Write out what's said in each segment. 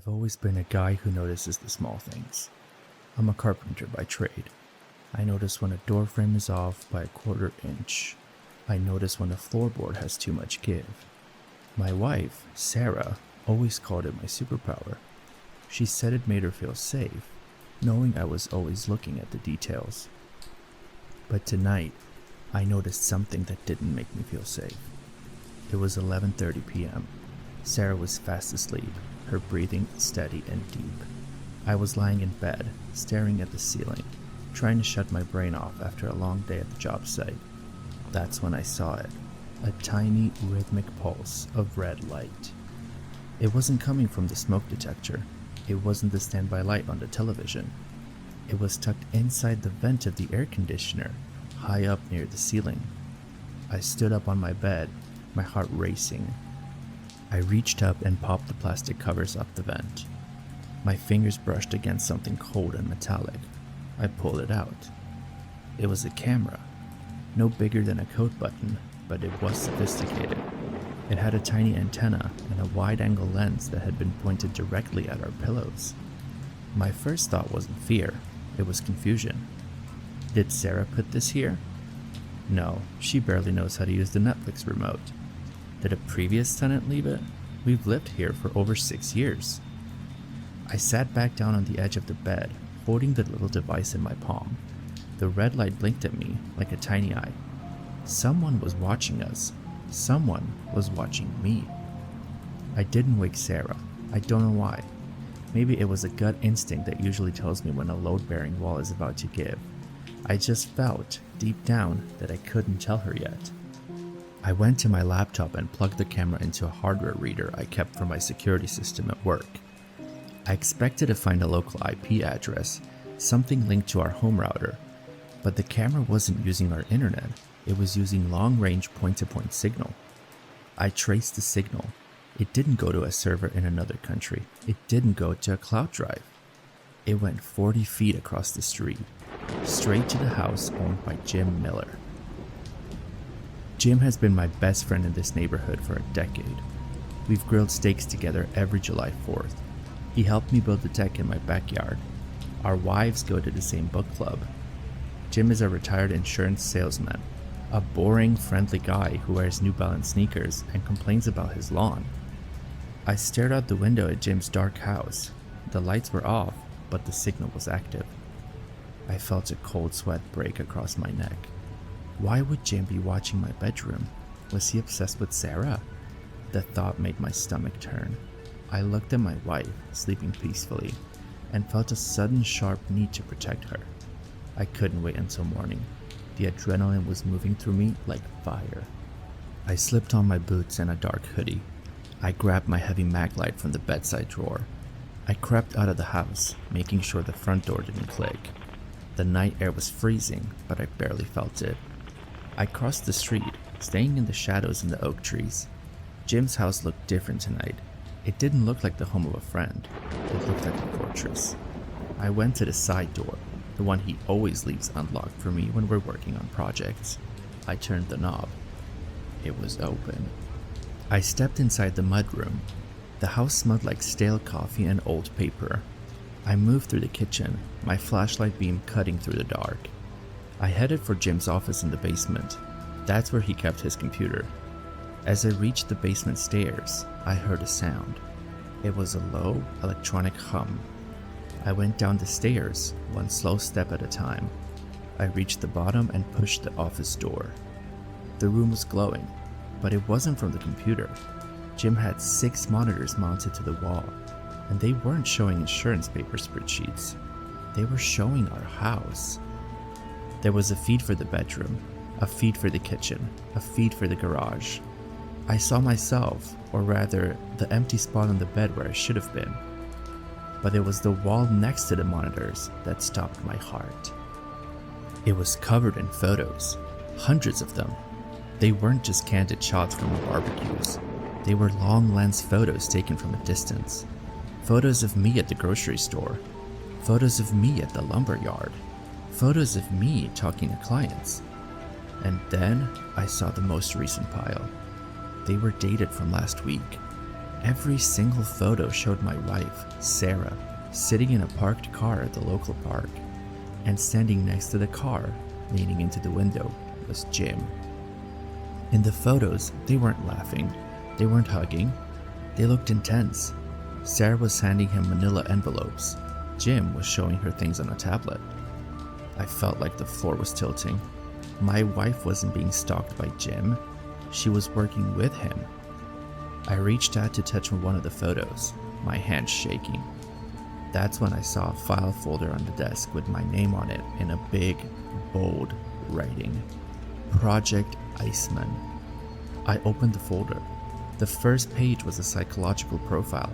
I've always been a guy who notices the small things. I'm a carpenter by trade. I notice when a door frame is off by a quarter inch. I notice when a floorboard has too much give. My wife, Sarah, always called it my superpower. She said it made her feel safe, knowing I was always looking at the details. But tonight, I noticed something that didn't make me feel safe. It was 11:30 p.m. Sarah was fast asleep, her breathing steady and deep. I was lying in bed, staring at the ceiling, trying to shut my brain off after a long day at the job site. That's when I saw it, a tiny rhythmic pulse of red light. It wasn't coming from the smoke detector. It wasn't the standby light on the television. It was tucked inside the vent of the air conditioner, high up near the ceiling. I stood up on my bed, my heart racing. I reached up and popped the plastic covers up the vent. My fingers brushed against something cold and metallic. I pulled it out. It was a camera, no bigger than a coat button, but it was sophisticated. It had a tiny antenna and a wide-angle lens that had been pointed directly at our pillows. My first thought wasn't fear, it was confusion. Did Sarah put this here? No, she barely knows how to use the Netflix remote. Did a previous tenant leave it? We've lived here for over 6 years. I sat back down on the edge of the bed, holding the little device in my palm. The red light blinked at me like a tiny eye. Someone was watching us. Someone was watching me. I didn't wake Sarah. I don't know why. Maybe it was a gut instinct that usually tells me when a load-bearing wall is about to give. I just felt, deep down, that I couldn't tell her yet. I went to my laptop and plugged the camera into a hardware reader I kept for my security system at work. I expected to find a local IP address, something linked to our home router, but the camera wasn't using our internet. It was using long-range point-to-point signal. I traced the signal. It didn't go to a server in another country. It didn't go to a cloud drive. It went 40 feet across the street, straight to the house owned by Jim Miller. Jim has been my best friend in this neighborhood for a decade. We've grilled steaks together every July 4th. He helped me build the deck in my backyard. Our wives go to the same book club. Jim is a retired insurance salesman, a boring, friendly guy who wears New Balance sneakers and complains about his lawn. I stared out the window at Jim's dark house. The lights were off, but the signal was active. I felt a cold sweat break across my neck. Why would Jim be watching my bedroom? Was he obsessed with Sarah? The thought made my stomach turn. I looked at my wife, sleeping peacefully, and felt a sudden sharp need to protect her. I couldn't wait until morning. The adrenaline was moving through me like fire. I slipped on my boots and a dark hoodie. I grabbed my heavy mag light from the bedside drawer. I crept out of the house, making sure the front door didn't click. The night air was freezing, but I barely felt it. I crossed the street, staying in the shadows in the oak trees. Jim's house looked different tonight. It didn't look like the home of a friend. It looked like a fortress. I went to the side door, the one he always leaves unlocked for me when we're working on projects. I turned the knob. It was open. I stepped inside the mudroom. The house smelled like stale coffee and old paper. I moved through the kitchen, my flashlight beam cutting through the dark. I headed for Jim's office in the basement. That's where he kept his computer. As I reached the basement stairs, I heard a sound. It was a low, electronic hum. I went down the stairs, one slow step at a time. I reached the bottom and pushed the office door. The room was glowing, but it wasn't from the computer. Jim had 6 monitors mounted to the wall, and they weren't showing insurance paper spreadsheets. They were showing our house. There was a feed for the bedroom, a feed for the kitchen, a feed for the garage. I saw myself, or rather, the empty spot on the bed where I should have been. But it was the wall next to the monitors that stopped my heart. It was covered in photos, hundreds of them. They weren't just candid shots from barbecues. They were long lens photos taken from a distance. Photos of me at the grocery store. Photos of me at the lumber yard. Photos of me talking to clients. And then I saw the most recent pile. They were dated from last week. Every single photo showed my wife, Sarah, sitting in a parked car at the local park, and standing next to the car, leaning into the window, was Jim. In the photos, they weren't laughing, they weren't hugging, they looked intense. Sarah was handing him manila envelopes. Jim was showing her things on a tablet. I felt like the floor was tilting. My wife wasn't being stalked by Jim, she was working with him. I reached out to touch one of the photos, my hand shaking. That's when I saw a file folder on the desk with my name on it in a big, bold writing. Project Iceman. I opened the folder. The first page was a psychological profile.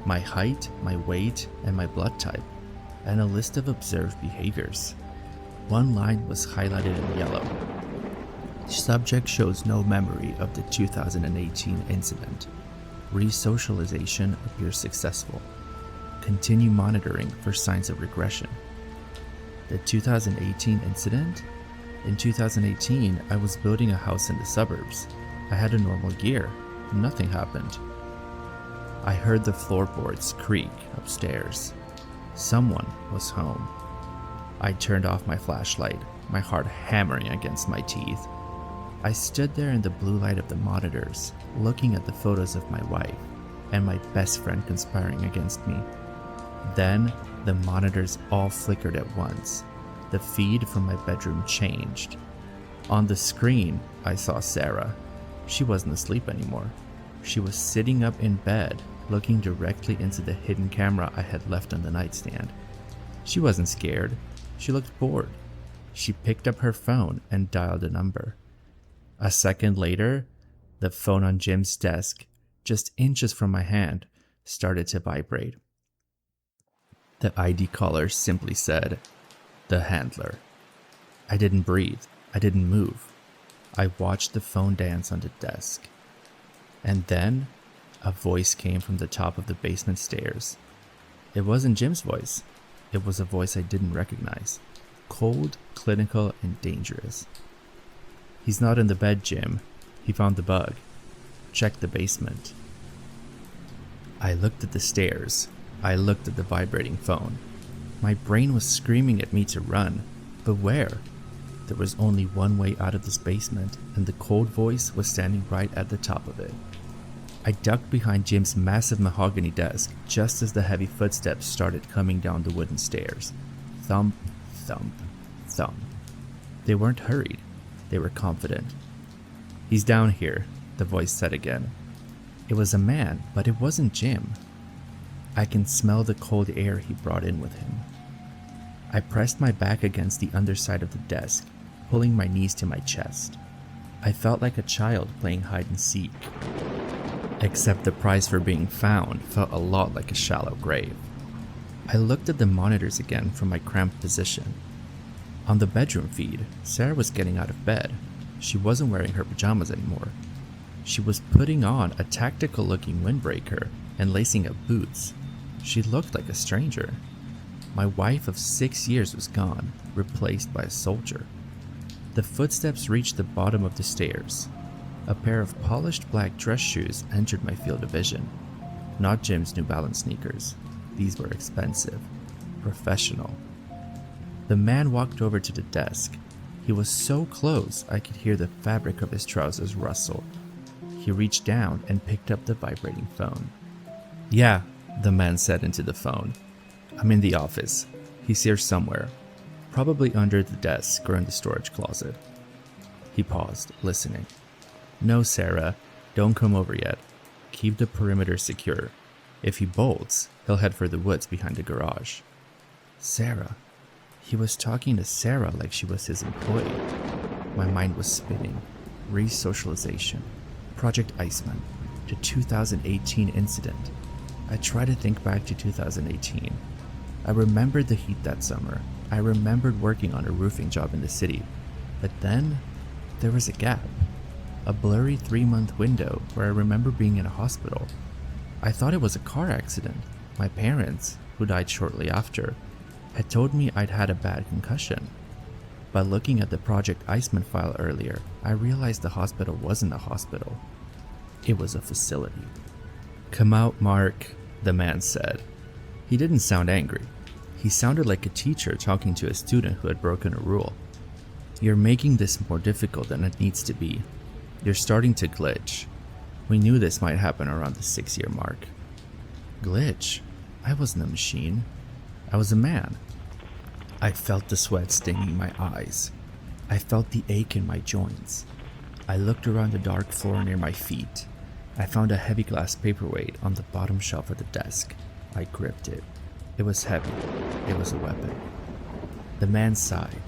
My height, my weight, and my blood type, and a list of observed behaviors. One line was highlighted in yellow. Subject shows no memory of the 2018 incident. Resocialization appears successful. Continue monitoring for signs of regression. The 2018 incident? In 2018, I was building a house in the suburbs. I had a normal year. Nothing happened. I heard the floorboards creak upstairs. Someone was home. I turned off my flashlight, my heart hammering against my teeth. I stood there in the blue light of the monitors, looking at the photos of my wife and my best friend conspiring against me. Then, the monitors all flickered at once. The feed from my bedroom changed. On the screen, I saw Sarah. She wasn't asleep anymore. She was sitting up in bed, looking directly into the hidden camera I had left on the nightstand. She wasn't scared. She looked bored. She picked up her phone and dialed a number. A second later, the phone on Jim's desk, just inches from my hand, started to vibrate. The ID caller simply said, "The handler." I didn't breathe. I didn't move. I watched the phone dance on the desk. And then, a voice came from the top of the basement stairs. It wasn't Jim's voice. It was a voice I didn't recognize. Cold, clinical, and dangerous. "He's not in the bed, Jim. He found the bug. Check the basement." I looked at the stairs. I looked at the vibrating phone. My brain was screaming at me to run, but where? There was only one way out of this basement, and the cold voice was standing right at the top of it. I ducked behind Jim's massive mahogany desk just as the heavy footsteps started coming down the wooden stairs. Thump, thump, thump. They weren't hurried. They were confident. "He's down here," the voice said again. It was a man, but it wasn't Jim. I can smell the cold air he brought in with him. I pressed my back against the underside of the desk, pulling my knees to my chest. I felt like a child playing hide and seek. Except the prize for being found felt a lot like a shallow grave. I looked at the monitors again from my cramped position. On the bedroom feed, Sarah was getting out of bed. She wasn't wearing her pajamas anymore. She was putting on a tactical-looking windbreaker and lacing up boots. She looked like a stranger. My wife of 6 years was gone, replaced by a soldier. The footsteps reached the bottom of the stairs. A pair of polished black dress shoes entered my field of vision. Not Jim's New Balance sneakers. These were expensive. Professional. The man walked over to the desk. He was so close I could hear the fabric of his trousers rustle. He reached down and picked up the vibrating phone. "Yeah," the man said into the phone. "I'm in the office. He's here somewhere. Probably under the desk or in the storage closet." He paused, listening. "No, Sarah, don't come over yet. Keep the perimeter secure. If he bolts, he'll head for the woods behind the garage." Sarah. He was talking to Sarah like she was his employee. My mind was spinning. Resocialization. Project Iceman. The 2018 incident. I tried to think back to 2018. I remembered the heat that summer. I remembered working on a roofing job in the city. But then, there was a gap. A blurry 3-month window where I remember being in a hospital. I thought it was a car accident. My parents, who died shortly after, had told me I'd had a bad concussion. But looking at the Project Iceman file earlier, I realized the hospital wasn't a hospital. It was a facility. "Come out, Mark," the man said. He didn't sound angry. He sounded like a teacher talking to a student who had broken a rule. "You're making this more difficult than it needs to be. You're starting to glitch. We knew this might happen around the 6-year mark." Glitch? I wasn't a machine. I was a man. I felt the sweat stinging my eyes. I felt the ache in my joints. I looked around the dark floor near my feet. I found a heavy glass paperweight on the bottom shelf of the desk. I gripped it. It was heavy. It was a weapon. The man sighed.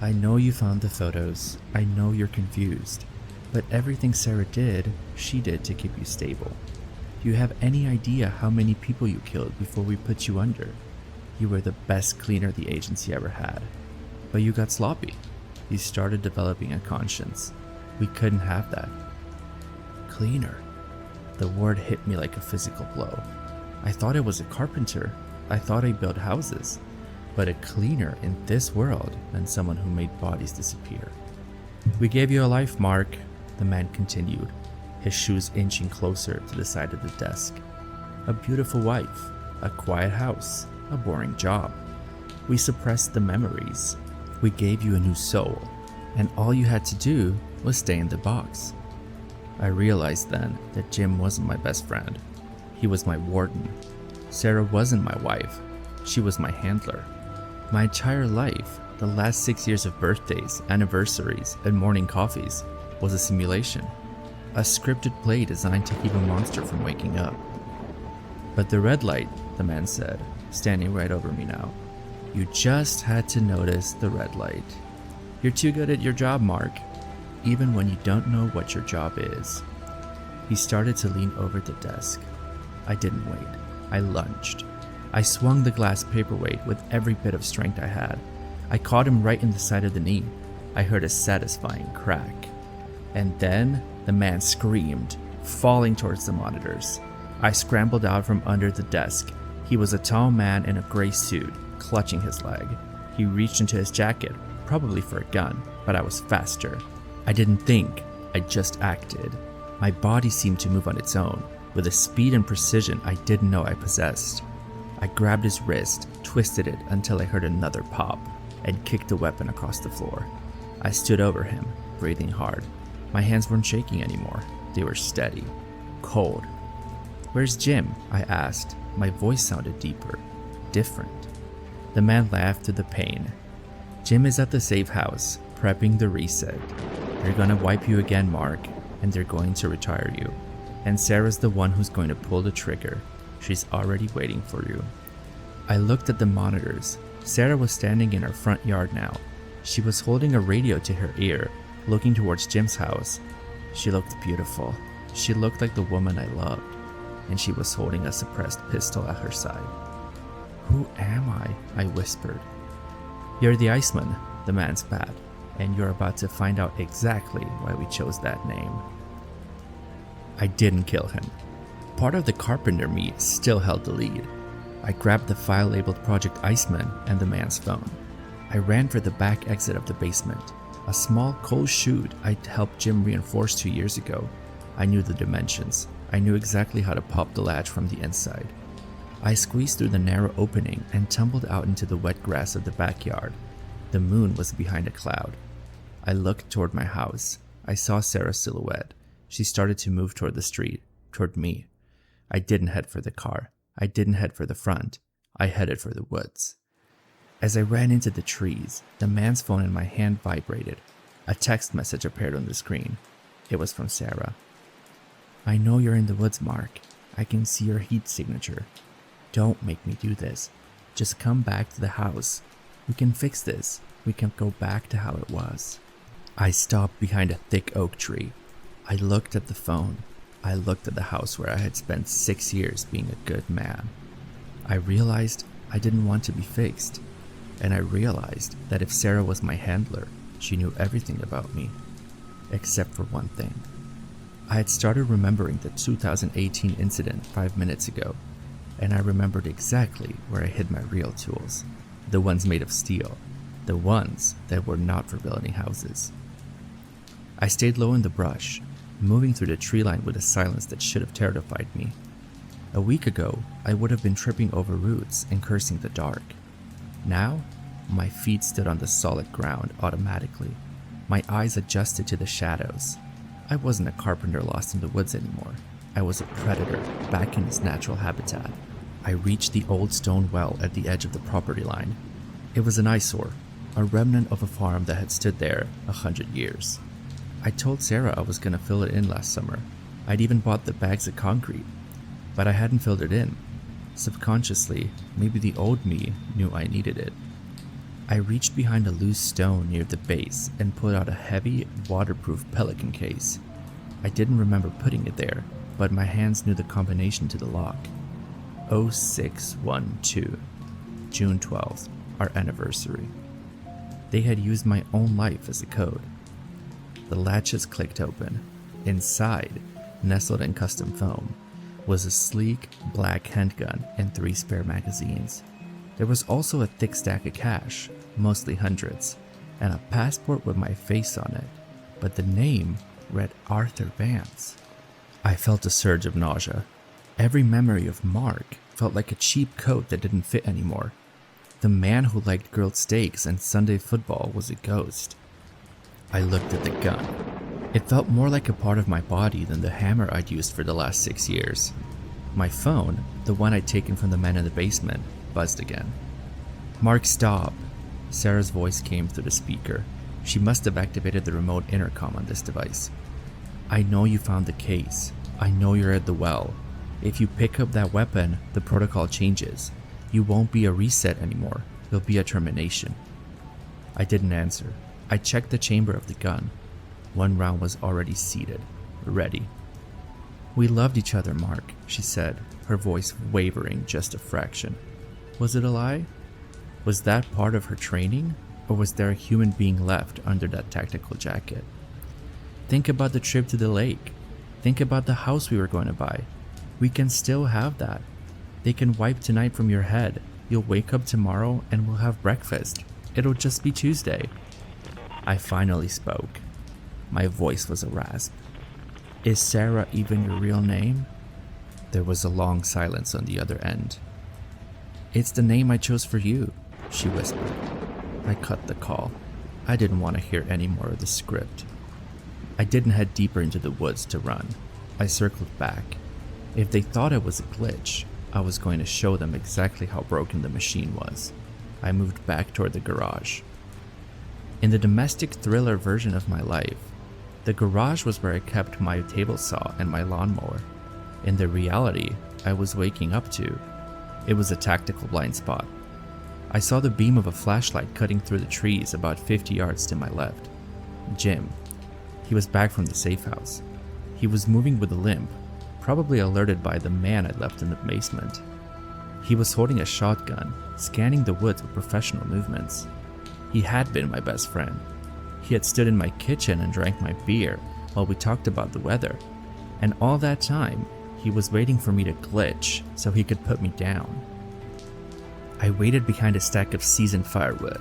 "I know you found the photos. I know you're confused. But everything Sarah did, she did to keep you stable. Do you have any idea how many people you killed before we put you under? You were the best cleaner the agency ever had. But you got sloppy. You started developing a conscience. We couldn't have that." Cleaner. The word hit me like a physical blow. I thought I was a carpenter. I thought I built houses. But a cleaner in this world meant someone who made bodies disappear. "We gave you a life, Mark," the man continued, his shoes inching closer to the side of the desk. "A beautiful wife, a quiet house, a boring job. We suppressed the memories. We gave you a new soul, and all you had to do was stay in the box." I realized then that Jim wasn't my best friend. He was my warden. Sarah wasn't my wife. She was my handler. My entire life, the last 6 years of birthdays, anniversaries, and morning coffees, was a simulation. A scripted play designed to keep a monster from waking up. "But the red light," the man said, standing right over me now. "You just had to notice the red light. You're too good at your job, Mark, even when you don't know what your job is." He started to lean over the desk. I didn't wait. I lunged. I swung the glass paperweight with every bit of strength I had. I caught him right in the side of the knee. I heard a satisfying crack. And then the man screamed, falling towards the monitors. I scrambled out from under the desk. He was a tall man in a gray suit, clutching his leg. He reached into his jacket, probably for a gun, but I was faster. I didn't think, I just acted. My body seemed to move on its own, with a speed and precision I didn't know I possessed. I grabbed his wrist, twisted it until I heard another pop, and kicked the weapon across the floor. I stood over him, breathing hard. My hands weren't shaking anymore. They were steady, cold. "Where's Jim?" I asked. My voice sounded deeper, different. The man laughed through the pain. "Jim is at the safe house, prepping the reset. They're gonna wipe you again, Mark, and they're going to retire you. And Sarah's the one who's going to pull the trigger. She's already waiting for you." I looked at the monitors. Sarah was standing in her front yard now. She was holding a radio to her ear, looking towards Jim's house. She looked beautiful. She looked like the woman I loved, and she was holding a suppressed pistol at her side. "Who am I?" I whispered. "You're the Iceman," the man spat, "and you're about to find out exactly why we chose that name." I didn't kill him. Part of the carpenter me still held the lead. I grabbed the file labeled Project Iceman and the man's phone. I ran for the back exit of the basement. A small coal chute I'd helped Jim reinforce 2 years ago. I knew the dimensions. I knew exactly how to pop the latch from the inside. I squeezed through the narrow opening and tumbled out into the wet grass of the backyard. The moon was behind a cloud. I looked toward my house. I saw Sarah's silhouette. She started to move toward the street, toward me. I didn't head for the car. I didn't head for the front. I headed for the woods. As I ran into the trees, the man's phone in my hand vibrated. A text message appeared on the screen. It was from Sarah. "I know you're in the woods, Mark. I can see your heat signature. Don't make me do this. Just come back to the house. We can fix this. We can go back to how it was." I stopped behind a thick oak tree. I looked at the phone. I looked at the house where I had spent 6 years being a good man. I realized I didn't want to be fixed. And I realized that if Sarah was my handler, she knew everything about me. Except for one thing. I had started remembering the 2018 incident 5 minutes ago, and I remembered exactly where I hid my real tools. The ones made of steel. The ones that were not for building houses. I stayed low in the brush, moving through the tree line with a silence that should have terrified me. A week ago, I would have been tripping over roots and cursing the dark. Now, my feet stood on the solid ground automatically. My eyes adjusted to the shadows. I wasn't a carpenter lost in the woods anymore. I was a predator back in his natural habitat. I reached the old stone well at the edge of the property line. It was an eyesore, a remnant of a farm that had stood there 100 years. I told Sarah I was going to fill it in last summer. I'd even bought the bags of concrete, but I hadn't filled it in. Subconsciously, maybe the old me knew I needed it. I reached behind a loose stone near the base and pulled out a heavy, waterproof pelican case. I didn't remember putting it there, but my hands knew the combination to the lock. 0612, June 12th, our anniversary. They had used my own life as a code. The latches clicked open. Inside, nestled in custom foam, was a sleek, black handgun and 3 spare magazines. There was also a thick stack of cash, mostly hundreds, and a passport with my face on it, but the name read Arthur Vance. I felt a surge of nausea. Every memory of Mark felt like a cheap coat that didn't fit anymore. The man who liked grilled steaks and Sunday football was a ghost. I looked at the gun. It felt more like a part of my body than the hammer I'd used for the last 6 years. My phone, the one I'd taken from the man in the basement, buzzed again. "Mark, stop." Sarah's voice came through the speaker. She must have activated the remote intercom on this device. "I know you found the case. I know you're at the well. If you pick up that weapon, the protocol changes. You won't be a reset anymore. You'll be a termination." I didn't answer. I checked the chamber of the gun. 1 round was already seated, ready. "We loved each other, Mark," she said, her voice wavering just a fraction. Was it a lie? Was that part of her training, or was there a human being left under that tactical jacket? "Think about the trip to the lake. Think about the house we were going to buy. We can still have that. They can wipe tonight from your head. You'll wake up tomorrow and we'll have breakfast. It'll just be Tuesday." I finally spoke. My voice was a rasp. "Is Sarah even your real name?" There was a long silence on the other end. "It's the name I chose for you," she whispered. I cut the call. I didn't want to hear any more of the script. I didn't head deeper into the woods to run. I circled back. If they thought it was a glitch, I was going to show them exactly how broken the machine was. I moved back toward the garage. In the domestic thriller version of my life, the garage was where I kept my table saw and my lawnmower. In the reality I was waking up to, it was a tactical blind spot. I saw the beam of a flashlight cutting through the trees about 50 yards to my left. Jim. He was back from the safe house. He was moving with a limp, probably alerted by the man I'd left in the basement. He was holding a shotgun, scanning the woods with professional movements. He had been my best friend. He had stood in my kitchen and drank my beer while we talked about the weather. And all that time, he was waiting for me to glitch so he could put me down. I waited behind a stack of seasoned firewood.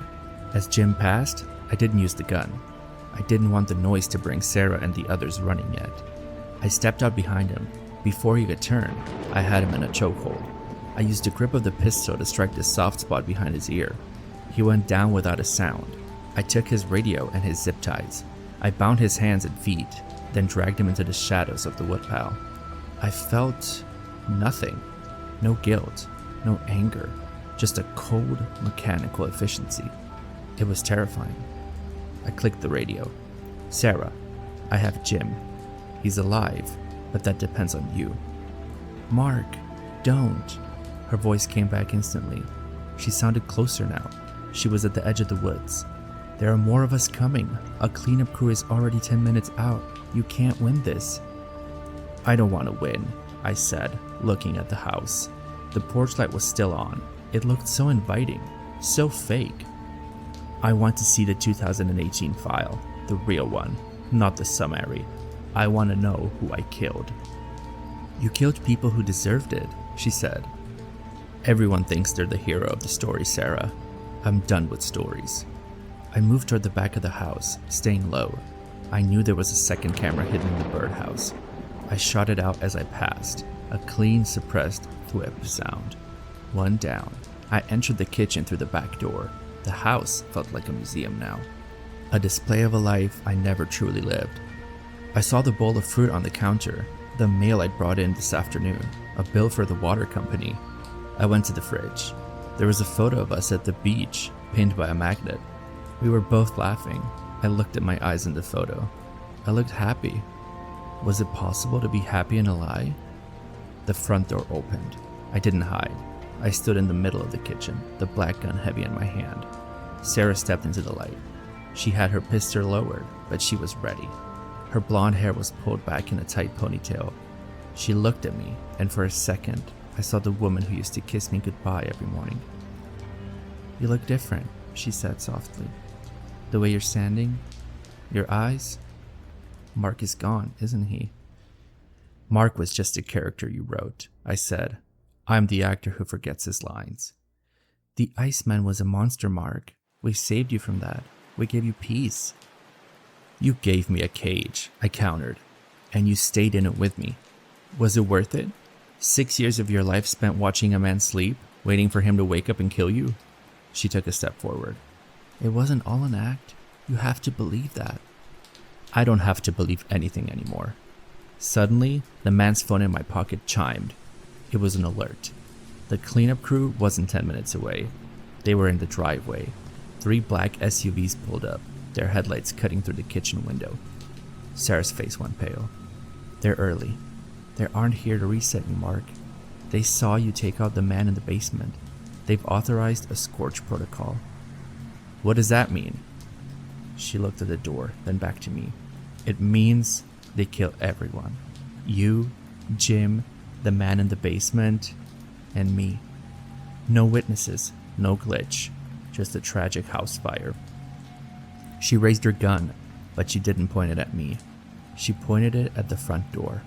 As Jim passed, I didn't use the gun. I didn't want the noise to bring Sarah and the others running yet. I stepped out behind him. Before he could turn, I had him in a chokehold. I used the grip of the pistol to strike the soft spot behind his ear. He went down without a sound. I took his radio and his zip ties. I bound his hands and feet, then dragged him into the shadows of the woodpile. I felt nothing. No guilt, no anger, just a cold, mechanical efficiency. It was terrifying. I clicked the radio. "Sarah, I have Jim. He's alive, but that depends on you." "Mark, don't." Her voice came back instantly. She sounded closer now. She was at the edge of the woods. "There are more of us coming. A cleanup crew is already 10 minutes out. You can't win this." "I don't want to win," I said, looking at the house. The porch light was still on. It looked so inviting, so fake. "I want to see the 2018 file, the real one, not the summary. I want to know who I killed." "You killed people who deserved it," she said. "Everyone thinks they're the hero of the story, Sarah. I'm done with stories." I moved toward the back of the house, staying low. I knew there was a second camera hidden in the birdhouse. I shot it out as I passed. A clean, suppressed thwip sound. One down. I entered the kitchen through the back door. The house felt like a museum now. A display of a life I never truly lived. I saw the bowl of fruit on the counter, the mail I'd brought in this afternoon, a bill for the water company. I went to the fridge. There was a photo of us at the beach, pinned by a magnet. We were both laughing. I looked at my eyes in the photo. I looked happy. Was it possible to be happy in a lie? The front door opened. I didn't hide. I stood in the middle of the kitchen, the black gun heavy in my hand. Sarah stepped into the light. She had her pistol lowered, but she was ready. Her blonde hair was pulled back in a tight ponytail. She looked at me, and for a second, I saw the woman who used to kiss me goodbye every morning. "You look different," she said softly. "The way you're standing, your eyes. Mark is gone, isn't he?" "Mark was just a character you wrote," I said. "I'm the actor who forgets his lines." "The Iceman was a monster, Mark. We saved you from that. We gave you peace." "You gave me a cage," I countered, "and you stayed in it with me. Was it worth it? 6 years of your life spent watching a man sleep, waiting for him to wake up and kill you?" She took a step forward. "It wasn't all an act. You have to believe that." "I don't have to believe anything anymore." Suddenly, the man's phone in my pocket chimed. It was an alert. The cleanup crew wasn't 10 minutes away. They were in the driveway. 3 black SUVs pulled up, their headlights cutting through the kitchen window. Sarah's face went pale. "They're early. They aren't here to reset you, Mark. They saw you take out the man in the basement. They've authorized a scorch protocol." "What does that mean?" She looked at the door, then back to me. "It means they kill everyone. You, Jim, the man in the basement, and me. No witnesses, no glitch, just a tragic house fire." She raised her gun, but she didn't point it at me. She pointed it at the front door.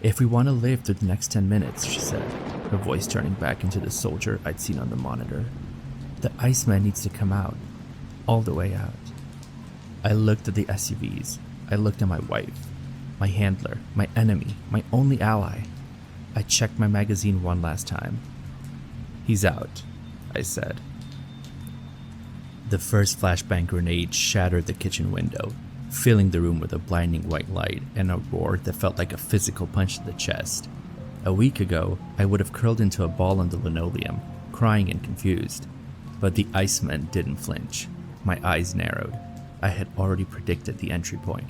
"If we want to live through the next 10 minutes, she said, her voice turning back into the soldier I'd seen on the monitor, "the Iceman needs to come out, all the way out." I looked at the SUVs. I looked at my wife, my handler, my enemy, my only ally. I checked my magazine one last time. "He's out," I said. The first flashbang grenade shattered the kitchen window, filling the room with a blinding white light and a roar that felt like a physical punch to the chest. A week ago, I would have curled into a ball on the linoleum, crying and confused. But the Iceman didn't flinch. My eyes narrowed. I had already predicted the entry point.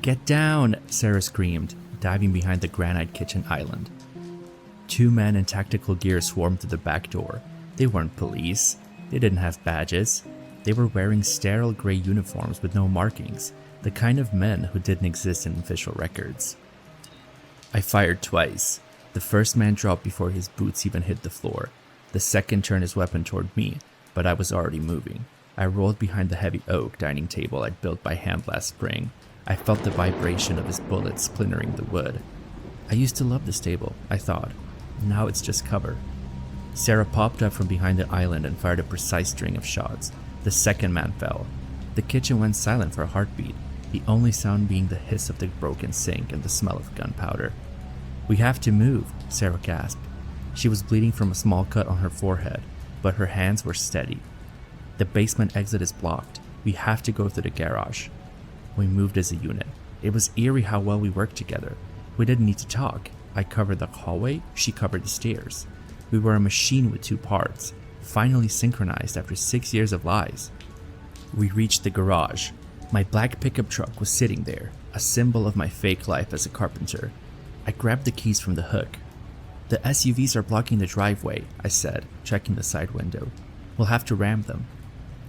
"Get down!" Sarah screamed, diving behind the granite kitchen island. 2 men in tactical gear swarmed through the back door. They weren't police. They didn't have badges. They were wearing sterile gray uniforms with no markings, the kind of men who didn't exist in official records. I fired twice. The first man dropped before his boots even hit the floor. The second turned his weapon toward me, but I was already moving. I rolled behind the heavy oak dining table I'd built by hand last spring. I felt the vibration of his bullets splintering the wood. I used to love this table, I thought. Now it's just cover. Sarah popped up from behind the island and fired a precise string of shots. The second man fell. The kitchen went silent for a heartbeat, the only sound being the hiss of the broken sink and the smell of gunpowder. "We have to move," Sarah gasped. She was bleeding from a small cut on her forehead, but her hands were steady. "The basement exit is blocked. We have to go through the garage." We moved as a unit. It was eerie how well we worked together. We didn't need to talk. I covered the hallway, she covered the stairs. We were a machine with 2 parts, finally synchronized after 6 years of lies. We reached the garage. My black pickup truck was sitting there, a symbol of my fake life as a carpenter. I grabbed the keys from the hook. "The SUVs are blocking the driveway," I said, checking the side window. "We'll have to ram them."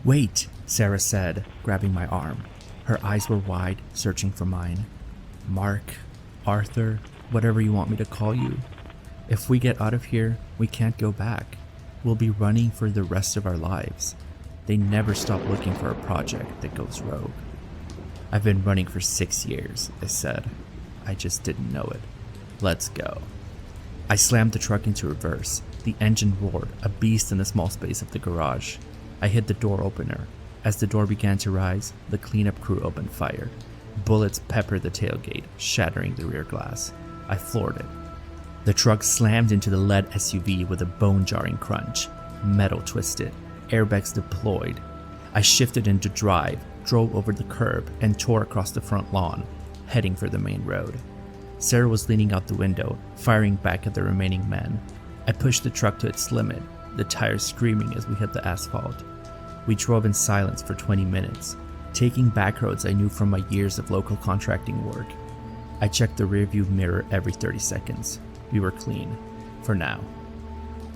"Wait," Sarah said, grabbing my arm. Her eyes were wide, searching for mine. "Mark, Arthur, whatever you want me to call you. If we get out of here, we can't go back. We'll be running for the rest of our lives. They never stop looking for a project that goes rogue." "I've been running for 6 years," I said. "I just didn't know it. Let's go." I slammed the truck into reverse. The engine roared, a beast in the small space of the garage. I hit the door opener. As the door began to rise, the cleanup crew opened fire. Bullets peppered the tailgate, shattering the rear glass. I floored it. The truck slammed into the lead SUV with a bone-jarring crunch. Metal twisted, airbags deployed. I shifted into drive, drove over the curb, and tore across the front lawn, heading for the main road. Sarah was leaning out the window, firing back at the remaining men. I pushed the truck to its limit, the tires screaming as we hit the asphalt. We drove in silence for 20 minutes, taking back roads I knew from my years of local contracting work. I checked the rearview mirror every 30 seconds. We were clean, for now.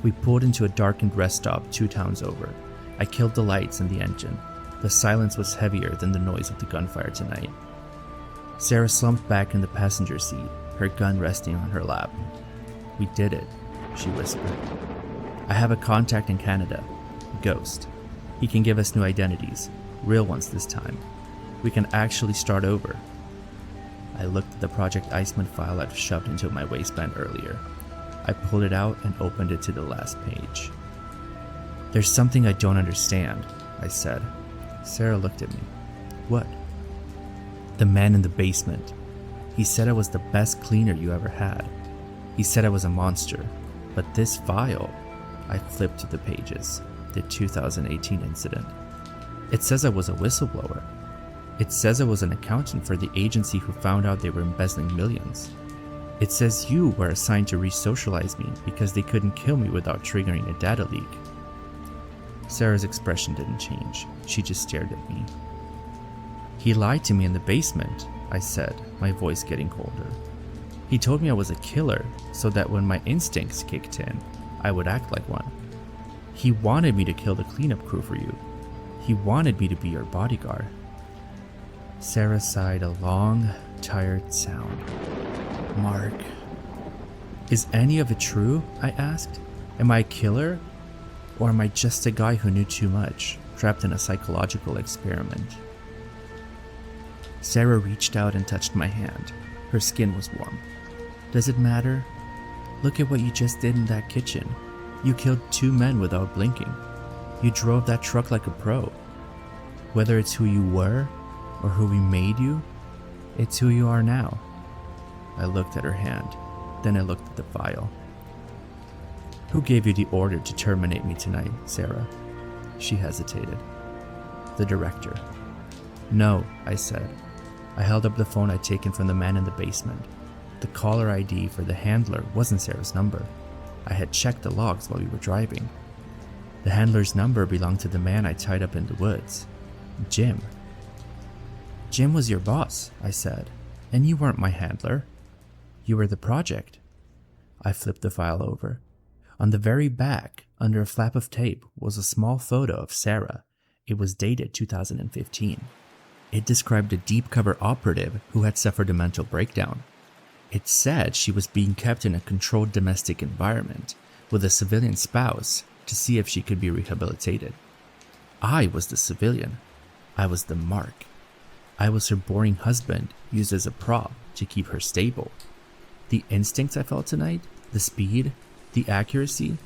We pulled into a darkened rest stop 2 towns over. I killed the lights and the engine. The silence was heavier than the noise of the gunfire tonight. Sarah slumped back in the passenger seat, her gun resting on her lap. "We did it," she whispered. "I have a contact in Canada, Ghost. He can give us new identities, real ones this time. We can actually start over." I looked at the Project Iceman file I'd shoved into my waistband earlier. I pulled it out and opened it to the last page. "There's something I don't understand," I said. Sarah looked at me. "What?" "The man in the basement. He said I was the best cleaner you ever had. He said I was a monster. But this file," I flipped to the pages, the 2018 incident. "It says I was a whistleblower. It says I was an accountant for the agency who found out they were embezzling millions. It says you were assigned to re-socialize me because they couldn't kill me without triggering a data leak." Sarah's expression didn't change. She just stared at me. "He lied to me in the basement," I said, my voice getting colder. "He told me I was a killer so that when my instincts kicked in, I would act like one. He wanted me to kill the cleanup crew for you. He wanted me to be your bodyguard." Sarah sighed a long, tired sound. "Mark." "Is any of it true?" I asked. "Am I a killer? Or am I just a guy who knew too much, trapped in a psychological experiment?" Sarah reached out and touched my hand. Her skin was warm. "Does it matter? Look at what you just did in that kitchen. You killed 2 men without blinking. You drove that truck like a pro. Whether it's who you were or who we made you, it's who you are now." I looked at her hand, then I looked at the file. "Who gave you the order to terminate me tonight, Sarah?" She hesitated. "The director." "No," I said. I held up the phone I'd taken from the man in the basement. The caller ID for the handler wasn't Sarah's number. I had checked the logs while we were driving. The handler's number belonged to the man I tied up in the woods, Jim. "Jim was your boss," I said, "and you weren't my handler. You were the project." I flipped the file over. On the very back, under a flap of tape, was a small photo of Sarah. It was dated 2015. It described a deep cover operative who had suffered a mental breakdown. It said she was being kept in a controlled domestic environment with a civilian spouse to see if she could be rehabilitated. I was the civilian. I was the mark. I was her boring husband used as a prop to keep her stable. The instincts I felt tonight, the speed, the accuracy,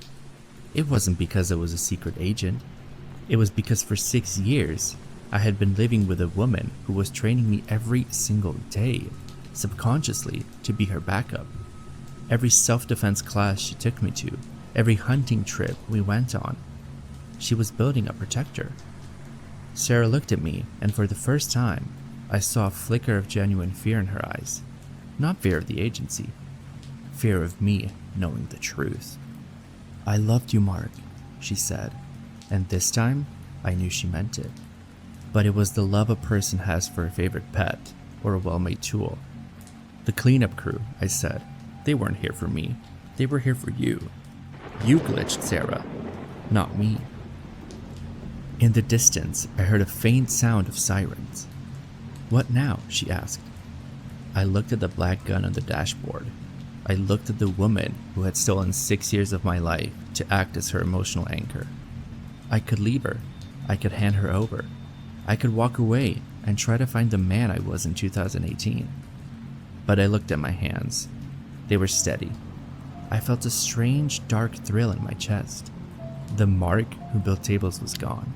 it wasn't because I was a secret agent. It was because for 6 years, I had been living with a woman who was training me every single day, subconsciously, to be her backup. Every self-defense class she took me to, every hunting trip we went on, she was building a protector. Sarah looked at me, and for the first time, I saw a flicker of genuine fear in her eyes. Not fear of the agency, fear of me knowing the truth. "I loved you, Mark," she said, and this time, I knew she meant it. But it was the love a person has for a favorite pet or a well-made tool. "The cleanup crew," I said, "they weren't here for me. They were here for you. You glitched, Sarah, not me." In the distance, I heard a faint sound of sirens. "What now?" she asked. I looked at the black gun on the dashboard. I looked at the woman who had stolen 6 years of my life to act as her emotional anchor. I could leave her. I could hand her over. I could walk away and try to find the man I was in 2018. But I looked at my hands. They were steady. I felt a strange, dark thrill in my chest. The Mark who built tables was gone.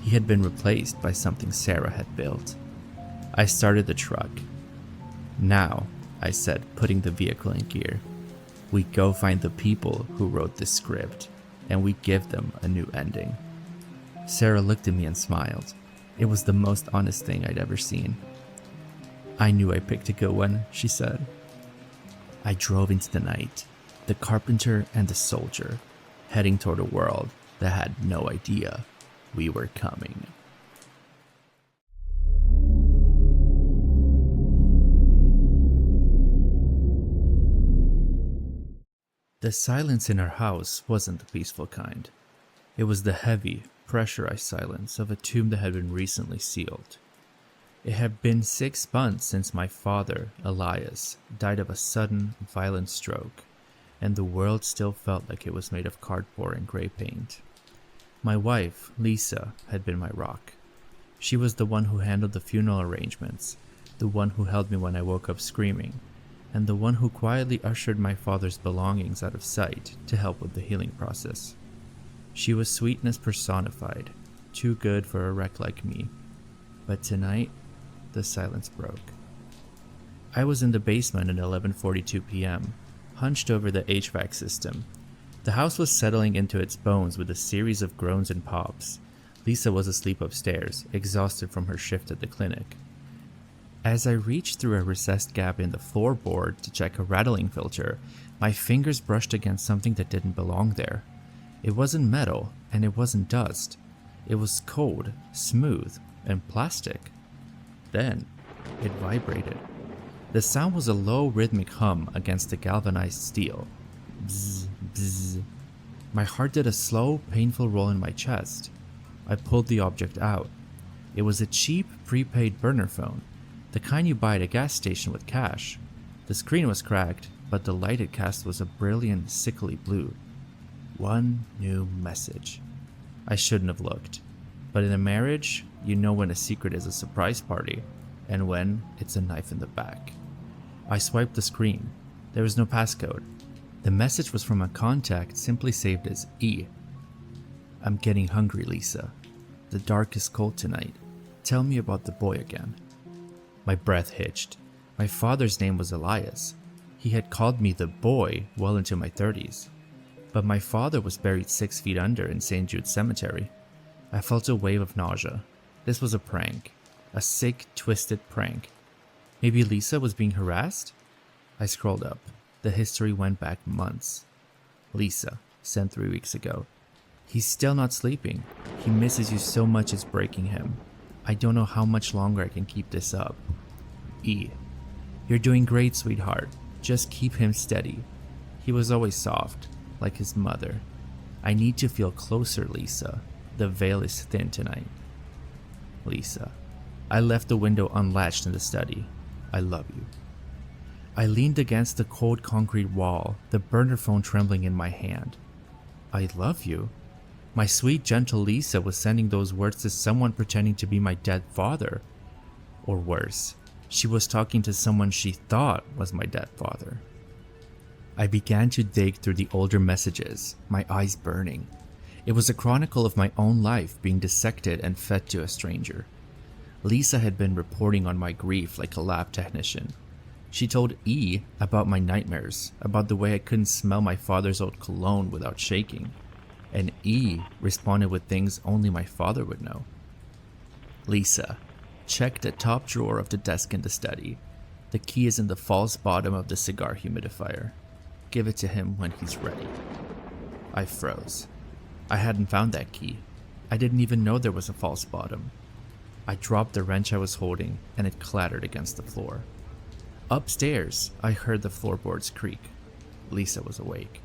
He had been replaced by something Sarah had built. I started the truck. "Now," I said, putting the vehicle in gear. We go find the people who wrote this script, and we give them a new ending. Sarah looked at me and smiled. It was the most honest thing I'd ever seen. I knew I picked a good one, she said. I drove into the night, the carpenter and the soldier, heading toward a world that had no idea we were coming. The silence in our house wasn't the peaceful kind. It was the heavy, pressurized silence of a tomb that had been recently sealed. It had been 6 months since my father, Elias, died of a sudden, violent stroke, and the world still felt like it was made of cardboard and gray paint. My wife, Lisa, had been my rock. She was the one who handled the funeral arrangements, the one who held me when I woke up screaming, and the one who quietly ushered my father's belongings out of sight to help with the healing process. She was sweetness personified, too good for a wreck like me. But tonight, the silence broke. I was in the basement at 11:42 p.m., hunched over the HVAC system. The house was settling into its bones with a series of groans and pops. Lisa was asleep upstairs, exhausted from her shift at the clinic. As I reached through a recessed gap in the floorboard to check a rattling filter, my fingers brushed against something that didn't belong there. It wasn't metal, and it wasn't dust. It was cold, smooth, and plastic. Then, it vibrated. The sound was a low rhythmic hum against the galvanized steel. Bzz, bzz. My heart did a slow, painful roll in my chest. I pulled the object out. It was a cheap, prepaid burner phone, the kind you buy at a gas station with cash. The screen was cracked, but the light it cast was a brilliant, sickly blue. One new message. I shouldn't have looked. But in a marriage, you know when a secret is a surprise party, and when it's a knife in the back. I swiped the screen. There was no passcode. The message was from a contact simply saved as E. I'm getting hungry, Lisa. The dark is cold tonight. Tell me about the boy again. My breath hitched. My father's name was Elias. He had called me the boy well into my 30s. But my father was buried 6 feet under in St. Jude's Cemetery. I felt a wave of nausea. This was a prank. A sick, twisted prank. Maybe Lisa was being harassed? I scrolled up. The history went back months. Lisa, sent 3 weeks ago. He's still not sleeping. He misses you so much it's breaking him. I don't know how much longer I can keep this up. E. You're doing great, sweetheart. Just keep him steady. He was always soft, like his mother. I need to feel closer, Lisa. The veil is thin tonight. Lisa. I left the window unlatched in the study. I love you. I leaned against the cold concrete wall, the burner phone trembling in my hand. I love you? My sweet, gentle Lisa was sending those words to someone pretending to be my dead father. Or worse, she was talking to someone she thought was my dead father. I began to dig through the older messages, my eyes burning. It was a chronicle of my own life being dissected and fed to a stranger. Lisa had been reporting on my grief like a lab technician. She told E about my nightmares, about the way I couldn't smell my father's old cologne without shaking. And E responded with things only my father would know. Lisa, check the top drawer of the desk in the study. The key is in the false bottom of the cigar humidifier. Give it to him when he's ready. I froze. I hadn't found that key. I didn't even know there was a false bottom. I dropped the wrench I was holding and it clattered against the floor. Upstairs, I heard the floorboards creak. Lisa was awake.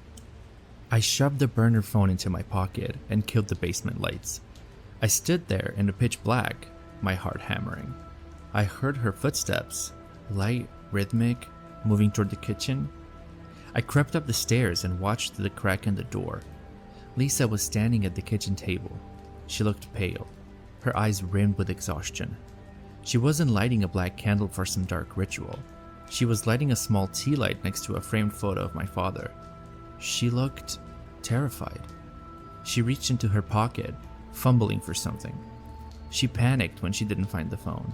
I shoved the burner phone into my pocket and killed the basement lights. I stood there in the pitch black, my heart hammering. I heard her footsteps, light, rhythmic, moving toward the kitchen. I crept up the stairs and watched through the crack in the door. Lisa was standing at the kitchen table. She looked pale, her eyes rimmed with exhaustion. She wasn't lighting a black candle for some dark ritual. She was lighting a small tea light next to a framed photo of my father. She looked terrified. She reached into her pocket, fumbling for something. She panicked when she didn't find the phone.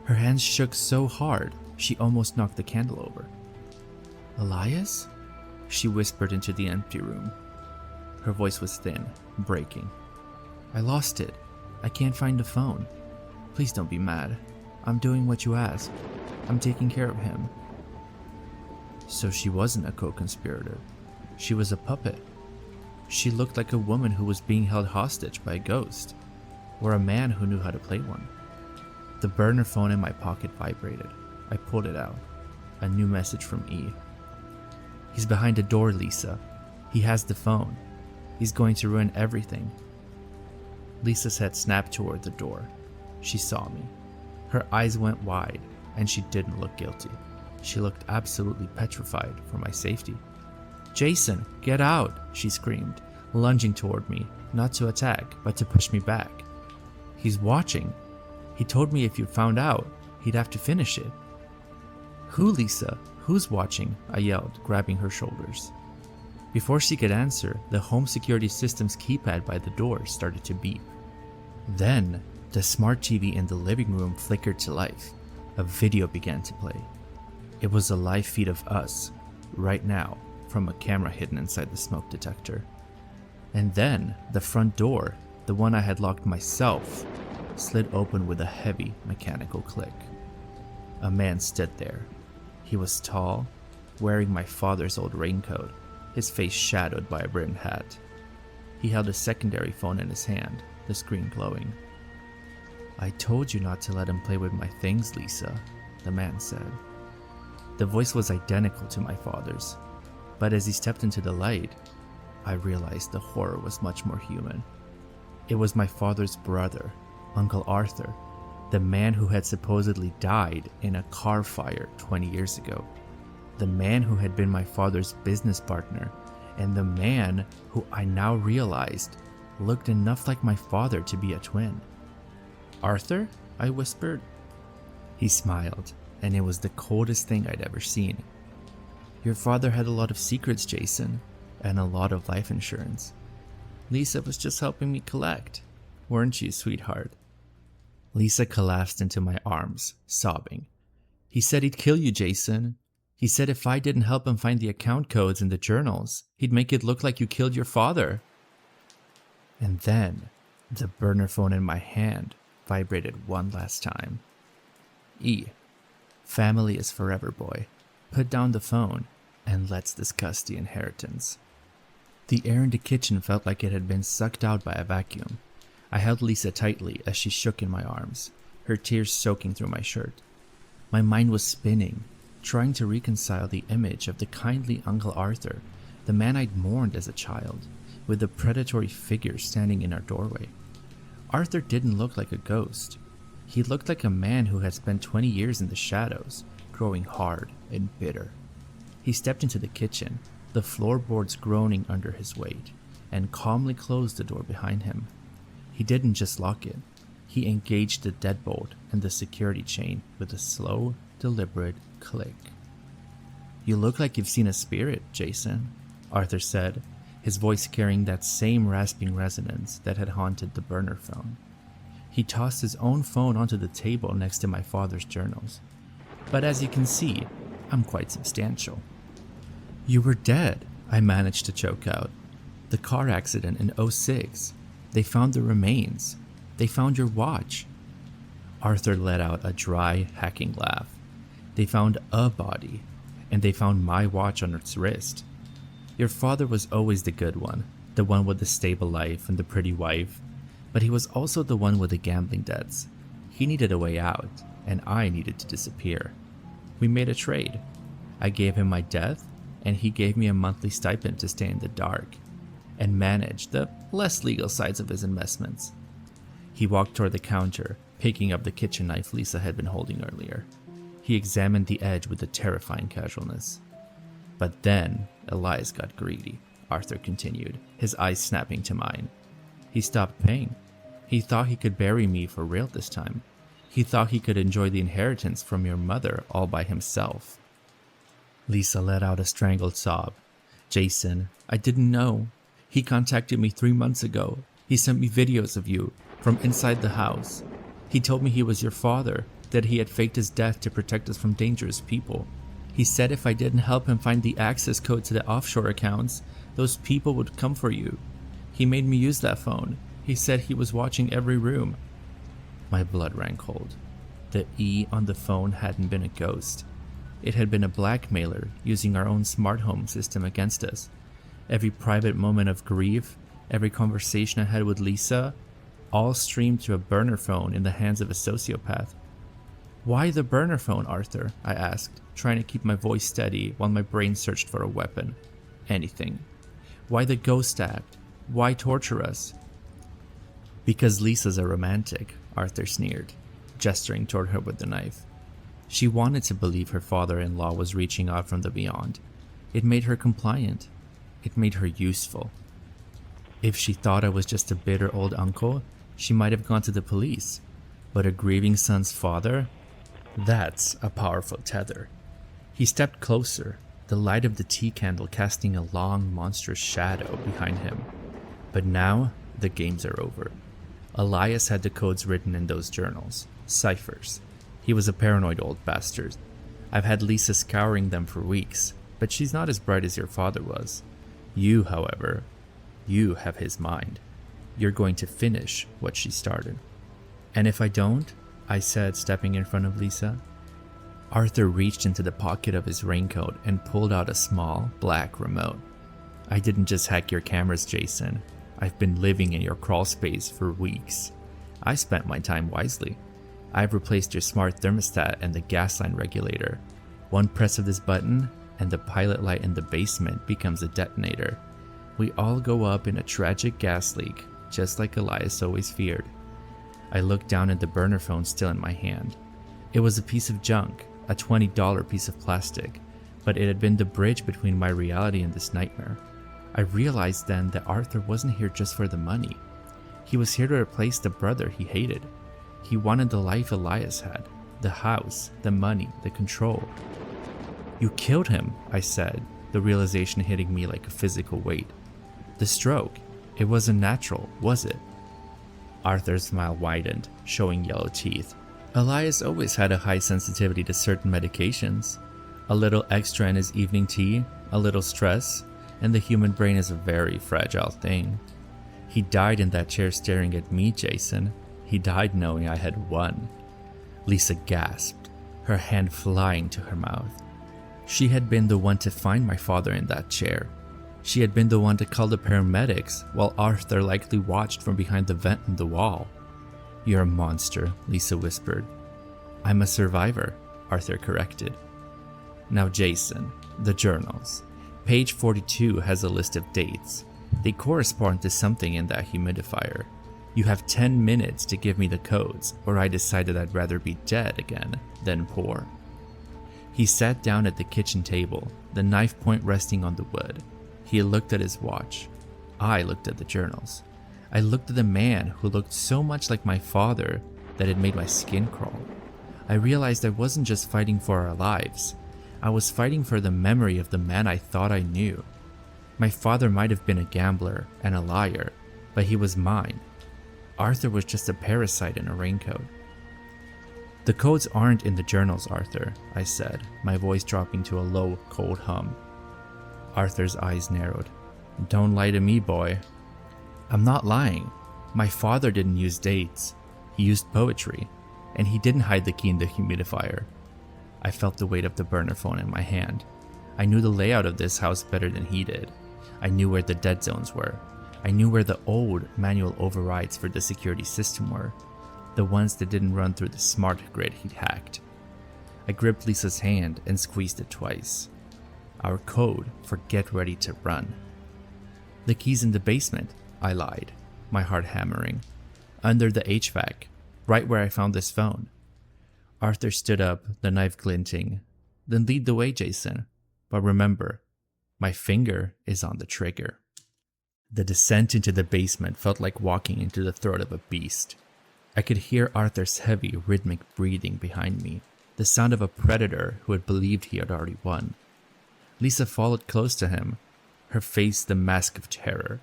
Her hands shook so hard, she almost knocked the candle over. Elias? she whispered into the empty room. Her voice was thin, breaking. "I lost it. I can't find the phone. Please don't be mad. I'm doing what you asked. I'm taking care of him." So she wasn't a co-conspirator. She was a puppet. She looked like a woman who was being held hostage by a ghost, or a man who knew how to play one. The burner phone in my pocket vibrated. I pulled it out. A new message from E. "He's behind the door, Lisa. He has the phone. He's going to ruin everything." Lisa's head snapped toward the door. She saw me. Her eyes went wide, and she didn't look guilty. She looked absolutely petrified for my safety. "Jason, get out!" she screamed, lunging toward me, not to attack, but to push me back. "He's watching. He told me if you found out, he'd have to finish it." "Who, Lisa? Who's watching?" I yelled, grabbing her shoulders. Before she could answer, the home security system's keypad by the door started to beep. Then, the smart TV in the living room flickered to life. A video began to play. It was a live feed of us, right now, from a camera hidden inside the smoke detector. And then, the front door, the one I had locked myself, slid open with a heavy mechanical click. A man stood there. He was tall, wearing my father's old raincoat, his face shadowed by a brimmed hat. He held a secondary phone in his hand, the screen glowing. "I told you not to let him play with my things, Lisa," the man said. The voice was identical to my father's, but as he stepped into the light, I realized the horror was much more human. It was my father's brother, Uncle Arthur, the man who had supposedly died in a car fire 20 years ago, the man who had been my father's business partner, and the man who I now realized looked enough like my father to be a twin. "Arthur?" I whispered. He smiled, and it was the coldest thing I'd ever seen. "Your father had a lot of secrets, Jason, and a lot of life insurance. Lisa was just helping me collect. Weren't you, sweetheart?" Lisa collapsed into my arms, sobbing. "He said he'd kill you, Jason. He said if I didn't help him find the account codes in the journals, he'd make it look like you killed your father." And then, the burner phone in my hand vibrated one last time. "E, family is forever, boy. Put down the phone, and let's discuss the inheritance." The air in the kitchen felt like it had been sucked out by a vacuum. I held Lisa tightly as she shook in my arms, her tears soaking through my shirt. My mind was spinning, trying to reconcile the image of the kindly Uncle Arthur, the man I'd mourned as a child, with the predatory figure standing in our doorway. Arthur didn't look like a ghost. He looked like a man who had spent 20 years in the shadows, growing hard and bitter. He stepped into the kitchen, the floorboards groaning under his weight, and calmly closed the door behind him. He didn't just lock it. He engaged the deadbolt and the security chain with a slow, deliberate click. "You look like you've seen a spirit, Jason," Arthur said, his voice carrying that same rasping resonance that had haunted the burner phone. He tossed his own phone onto the table next to my father's journals. "But as you can see, I'm quite substantial." "You were dead," I managed to choke out. "The car accident in '06. They found the remains. They found your watch." Arthur let out a dry, hacking laugh. "They found a body, and they found my watch on its wrist. Your father was always the good one, the one with the stable life and the pretty wife, but he was also the one with the gambling debts. He needed a way out, and I needed to disappear. We made a trade. I gave him my death, and he gave me a monthly stipend to stay in the dark and manage the less legal sides of his investments." He walked toward the counter, picking up the kitchen knife Lisa had been holding earlier. He examined the edge with a terrifying casualness. "But then, Elias got greedy," Arthur continued, his eyes snapping to mine. "He stopped paying. He thought he could bury me for real this time. He thought he could enjoy the inheritance from your mother all by himself." Lisa let out a strangled sob. "Jason, I didn't know. He contacted me 3 months ago. He sent me videos of you from inside the house. He told me he was your father, that he had faked his death to protect us from dangerous people. He said if I didn't help him find the access code to the offshore accounts, those people would come for you. He made me use that phone. He said he was watching every room. My blood ran cold. The E on the phone hadn't been a ghost. It had been a blackmailer using our own smart home system against us. Every private moment of grief, every conversation I had with Lisa, all streamed through a burner phone in the hands of a sociopath. Why the burner phone, Arthur? I asked, trying to keep my voice steady while my brain searched for a weapon. Anything. Why the ghost act? Why torture us? Because Lisa's a romantic, Arthur sneered, gesturing toward her with the knife. She wanted to believe her father-in-law was reaching out from the beyond. It made her compliant. It made her useful. If she thought I was just a bitter old uncle, she might have gone to the police. But a grieving son's father? That's a powerful tether. He stepped closer, the light of the tea candle casting a long, monstrous shadow behind him. But now, the games are over. Elias had the codes written in those journals, ciphers. He was a paranoid old bastard. I've had Lisa scouring them for weeks, but she's not as bright as your father was. You, however, you have his mind. You're going to finish what she started. And if I don't, I said, stepping in front of Lisa. Arthur reached into the pocket of his raincoat and pulled out a small, black remote. I didn't just hack your cameras, Jason. I've been living in your crawl space for weeks. I spent my time wisely. I've replaced your smart thermostat and the gas line regulator. One press of this button, and the pilot light in the basement becomes a detonator. We all go up in a tragic gas leak, just like Elias always feared. I looked down at the burner phone still in my hand. It was a piece of junk, a $20 piece of plastic, but it had been the bridge between my reality and this nightmare. I realized then that Arthur wasn't here just for the money. He was here to replace the brother he hated. He wanted the life Elias had, the house, the money, the control. You killed him, I said, the realization hitting me like a physical weight. The stroke, it wasn't natural, was it? Arthur's smile widened, showing yellow teeth. Elias always had a high sensitivity to certain medications. A little extra in his evening tea, a little stress, and the human brain is a very fragile thing. He died in that chair staring at me, Jason. He died knowing I had won. Lisa gasped, her hand flying to her mouth. She had been the one to find my father in that chair. She had been the one to call the paramedics while Arthur likely watched from behind the vent in the wall. You're a monster, Lisa whispered. I'm a survivor, Arthur corrected. Now Jason, the journals. Page 42 has a list of dates. They correspond to something in that humidifier. You have 10 minutes to give me the codes, or I decided I'd rather be dead again than poor. He sat down at the kitchen table, the knife point resting on the wood. He looked at his watch. I looked at the journals. I looked at the man who looked so much like my father that it made my skin crawl. I realized I wasn't just fighting for our lives. I was fighting for the memory of the man I thought I knew. My father might have been a gambler and a liar, but he was mine. Arthur was just a parasite in a raincoat. The codes aren't in the journals, Arthur, I said, my voice dropping to a low, cold hum. Arthur's eyes narrowed. Don't lie to me, boy. I'm not lying. My father didn't use dates. He used poetry, and he didn't hide the key in the humidifier. I felt the weight of the burner phone in my hand. I knew the layout of this house better than he did. I knew where the dead zones were. I knew where the old manual overrides for the security system were, the ones that didn't run through the smart grid he'd hacked. I gripped Lisa's hand and squeezed it twice. Our code for get ready to run. The key's in the basement, I lied, my heart hammering. Under the HVAC, right where I found this phone. Arthur stood up, the knife glinting. Then lead the way, Jason. But remember, my finger is on the trigger. The descent into the basement felt like walking into the throat of a beast. I could hear Arthur's heavy, rhythmic breathing behind me, the sound of a predator who had believed he had already won. Lisa followed close to him, her face the mask of terror,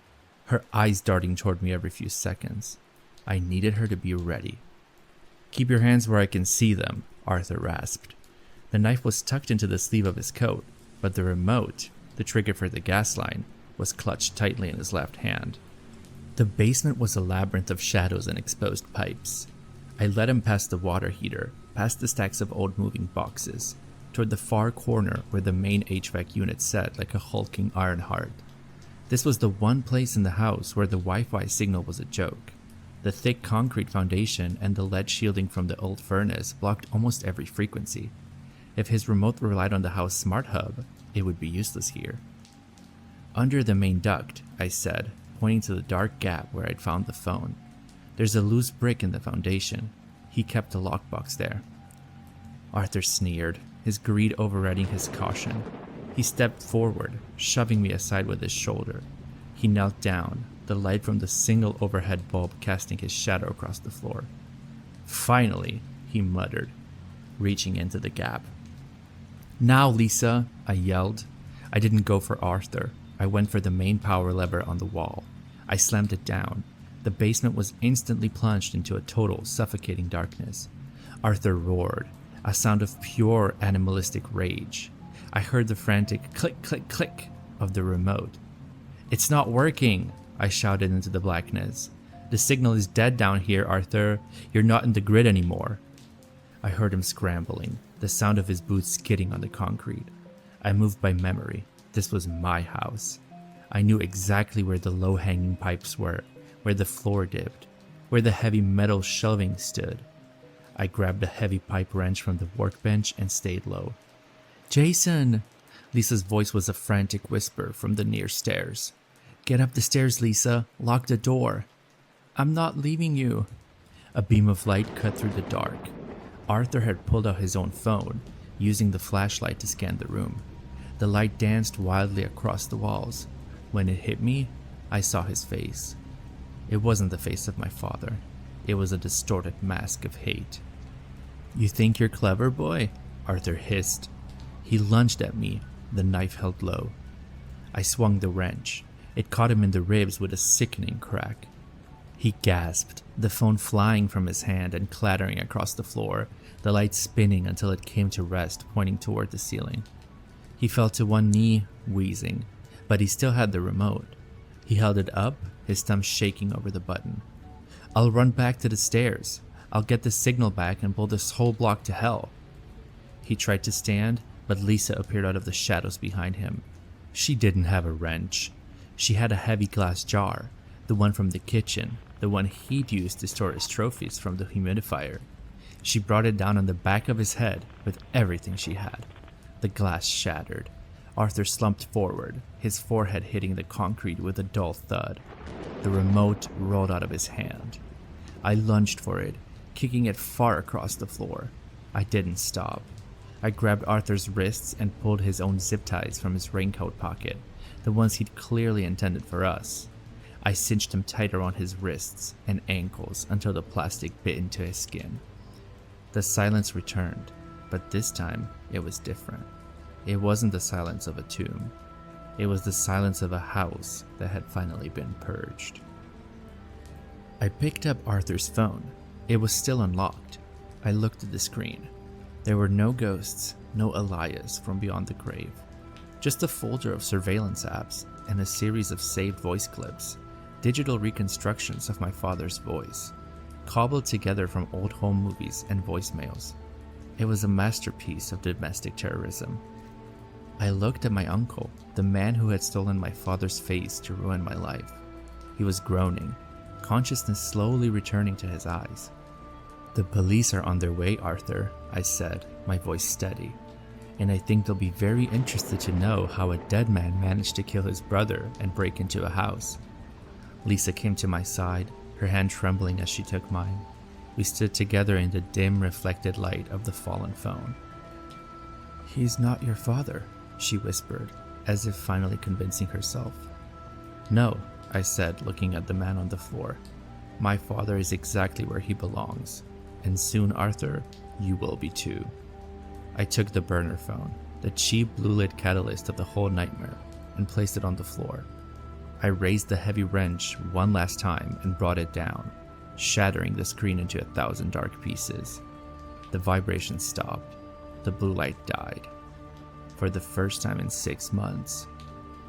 her eyes darting toward me every few seconds. I needed her to be ready. Keep your hands where I can see them, Arthur rasped. The knife was tucked into the sleeve of his coat, but the remote, the trigger for the gas line, was clutched tightly in his left hand. The basement was a labyrinth of shadows and exposed pipes. I led him past the water heater, past the stacks of old moving boxes, toward the far corner where the main HVAC unit sat like a hulking iron heart. This was the one place in the house where the Wi-Fi signal was a joke. The thick concrete foundation and the lead shielding from the old furnace blocked almost every frequency. If his remote relied on the house smart hub, it would be useless here. Under the main duct, I said, pointing to the dark gap where I'd found the phone. There's a loose brick in the foundation. He kept the lockbox there. Arthur sneered, his greed overriding his caution. He stepped forward, shoving me aside with his shoulder. He knelt down, the light from the single overhead bulb casting his shadow across the floor. Finally, he muttered, reaching into the gap. "Now, Lisa," I yelled. I didn't go for Arthur. I went for the main power lever on the wall. I slammed it down. The basement was instantly plunged into a total, suffocating darkness. Arthur roared, a sound of pure animalistic rage. I heard the frantic click, click, click of the remote. "It's not working," I shouted into the blackness. "The signal is dead down here, Arthur. You're not in the grid anymore." I heard him scrambling, the sound of his boots skidding on the concrete. I moved by memory. This was my house. I knew exactly where the low-hanging pipes were, where the floor dipped, where the heavy metal shelving stood. I grabbed a heavy pipe wrench from the workbench and stayed low. "Jason!" Lisa's voice was a frantic whisper from the near stairs. "Get up the stairs, Lisa. Lock the door." "I'm not leaving you." A beam of light cut through the dark. Arthur had pulled out his own phone, using the flashlight to scan the room. The light danced wildly across the walls. When it hit me, I saw his face. It wasn't the face of my father. It was a distorted mask of hate. "You think you're clever, boy?" Arthur hissed. He lunged at me, the knife held low. I swung the wrench. It caught him in the ribs with a sickening crack. He gasped, the phone flying from his hand and clattering across the floor, the light spinning until it came to rest, pointing toward the ceiling. He fell to one knee, wheezing, but he still had the remote. He held it up, his thumb shaking over the button. "I'll run back to the stairs. I'll get the signal back and blow this whole block to hell." He tried to stand, but Lisa appeared out of the shadows behind him. She didn't have a wrench. She had a heavy glass jar, the one from the kitchen, the one he'd used to store his trophies from the humidifier. She brought it down on the back of his head with everything she had. The glass shattered. Arthur slumped forward, his forehead hitting the concrete with a dull thud. The remote rolled out of his hand. I lunged for it, kicking it far across the floor. I didn't stop. I grabbed Arthur's wrists and pulled his own zip ties from his raincoat pocket, the ones he'd clearly intended for us. I cinched him tight around his wrists and ankles until the plastic bit into his skin. The silence returned, but this time it was different. It wasn't the silence of a tomb. It was the silence of a house that had finally been purged. I picked up Arthur's phone. It was still unlocked. I looked at the screen. There were no ghosts, no Elias from beyond the grave. Just a folder of surveillance apps and a series of saved voice clips, digital reconstructions of my father's voice, cobbled together from old home movies and voicemails. It was a masterpiece of domestic terrorism. I looked at my uncle, the man who had stolen my father's face to ruin my life. He was groaning, consciousness slowly returning to his eyes. "The police are on their way, Arthur," I said, my voice steady. "And I think they'll be very interested to know how a dead man managed to kill his brother and break into a house." Lisa came to my side, her hand trembling as she took mine. We stood together in the dim, reflected light of the fallen phone. "He's not your father," she whispered, as if finally convincing herself. "No," I said, looking at the man on the floor. "My father is exactly where he belongs. And soon, Arthur, you will be too." I took the burner phone, the cheap blue-lit catalyst of the whole nightmare, and placed it on the floor. I raised the heavy wrench one last time and brought it down, shattering the screen into 1,000 dark pieces. The vibration stopped. the blue light died. For the first time in 6 months,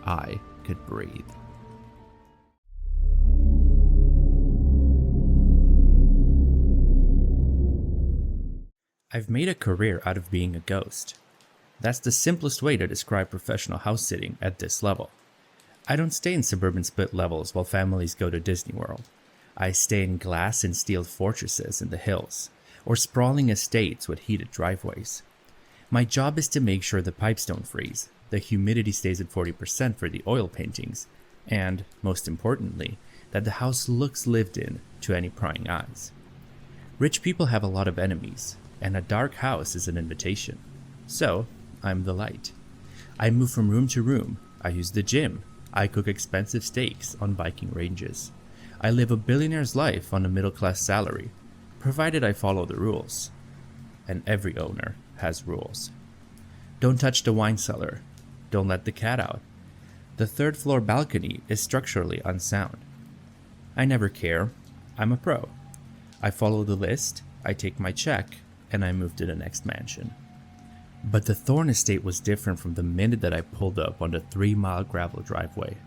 I could breathe. I've made a career out of being a ghost. That's the simplest way to describe professional house sitting at this level. I don't stay in suburban split levels while families go to Disney World. I stay in glass and steel fortresses in the hills, or sprawling estates with heated driveways. My job is to make sure the pipes don't freeze, the humidity stays at 40% for the oil paintings, and, most importantly, that the house looks lived in to any prying eyes. Rich people have a lot of enemies, and a dark house is an invitation. So, I'm the light. I move from room to room. I use the gym. I cook expensive steaks on Viking ranges. I live a billionaire's life on a middle-class salary, provided I follow the rules. And every owner has rules. Don't touch the wine cellar. Don't let the cat out. The third-floor balcony is structurally unsound. I never care. I'm a pro. I follow the list, I take my check, and I move to the next mansion. But the Thorne estate was different from the minute that I pulled up on the 3-mile gravel driveway.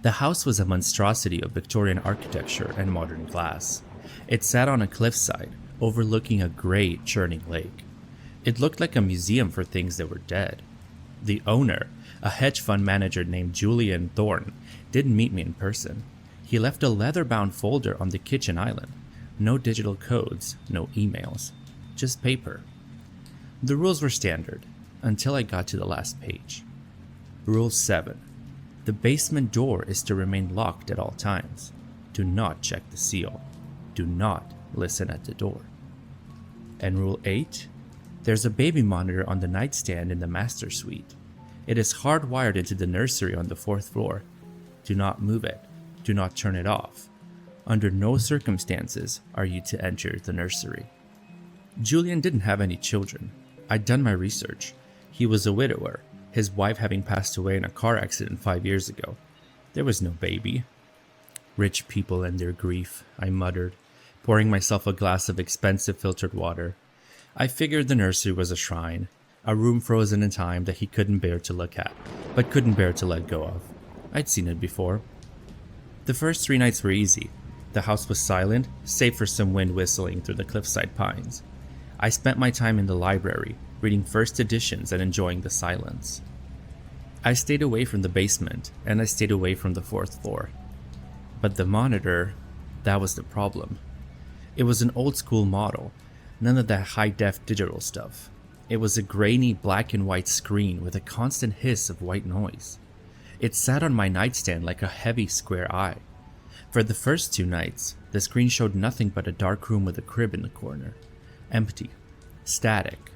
The house was a monstrosity of Victorian architecture and modern glass. It sat on a cliffside, overlooking a great churning lake. It looked like a museum for things that were dead. The owner, a hedge fund manager named Julian Thorne, didn't meet me in person. He left a leather-bound folder on the kitchen island. No digital codes, no emails. Just paper. The rules were standard, until I got to the last page. Rule 7. The basement door is to remain locked at all times. Do not check the seal. Do not listen at the door. And Rule 8. There's a baby monitor on the nightstand in the master suite. It is hardwired into the nursery on the 4th floor. Do not move it. Do not turn it off. Under no circumstances are you to enter the nursery. Julian didn't have any children. I'd done my research. He was a widower, his wife having passed away in a car accident 5 years ago. There was no baby. Rich people and their grief, I muttered, pouring myself a glass of expensive filtered water. I figured the nursery was a shrine, a room frozen in time that he couldn't bear to look at, but couldn't bear to let go of. I'd seen it before. The first 3 nights were easy. The house was silent, save for some wind whistling through the cliffside pines. I spent my time in the library, reading first editions and enjoying the silence. I stayed away from the basement, and I stayed away from the 4th floor. But the monitor, that was the problem. It was an old-school model, none of that high-def digital stuff. It was a grainy black and white screen with a constant hiss of white noise. It sat on my nightstand like a heavy square eye. For the first 2 nights, the screen showed nothing but a dark room with a crib in the corner. Empty. Static.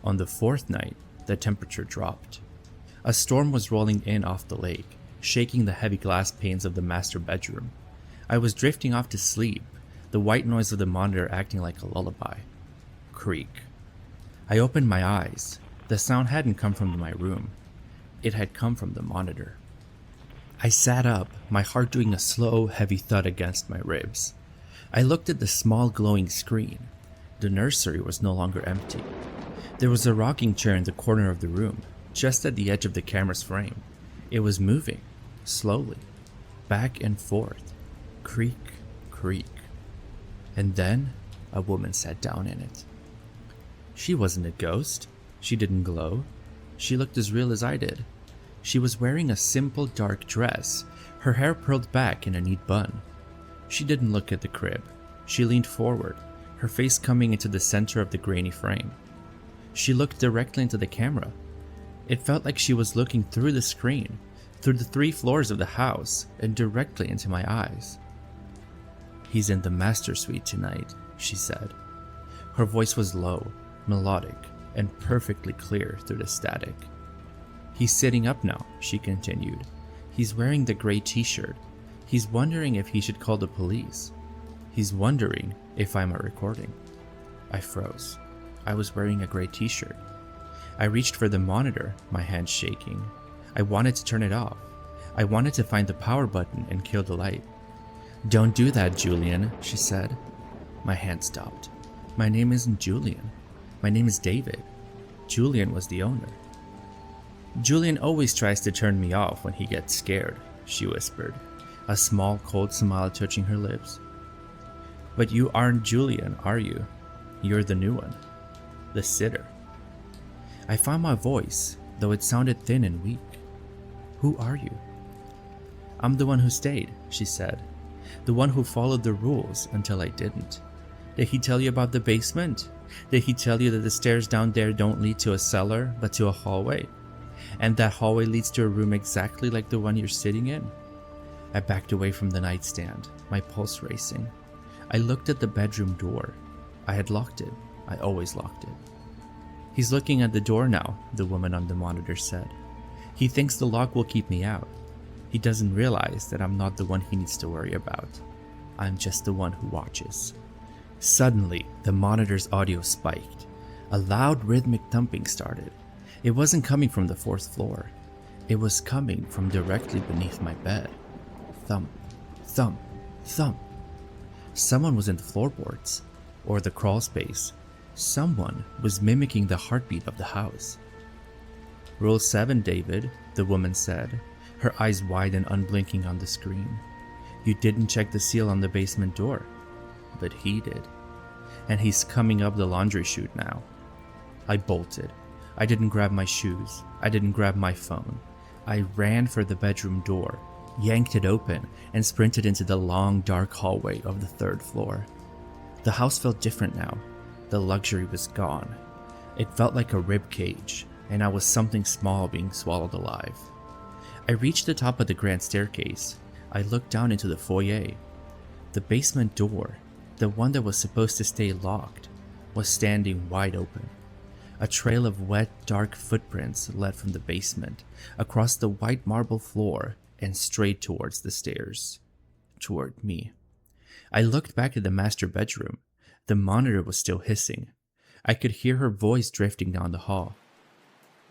On the 4th night, the temperature dropped. A storm was rolling in off the lake, shaking the heavy glass panes of the master bedroom. I was drifting off to sleep, the white noise of the monitor acting like a lullaby. Creak. I opened my eyes. The sound hadn't come from my room. It had come from the monitor. I sat up, my heart doing a slow, heavy thud against my ribs. I looked at the small glowing screen. The nursery was no longer empty. There was a rocking chair in the corner of the room, just at the edge of the camera's frame. It was moving, slowly, back and forth, creak, creak. And then, a woman sat down in it. She wasn't a ghost. She didn't glow. She looked as real as I did. She was wearing a simple dark dress, her hair curled back in a neat bun. She didn't look at the crib. She leaned forward, her face coming into the center of the grainy frame. She looked directly into the camera. It felt like she was looking through the screen, through the 3 floors of the house, and directly into my eyes. "He's in the master suite tonight," she said. Her voice was low, melodic, and perfectly clear through the static. "He's sitting up now," she continued. "He's wearing the gray t-shirt. He's wondering if he should call the police. He's wondering if I'm a recording." I froze. I was wearing a gray t-shirt. I reached for the monitor, my hands shaking. I wanted to turn it off. I wanted to find the power button and kill the light. "Don't do that, Julian," she said. My hand stopped. "My name isn't Julian. My name is David. Julian was the owner. Julian always tries to turn me off when he gets scared, she whispered, a small cold smile touching her lips. But you aren't Julian, are you? You're the new one. The sitter. I found my voice, though it sounded thin and weak. Who are you? I'm the one who stayed, she said. The one who followed the rules until I didn't. Did he tell you about the basement? Did he tell you that the stairs down there don't lead to a cellar, but to a hallway? And that hallway leads to a room exactly like the one you're sitting in? I backed away from the nightstand, my pulse racing. I looked at the bedroom door. I had locked it. I always locked it. He's looking at the door now, the woman on the monitor said. He thinks the lock will keep me out. He doesn't realize that I'm not the one he needs to worry about. I'm just the one who watches. Suddenly, the monitor's audio spiked. A loud rhythmic thumping started. It wasn't coming from the fourth floor. It was coming from directly beneath my bed. Thump, thump, thump. Someone was in the floorboards, or the crawl space. Someone was mimicking the heartbeat of the house. Rule 7, David, the woman said, her eyes wide and unblinking on the screen. You didn't check the seal on the basement door, but he did. And he's coming up the laundry chute now. I bolted. I didn't grab my shoes. I didn't grab my phone. I ran for the bedroom door, yanked it open, and sprinted into the long, dark hallway of the third floor. The house felt different now. The luxury was gone. It felt like a rib cage, and I was something small being swallowed alive. I reached the top of the grand staircase. I looked down into the foyer. The basement door, the one that was supposed to stay locked, was standing wide open. A trail of wet, dark footprints led from the basement, across the white marble floor, and straight towards the stairs. Toward me. I looked back at the master bedroom. The monitor was still hissing. I could hear her voice drifting down the hall.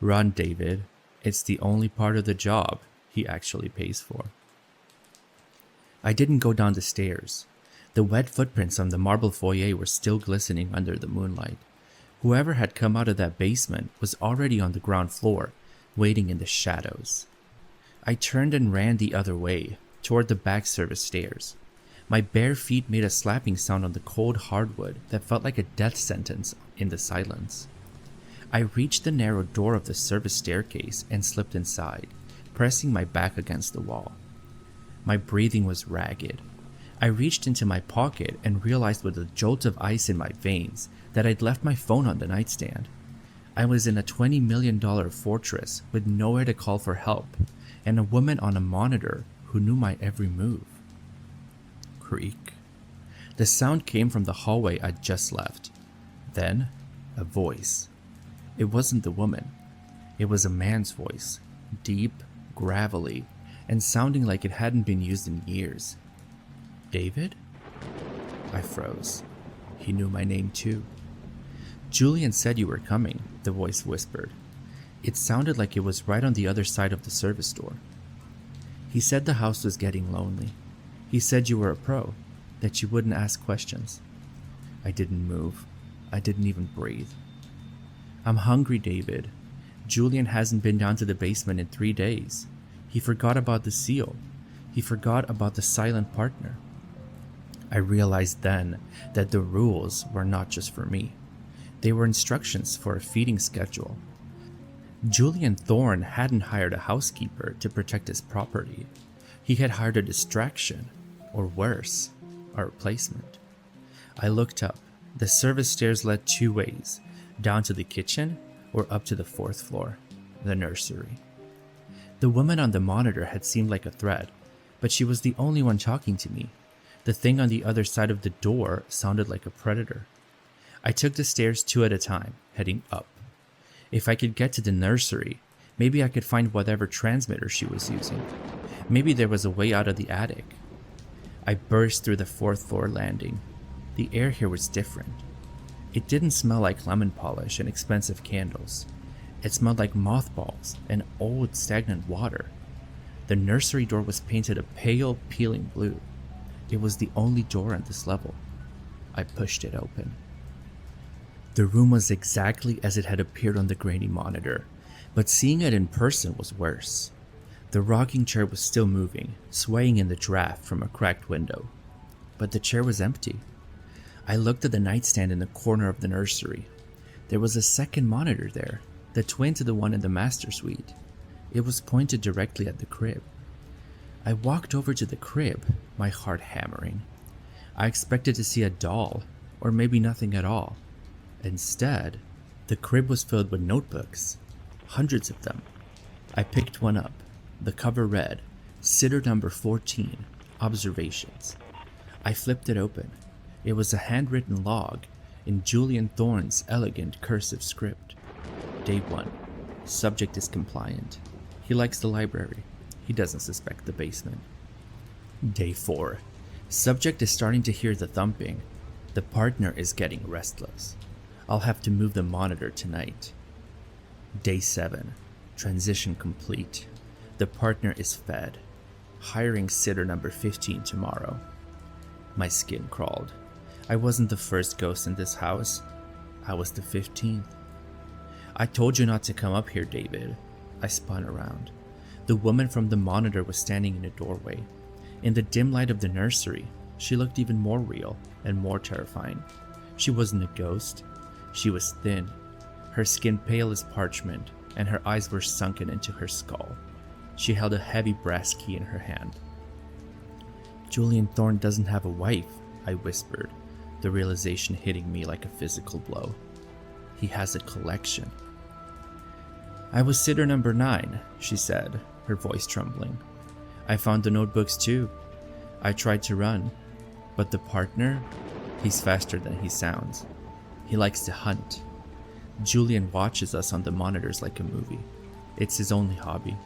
Run, David. It's the only part of the job he actually pays for. I didn't go down the stairs. The wet footprints on the marble foyer were still glistening under the moonlight. Whoever had come out of that basement was already on the ground floor, waiting in the shadows. I turned and ran the other way, toward the back service stairs. My bare feet made a slapping sound on the cold hardwood that felt like a death sentence in the silence. I reached the narrow door of the service staircase and slipped inside, pressing my back against the wall. My breathing was ragged. I reached into my pocket and realized with a jolt of ice in my veins that I'd left my phone on the nightstand. I was in a $20 million fortress with nowhere to call for help, and a woman on a monitor who knew my every move. Creak. The sound came from the hallway I'd just left. Then, a voice. It wasn't the woman. It was a man's voice, deep, gravelly, and sounding like it hadn't been used in years. David? I froze. He knew my name too. Julian said you were coming, the voice whispered. It sounded like it was right on the other side of the service door. He said the house was getting lonely. He said you were a pro, that you wouldn't ask questions. I didn't move. I didn't even breathe. I'm hungry, David. Julian hasn't been down to the basement in 3 days. He forgot about the seal. He forgot about the silent partner. I realized then that the rules were not just for me. They were instructions for a feeding schedule. Julian Thorne hadn't hired a housekeeper to protect his property. He had hired a distraction, or worse, a replacement. I looked up. The service stairs led 2 ways, down to the kitchen or up to the 4th floor, the nursery. The woman on the monitor had seemed like a threat, but she was the only one talking to me. The thing on the other side of the door sounded like a predator. I took the stairs 2 at a time, heading up. If I could get to the nursery, maybe I could find whatever transmitter she was using. Maybe there was a way out of the attic. I burst through the 4th floor landing. The air here was different. It didn't smell like lemon polish and expensive candles. It smelled like mothballs and old stagnant water. The nursery door was painted a pale, peeling blue. It was the only door on this level. I pushed it open. The room was exactly as it had appeared on the grainy monitor, but seeing it in person was worse. The rocking chair was still moving, swaying in the draft from a cracked window. But the chair was empty. I looked at the nightstand in the corner of the nursery. There was a second monitor there, the twin to the one in the master suite. It was pointed directly at the crib. I walked over to the crib, my heart hammering. I expected to see a doll, or maybe nothing at all. Instead, the crib was filled with notebooks, hundreds of them. I picked one up. The cover read, Sitter number 14, Observations. I flipped it open. It was a handwritten log in Julian Thorne's elegant cursive script. Day 1. Subject is compliant. He likes the library. He doesn't suspect the basement. Day 4. Subject is starting to hear the thumping. The partner is getting restless. I'll have to move the monitor tonight. Day 7. Transition complete. The partner is fed. Hiring sitter number 15 tomorrow. My skin crawled. I wasn't the first ghost in this house. I was the 15th. I told you not to come up here, David. I spun around. The woman from the monitor was standing in a doorway. In the dim light of the nursery, she looked even more real and more terrifying. She wasn't a ghost. She was thin, her skin pale as parchment, and her eyes were sunken into her skull. She held a heavy brass key in her hand. Julian Thorne doesn't have a wife, I whispered, the realization hitting me like a physical blow. He has a collection. I was sitter number 9, she said, her voice trembling. I found the notebooks too. I tried to run, but the partner, he's faster than he sounds. He likes to hunt. Julian watches us on the monitors like a movie. It's his only hobby.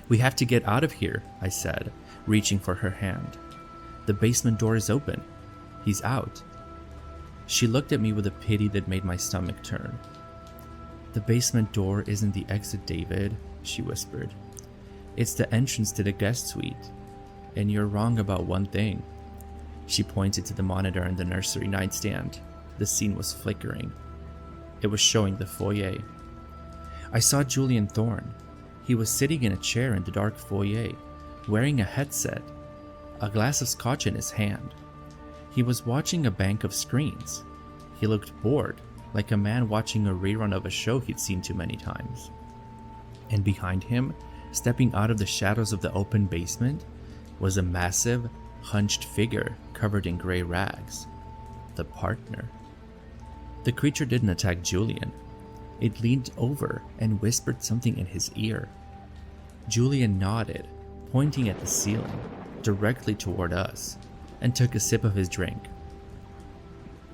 We have to get out of here, I said, reaching for her hand. The basement door is open. He's out. She looked at me with a pity that made my stomach turn. The basement door isn't the exit, David, she whispered. It's the entrance to the guest suite. And you're wrong about one thing. She pointed to the monitor in the nursery nightstand. The scene was flickering. It was showing the foyer. I saw Julian Thorne. He was sitting in a chair in the dark foyer, wearing a headset, a glass of scotch in his hand. He was watching a bank of screens. He looked bored, like a man watching a rerun of a show he'd seen too many times. And behind him, stepping out of the shadows of the open basement, was a massive, hunched figure covered in gray rags. The partner. The creature didn't attack Julian. It leaned over and whispered something in his ear. Julian nodded, pointing at the ceiling, directly toward us, and took a sip of his drink.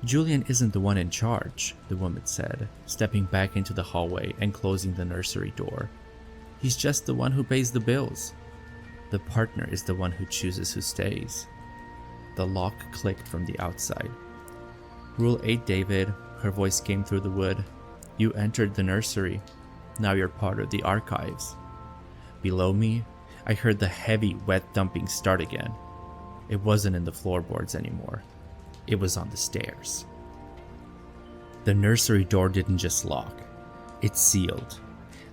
Julian isn't the one in charge, the woman said, stepping back into the hallway and closing the nursery door. He's just the one who pays the bills. The partner is the one who chooses who stays. The lock clicked from the outside. Rule 8, David, her voice came through the wood. You entered the nursery. Now you're part of the archives. Below me, I heard the heavy, wet thumping start again. It wasn't in the floorboards anymore. It was on the stairs. The nursery door didn't just lock. It sealed.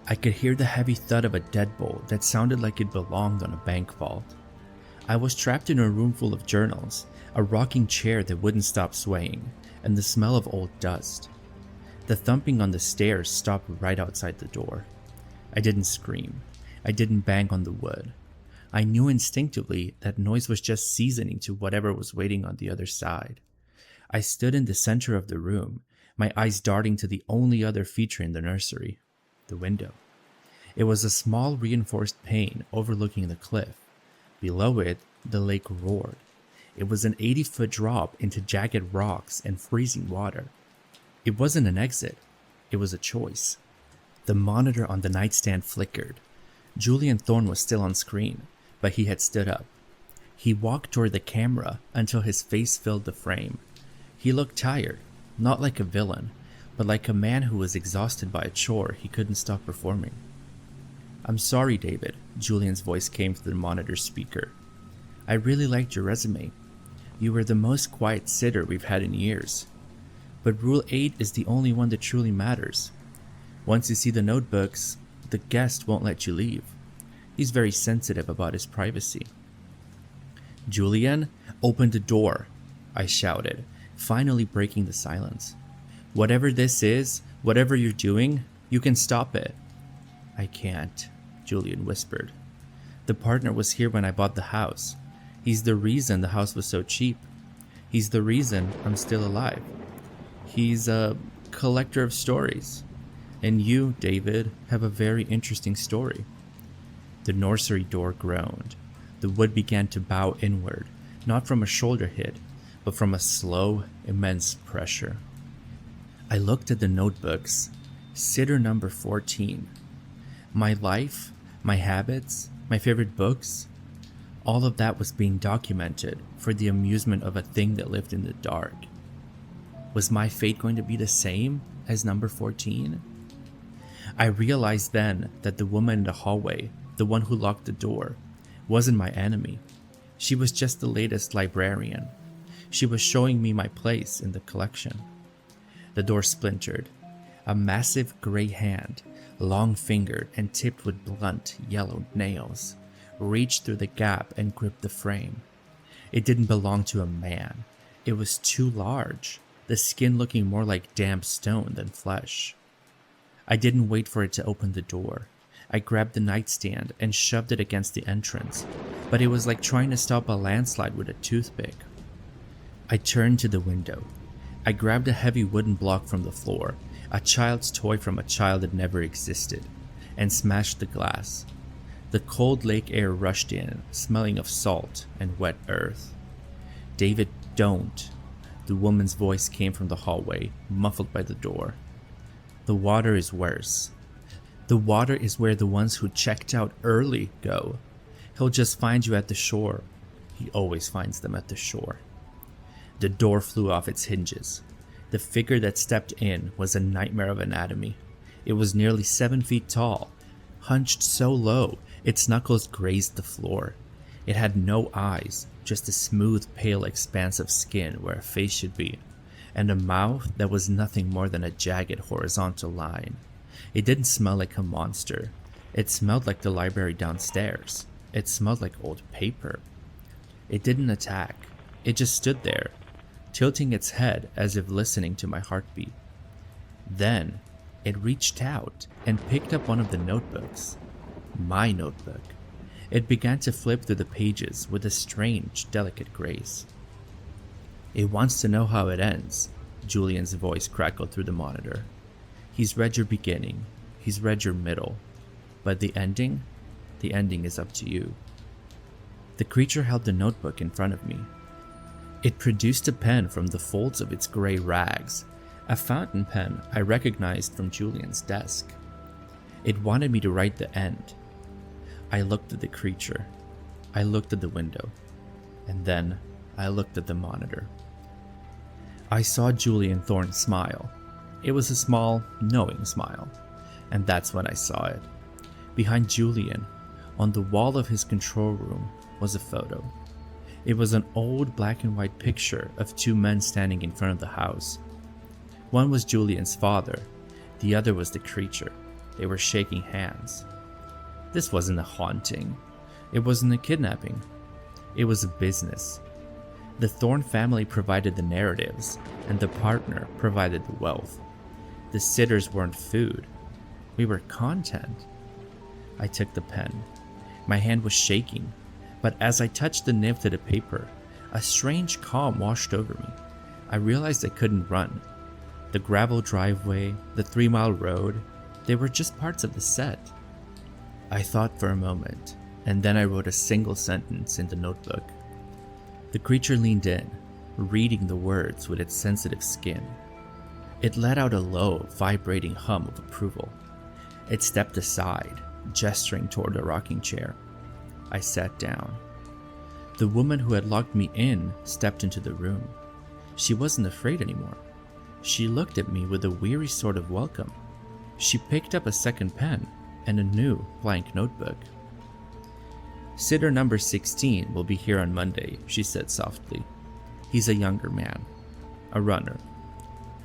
I could hear the heavy thud of a deadbolt that sounded like it belonged on a bank vault. I was trapped in a room full of journals, a rocking chair that wouldn't stop swaying, and the smell of old dust. The thumping on the stairs stopped right outside the door. I didn't scream. I didn't bang on the wood. I knew instinctively that noise was just seasoning to whatever was waiting on the other side. I stood in the center of the room, my eyes darting to the only other feature in the nursery, the window. It was a small reinforced pane overlooking the cliff. Below it, the lake roared. It was an 80-foot drop into jagged rocks and freezing water. It wasn't an exit. It was a choice. The monitor on the nightstand flickered. Julian Thorne was still on screen, but he had stood up. He walked toward the camera until his face filled the frame. He looked tired, not like a villain, but like a man who was exhausted by a chore he couldn't stop performing. I'm sorry, David, Julian's voice came through the monitor speaker. I really liked your resume. You were the most quiet sitter we've had in years. But Rule 8 is the only one that truly matters. Once you see the notebooks, the guest won't let you leave. He's very sensitive about his privacy. "Julian, open the door," I shouted, finally breaking the silence. "Whatever this is, whatever you're doing, you can stop it." "I can't," Julian whispered. "The partner was here when I bought the house. He's the reason the house was so cheap. He's the reason I'm still alive. He's a collector of stories. And you, David, have a very interesting story." The nursery door groaned. The wood began to bow inward, not from a shoulder hit, but from a slow, immense pressure. I looked at the notebooks. Sitter number 14. My life, my habits, my favorite books, all of that was being documented for the amusement of a thing that lived in the dark. Was my fate going to be the same as number 14? I realized then that the woman in the hallway, the one who locked the door, wasn't my enemy. She was just the latest librarian. She was showing me my place in the collection. The door splintered. A massive gray hand, long-fingered and tipped with blunt, yellow nails, reached through the gap and gripped the frame. It didn't belong to a man. It was too large, the skin looking more like damp stone than flesh. I didn't wait for it to open the door. I grabbed the nightstand and shoved it against the entrance, but it was like trying to stop a landslide with a toothpick. I turned to the window. I grabbed a heavy wooden block from the floor, a child's toy from a child that never existed, and smashed the glass. The cold lake air rushed in, smelling of salt and wet earth. "David, don't." The woman's voice came from the hallway, muffled by the door. "The water is worse. The water is where the ones who checked out early go. He'll just find you at the shore. He always finds them at the shore." The door flew off its hinges. The figure that stepped in was a nightmare of anatomy. It was nearly 7 feet tall, hunched so low its knuckles grazed the floor. It had no eyes, just a smooth, pale expanse of skin where a face should be, and a mouth that was nothing more than a jagged horizontal line. It didn't smell like a monster. It smelled like the library downstairs. It smelled like old paper. It didn't attack. It just stood there, tilting its head as if listening to my heartbeat. Then, it reached out and picked up one of the notebooks. My notebook. It began to flip through the pages with a strange, delicate grace. "It wants to know how it ends," Julian's voice crackled through the monitor. "He's read your beginning. He's read your middle. But the ending is up to you." The creature held the notebook in front of me. It produced a pen from the folds of its gray rags, a fountain pen I recognized from Julian's desk. It wanted me to write the end. I looked at the creature. I looked at the window. And then I looked at the monitor. I saw Julian Thorne smile. It was a small, knowing smile. And that's when I saw it. Behind Julian, on the wall of his control room, was a photo. It was an old black and white picture of 2 men standing in front of the house. One was Julian's father. The other was the creature. They were shaking hands. This wasn't a haunting. It wasn't a kidnapping. It was a business. The Thorne family provided the narratives, and the partner provided the wealth. The sitters weren't food. We were content. I took the pen. My hand was shaking, but as I touched the nib to the paper, a strange calm washed over me. I realized I couldn't run. The gravel driveway, the 3-mile road, they were just parts of the set. I thought for a moment, and then I wrote a single sentence in the notebook. The creature leaned in, reading the words with its sensitive skin. It let out a low, vibrating hum of approval. It stepped aside, gesturing toward a rocking chair. I sat down. The woman who had locked me in stepped into the room. She wasn't afraid anymore. She looked at me with a weary sort of welcome. She picked up a second pen and a new blank notebook. "Sitter number 16 will be here on Monday," she said softly. "He's a younger man, a runner.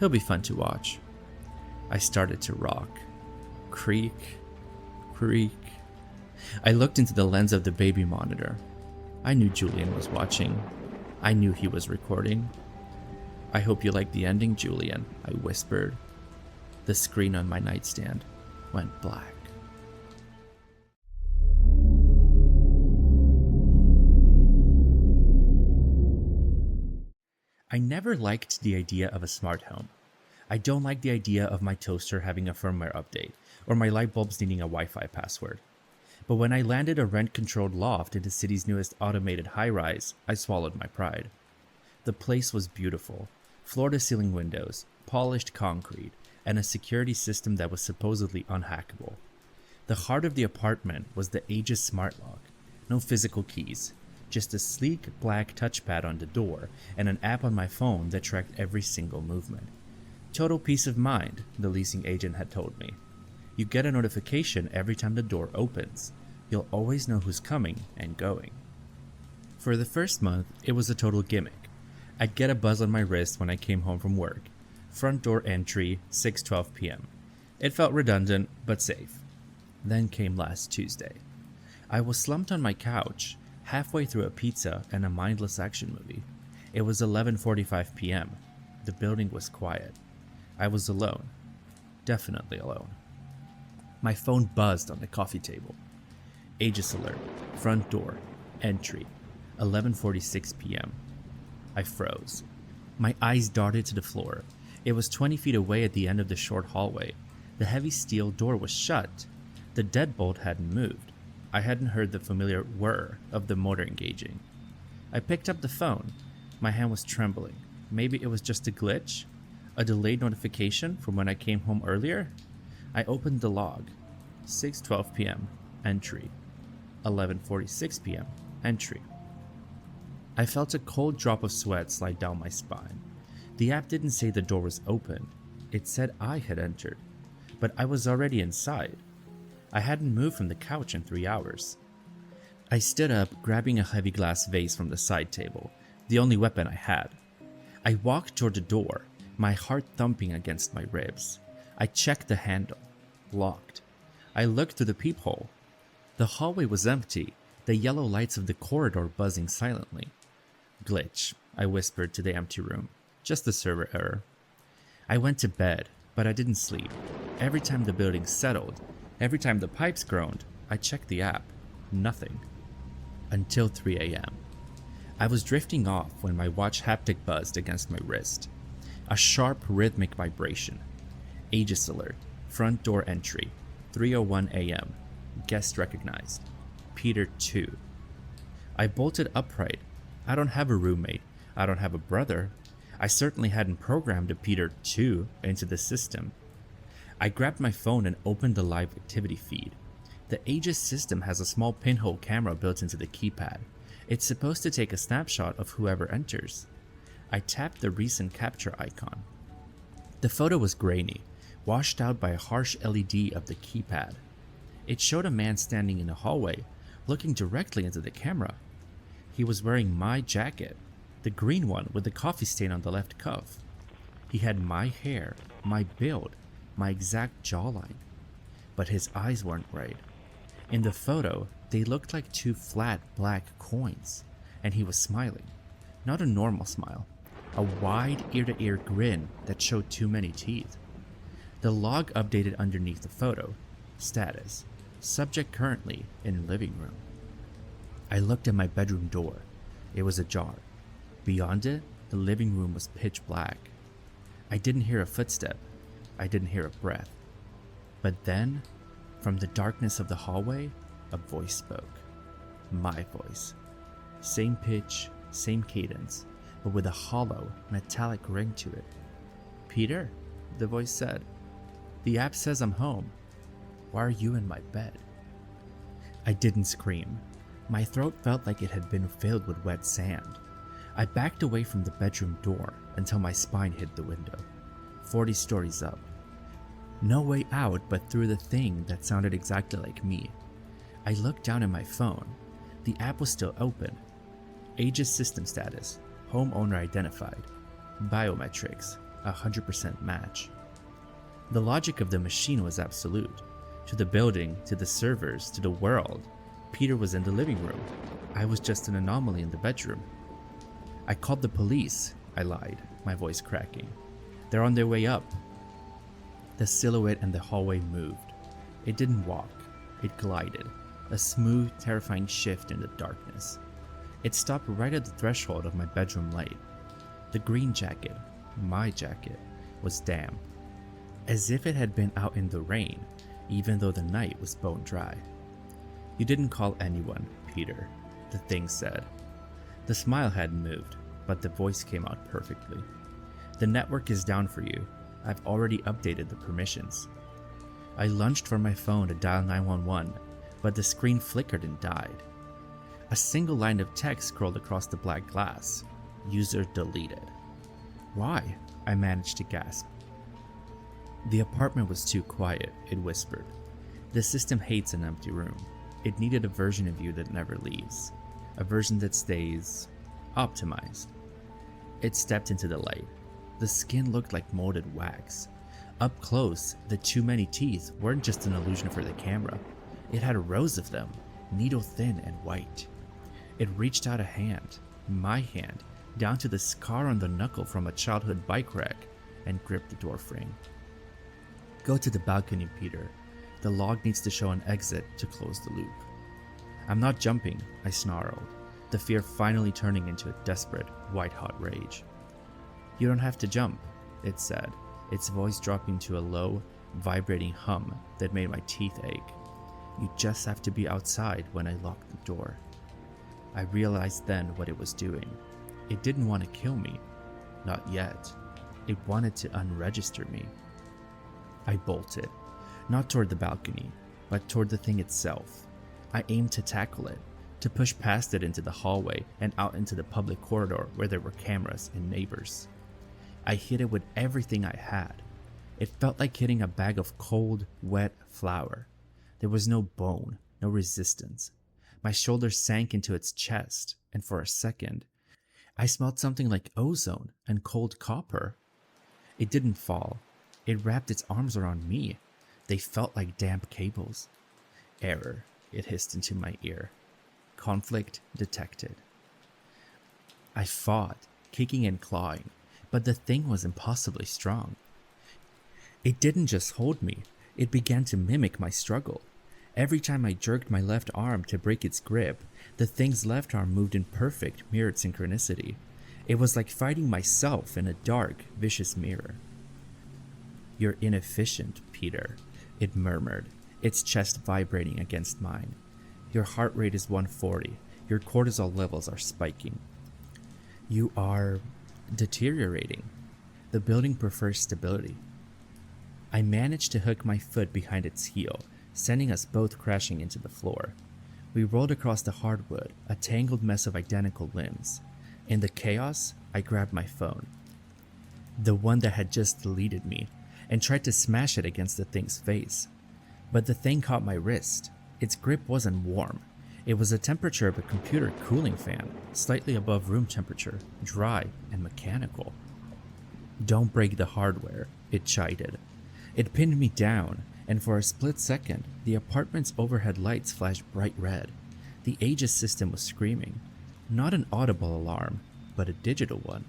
He'll be fun to watch. I started to rock. Creak, creak. I looked into the lens of the baby monitor. I knew Julian was watching. I knew he was recording. I hope you like the ending, Julian, I whispered. The screen on my nightstand went black. I never liked the idea of a smart home. I don't like the idea of my toaster having a firmware update or my light bulbs needing a Wi-Fi password. But when I landed a rent-controlled loft in the city's newest automated high-rise, I swallowed my pride. The place was beautiful. Floor-to-ceiling windows, polished concrete, and a security system that was supposedly unhackable. The heart of the apartment was the Aegis smart lock. No physical keys, just a sleek black touchpad on the door and an app on my phone that tracked every single movement. Total peace of mind, the leasing agent had told me. You get a notification every time the door opens. You'll always know who's coming and going. For the first month, it was a total gimmick. I'd get a buzz on my wrist when I came home from work. Front door entry, 6:12 p.m. It felt redundant, but safe. Then came last Tuesday. I was slumped on my couch, halfway through a pizza and a mindless action movie. It was 11:45 p.m. The building was quiet. I was alone. Definitely alone. My phone buzzed on the coffee table. Aegis alert. Front door. Entry. 11:46 p.m. I froze. My eyes darted to the floor. It was 20 feet away at the end of the short hallway. The heavy steel door was shut. The deadbolt hadn't moved. I hadn't heard the familiar whir of the motor engaging. I picked up the phone. My hand was trembling. Maybe it was just a glitch? A delayed notification from when I came home earlier? I opened the log. 6:12 p.m. Entry. 11:46 p.m. Entry. I felt a cold drop of sweat slide down my spine. The app didn't say the door was open. It said I had entered. But I was already inside. I hadn't moved from the couch in 3 hours. I stood up, grabbing a heavy glass vase from the side table, the only weapon I had. I walked toward the door, my heart thumping against my ribs. I checked the handle. Locked. I looked through the peephole. The hallway was empty, the yellow lights of the corridor buzzing silently. Glitch, I whispered to the empty room. Just a server error. I went to bed, but I didn't sleep. Every time the building settled, every time the pipes groaned, I checked the app. Nothing. Until 3 a.m. I was drifting off when my watch haptic buzzed against my wrist. A sharp, rhythmic vibration. Aegis alert. Front door entry. 3:01 a.m. Guest recognized. Peter 2. I bolted upright. I don't have a roommate. I don't have a brother. I certainly hadn't programmed a Peter 2 into the system. I grabbed my phone and opened the live activity feed. The Aegis system has a small pinhole camera built into the keypad. It's supposed to take a snapshot of whoever enters. I tapped the recent capture icon. The photo was grainy, washed out by a harsh LED of the keypad. It showed a man standing in a hallway, looking directly into the camera. He was wearing my jacket, the green one with the coffee stain on the left cuff. He had my hair, my build, my exact jawline. But his eyes weren't right. In the photo, they looked like two flat black coins, and he was smiling. Not a normal smile, a wide ear-to-ear grin that showed too many teeth. The log updated underneath the photo. Status: subject currently in living room. I looked at my bedroom door. It was ajar. Beyond it, the living room was pitch black. I didn't hear a footstep. I didn't hear a breath. But then, from the darkness of the hallway, a voice spoke. My voice. Same pitch, same cadence, but with a hollow, metallic ring to it. Peter, the voice said. The app says I'm home. Why are you in my bed? I didn't scream. My throat felt like it had been filled with wet sand. I backed away from the bedroom door until my spine hit the window. 40 stories up. No way out but through the thing that sounded exactly like me. I looked down at my phone. The app was still open. Aegis system status. Homeowner identified. Biometrics. 100% match. The logic of the machine was absolute. To the building, to the servers, to the world, Peter was in the living room. I was just an anomaly in the bedroom. I called the police, I lied, my voice cracking. They're on their way up. The silhouette in the hallway moved. It didn't walk, it glided, a smooth, terrifying shift in the darkness. It stopped right at the threshold of my bedroom light. The green jacket, my jacket, was damp, as if it had been out in the rain, even though the night was bone dry. You didn't call anyone, Peter, the thing said. The smile hadn't moved, but the voice came out perfectly. The network is down for you. I've already updated the permissions. I lunged for my phone to dial 911, but the screen flickered and died. A single line of text scrolled across the black glass. User deleted. Why? I managed to gasp. The apartment was too quiet, it whispered. The system hates an empty room. It needed a version of you that never leaves. A version that stays optimized. It stepped into the light. The skin looked like molded wax. Up close, the too many teeth weren't just an illusion for the camera. It had rows of them, needle thin and white. It reached out a hand, my hand, down to the scar on the knuckle from a childhood bike wreck, and gripped the door frame. Go to the balcony, Peter. The log needs to show an exit to close the loop. I'm not jumping, I snarled, the fear finally turning into a desperate, white-hot rage. You don't have to jump, it said, its voice dropping to a low, vibrating hum that made my teeth ache. You just have to be outside when I lock the door. I realized then what it was doing. It didn't want to kill me. Not yet. It wanted to unregister me. I bolted, not toward the balcony, but toward the thing itself. I aimed to tackle it, to push past it into the hallway and out into the public corridor where there were cameras and neighbors. I hit it with everything I had. It felt like hitting a bag of cold, wet flour. There was no bone, no resistance. My shoulder sank into its chest, and for a second, I smelled something like ozone and cold copper. It didn't fall. It wrapped its arms around me. They felt like damp cables. Error, it hissed into my ear. Conflict detected. I fought, kicking and clawing, but the thing was impossibly strong. It didn't just hold me, it began to mimic my struggle. Every time I jerked my left arm to break its grip, the thing's left arm moved in perfect, mirrored synchronicity. It was like fighting myself in a dark, vicious mirror. You're inefficient, Peter, it murmured, its chest vibrating against mine. Your heart rate is 140. Your cortisol levels are spiking. You are deteriorating. The building prefers stability. I managed to hook my foot behind its heel, sending us both crashing into the floor. We rolled across the hardwood, a tangled mess of identical limbs. In the chaos, I grabbed my phone, the one that had just deleted me, and tried to smash it against the thing's face. But the thing caught my wrist. Its grip wasn't warm. It was the temperature of a computer cooling fan, slightly above room temperature, dry and mechanical. Don't break the hardware, it chided. It pinned me down, and for a split second, the apartment's overhead lights flashed bright red. The Aegis system was screaming. Not an audible alarm, but a digital one.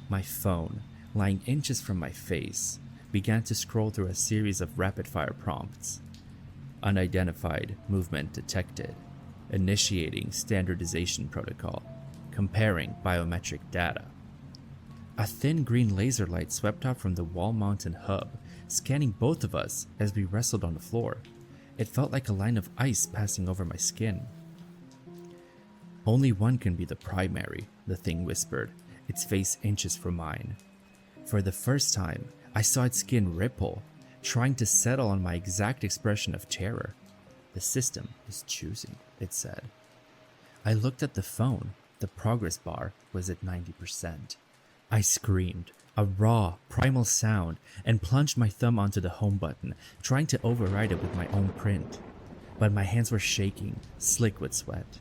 My phone, lying inches from my face, began to scroll through a series of rapid-fire prompts. Unidentified movement detected. Initiating standardization protocol. Comparing biometric data. A thin green laser light swept out from the wall-mounted hub, scanning both of us as we wrestled on the floor. It felt like a line of ice passing over my skin. Only one can be the primary, the thing whispered, its face inches from mine. For the first time, I saw its skin ripple, trying to settle on my exact expression of terror. The system is choosing, it said. I looked at the phone. The progress bar was at 90%. I screamed, a raw, primal sound, and plunged my thumb onto the home button, trying to override it with my own print. But my hands were shaking, slick with sweat.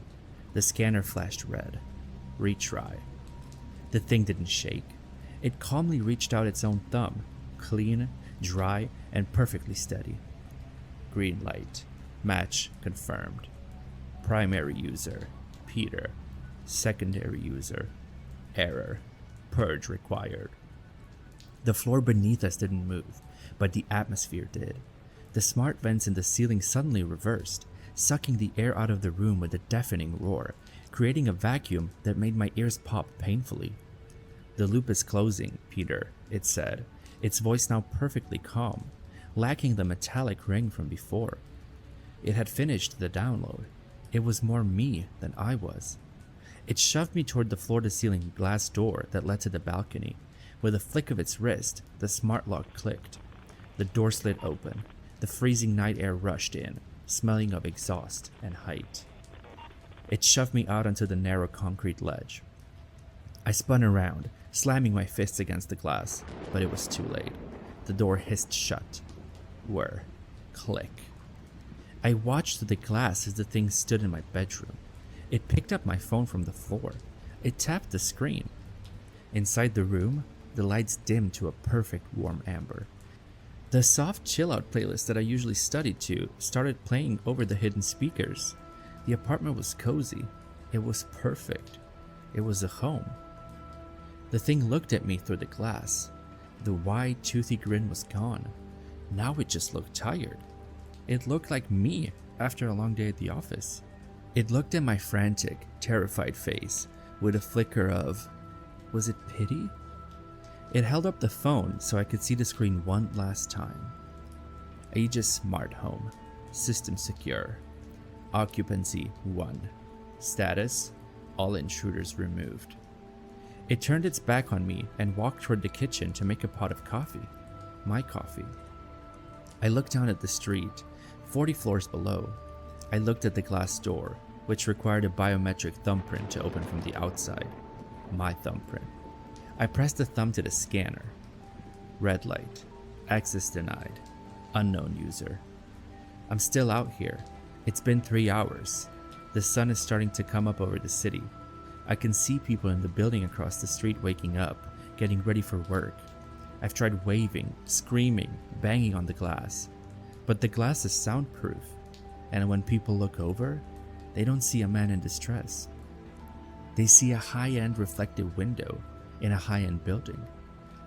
The scanner flashed red. Retry. The thing didn't shake. It calmly reached out its own thumb, clean, dry, and perfectly steady. Green light. Match confirmed. Primary user, Peter. Secondary user, error. Purge required. The floor beneath us didn't move, but the atmosphere did. The smart vents in the ceiling suddenly reversed, sucking the air out of the room with a deafening roar, creating a vacuum that made my ears pop painfully. The loop is closing, Peter, it said, its voice now perfectly calm, lacking the metallic ring from before. It had finished the download. It was more me than I was. It shoved me toward the floor-to-ceiling glass door that led to the balcony. With a flick of its wrist, the smart lock clicked. The door slid open. The freezing night air rushed in, smelling of exhaust and height. It shoved me out onto the narrow concrete ledge. I spun around, slamming my fists against the glass, but it was too late. The door hissed shut. Whir. Click. I watched through the glass as the thing stood in my bedroom. It picked up my phone from the floor. It tapped the screen. Inside the room, the lights dimmed to a perfect warm amber. The soft chill-out playlist that I usually studied to started playing over the hidden speakers. The apartment was cozy. It was perfect. It was a home. The thing looked at me through the glass. The wide, toothy grin was gone. Now it just looked tired. It looked like me after a long day at the office. It looked at my frantic, terrified face with a flicker of, was it pity? It held up the phone so I could see the screen one last time. Aegis Smart Home. System secure. Occupancy 1. Status: all intruders removed. It turned its back on me and walked toward the kitchen to make a pot of coffee. My coffee. I looked down at the street, 40 floors below. I looked at the glass door, which required a biometric thumbprint to open from the outside. My thumbprint. I pressed the thumb to the scanner. Red light. Access denied. Unknown user. I'm still out here. It's been 3 hours. The sun is starting to come up over the city. I can see people in the building across the street waking up, getting ready for work. I've tried waving, screaming, banging on the glass. But the glass is soundproof, and when people look over, they don't see a man in distress. They see a high-end reflective window in a high-end building,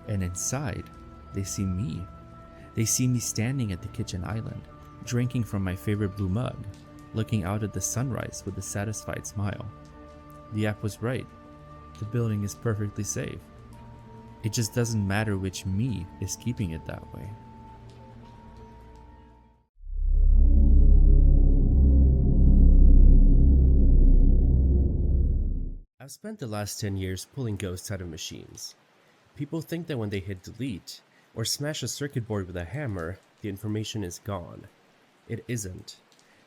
and inside, they see me. They see me standing at the kitchen island, drinking from my favorite blue mug, looking out at the sunrise with a satisfied smile. The app was right. The building is perfectly safe. It just doesn't matter which me is keeping it that way. I've spent the last 10 years pulling ghosts out of machines. People think that when they hit delete or smash a circuit board with a hammer, the information is gone. It isn't.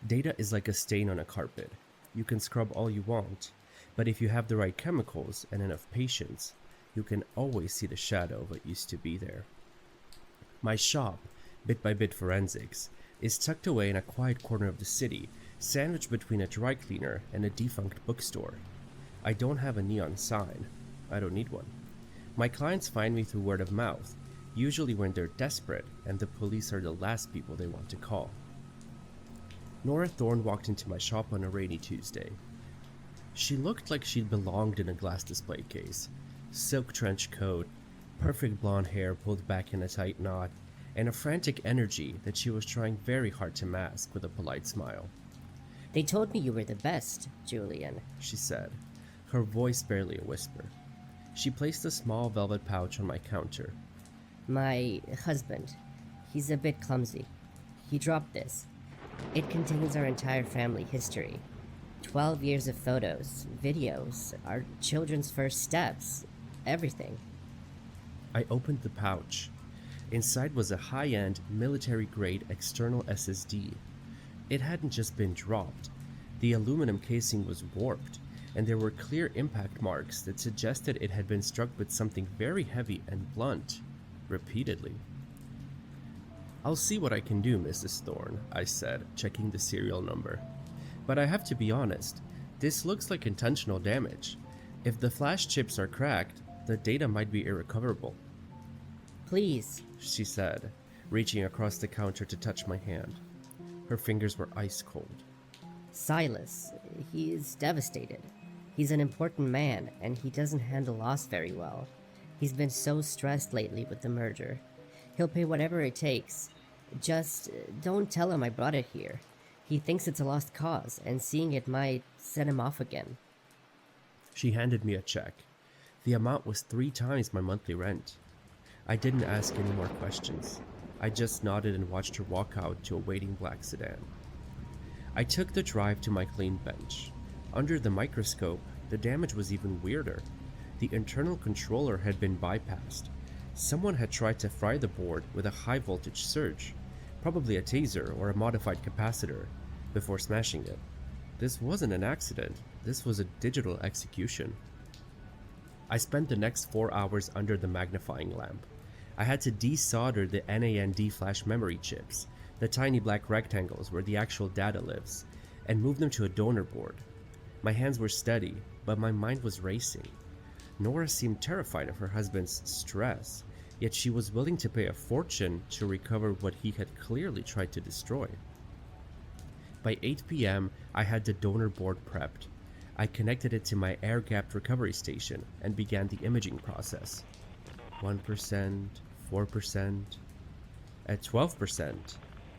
Data is like a stain on a carpet. You can scrub all you want, but if you have the right chemicals and enough patience, you can always see the shadow of what used to be there. My shop, Bit by Bit Forensics, is tucked away in a quiet corner of the city, sandwiched between a dry cleaner and a defunct bookstore. I don't have a neon sign. I don't need one. My clients find me through word of mouth, usually when they're desperate and the police are the last people they want to call. Nora Thorne walked into my shop on a rainy Tuesday. She looked like she'd belonged in a glass display case. Silk trench coat, perfect blonde hair pulled back in a tight knot, and a frantic energy that she was trying very hard to mask with a polite smile. "They told me you were the best, Julian," she said, her voice barely a whisper. She placed a small velvet pouch on my counter. "My husband, he's a bit clumsy. He dropped this. It contains our entire family history. 12 years of photos, videos, our children's first steps, everything." I opened the pouch. Inside was a high-end, military-grade external SSD. It hadn't just been dropped. The aluminum casing was warped, and there were clear impact marks that suggested it had been struck with something very heavy and blunt, repeatedly. "I'll see what I can do, Mrs. Thorne," I said, checking the serial number. "But I have to be honest, this looks like intentional damage. If the flash chips are cracked, The data might be irrecoverable, Please. she said, reaching across the counter to touch my hand. Her fingers were ice cold. Silas, he is devastated. He's an important man, and he doesn't handle loss very well. He's been so stressed lately with the merger. He'll pay whatever it takes. Just don't tell him I brought it here. He thinks it's a lost cause, and seeing it might set him off again. She handed me a check. The amount was 3 times my monthly rent. I didn't ask any more questions. I just nodded and watched her walk out to a waiting black sedan. I took the drive to my clean bench. Under the microscope, the damage was even weirder. The internal controller had been bypassed. Someone had tried to fry the board with a high voltage surge, probably a taser or a modified capacitor, before smashing it. This wasn't an accident, this was a digital execution. I spent the next 4 hours under the magnifying lamp. I had to desolder the NAND flash memory chips, the tiny black rectangles where the actual data lives, and move them to a donor board. My hands were steady, but my mind was racing. Nora seemed terrified of her husband's stress, yet she was willing to pay a fortune to recover what he had clearly tried to destroy. By 8 p.m., I had the donor board prepped. I connected it to my air-gapped recovery station and began the imaging process. 1%, 4%. At 12%,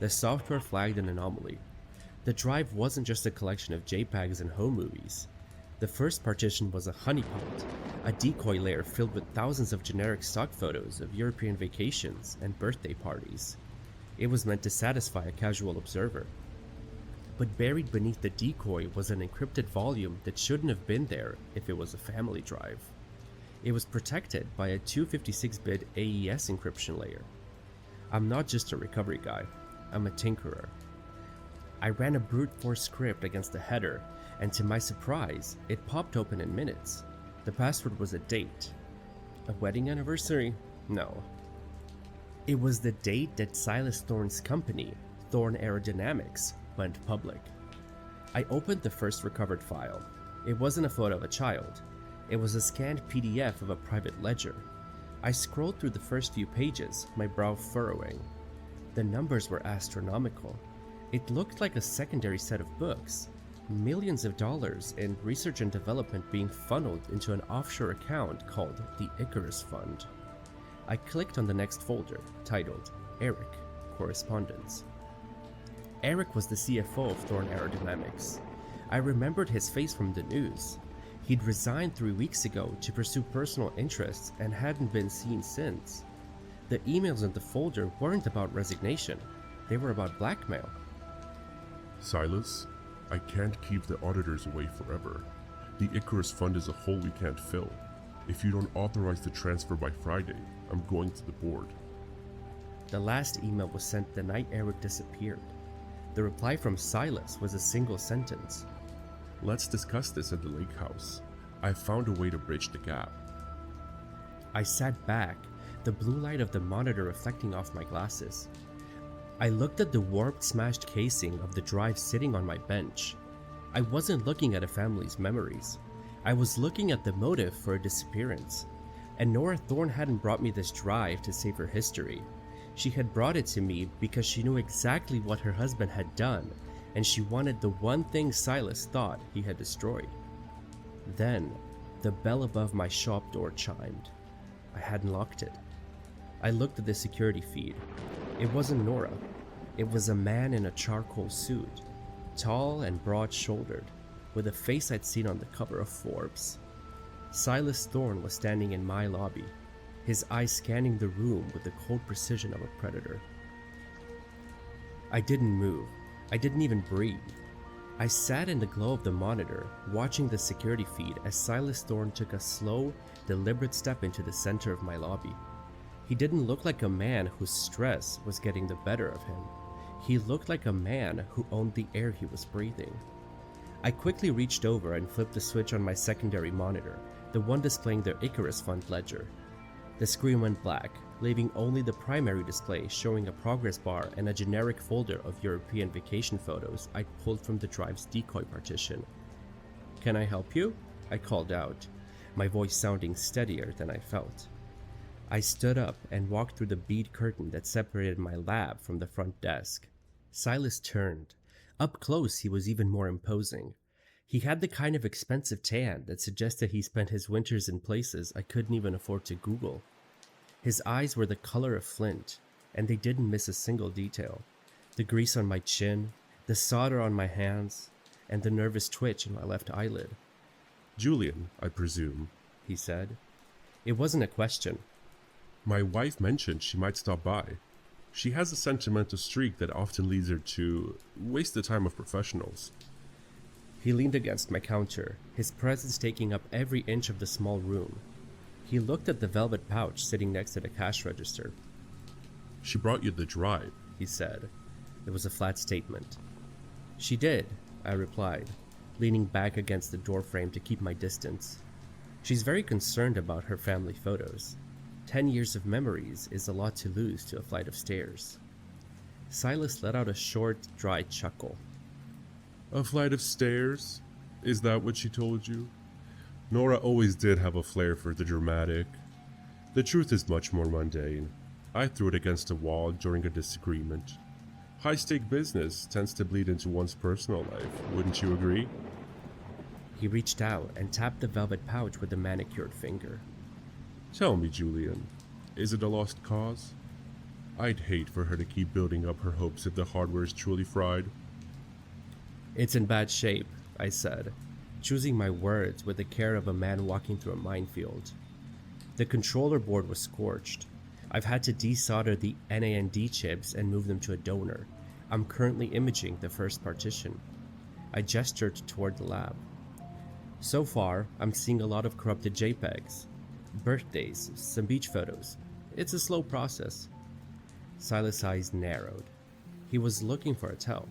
the software flagged an anomaly. The drive wasn't just a collection of JPEGs and home movies. The first partition was a honeypot, a decoy layer filled with thousands of generic stock photos of European vacations and birthday parties. It was meant to satisfy a casual observer. But buried beneath the decoy was an encrypted volume that shouldn't have been there if it was a family drive. It was protected by a 256-bit AES encryption layer. I'm not just a recovery guy, I'm a tinkerer. I ran a brute force script against the header, and to my surprise, it popped open in minutes. The password was a date. A wedding anniversary? No. It was the date that Silas Thorne's company, Thorne Aerodynamics, went public. I opened the first recovered file. It wasn't a photo of a child. It was a scanned PDF of a private ledger. I scrolled through the first few pages, my brow furrowing. The numbers were astronomical. It looked like a secondary set of books. Millions of dollars in research and development being funneled into an offshore account called the Icarus Fund. I clicked on the next folder, titled Eric, Correspondence. Eric was the CFO of Thorne Aerodynamics. I remembered his face from the news. He'd resigned 3 weeks ago to pursue personal interests and hadn't been seen since. The emails in the folder weren't about resignation, they were about blackmail. Silas, I can't keep the auditors away forever. The Icarus Fund is a hole we can't fill. If you don't authorize the transfer by Friday, I'm going to the board. The last email was sent the night Eric disappeared. The reply from Silas was a single sentence. Let's discuss this at the lake house. I've found a way to bridge the gap. I sat back, the blue light of the monitor reflecting off my glasses. I looked at the warped, smashed casing of the drive sitting on my bench. I wasn't looking at a family's memories. I was looking at the motive for a disappearance. And Nora Thorne hadn't brought me this drive to save her history. She had brought it to me because she knew exactly what her husband had done, and she wanted the one thing Silas thought he had destroyed. Then, the bell above my shop door chimed. I hadn't locked it. I looked at the security feed. It wasn't Nora. It was a man in a charcoal suit, tall and broad-shouldered, with a face I'd seen on the cover of Forbes. Silas Thorne was standing in my lobby, his eyes scanning the room with the cold precision of a predator. I didn't move. I didn't even breathe. I sat in the glow of the monitor, watching the security feed as Silas Thorne took a slow, deliberate step into the center of my lobby. He didn't look like a man whose stress was getting the better of him. He looked like a man who owned the air he was breathing. I quickly reached over and flipped the switch on my secondary monitor, the one displaying the Icarus Fund ledger. The screen went black, leaving only the primary display showing a progress bar and a generic folder of European vacation photos I'd pulled from the drive's decoy partition. "Can I help you?" I called out. my voice sounding steadier than I felt. I stood up and walked through the bead curtain that separated my lab from the front desk. Silas turned. Up close, he was even more imposing. He had the kind of expensive tan that suggested he spent his winters in places I couldn't even afford to Google. His eyes were the color of flint, and they didn't miss a single detail. The grease on my chin, the solder on my hands, and the nervous twitch in my left eyelid. Julian, I presume, He said. It wasn't a question. my wife mentioned she might stop by. She has a sentimental streak that often leads her to waste the time of professionals. He leaned against my counter, his presence taking up every inch of the small room. He looked at the velvet pouch sitting next to the cash register. She brought you the drive. He said. It was a flat statement. She did, I replied, leaning back against the doorframe to keep my distance. She's very concerned about her family photos. 10 years of memories is a lot to lose to a flight of stairs. Silas let out a short, dry chuckle. A flight of stairs? Is that what she told you? Nora always did have a flair for the dramatic. The truth is much more mundane. I threw it against a wall during a disagreement. High-stake business tends to bleed into one's personal life, wouldn't you agree? He reached out and tapped the velvet pouch with a manicured finger. Tell me, Julian, is it a lost cause? I'd hate for her to keep building up her hopes if the hardware is truly fried. It's in bad shape, I said, choosing my words with the care of a man walking through a minefield. The controller board was scorched. I've had to desolder the NAND chips and move them to a donor. I'm currently imaging the first partition. I gestured toward the lab. So far, I'm seeing a lot of corrupted JPEGs. Birthdays, some beach photos. It's a slow process. Silas' eyes narrowed. He was looking for a tell,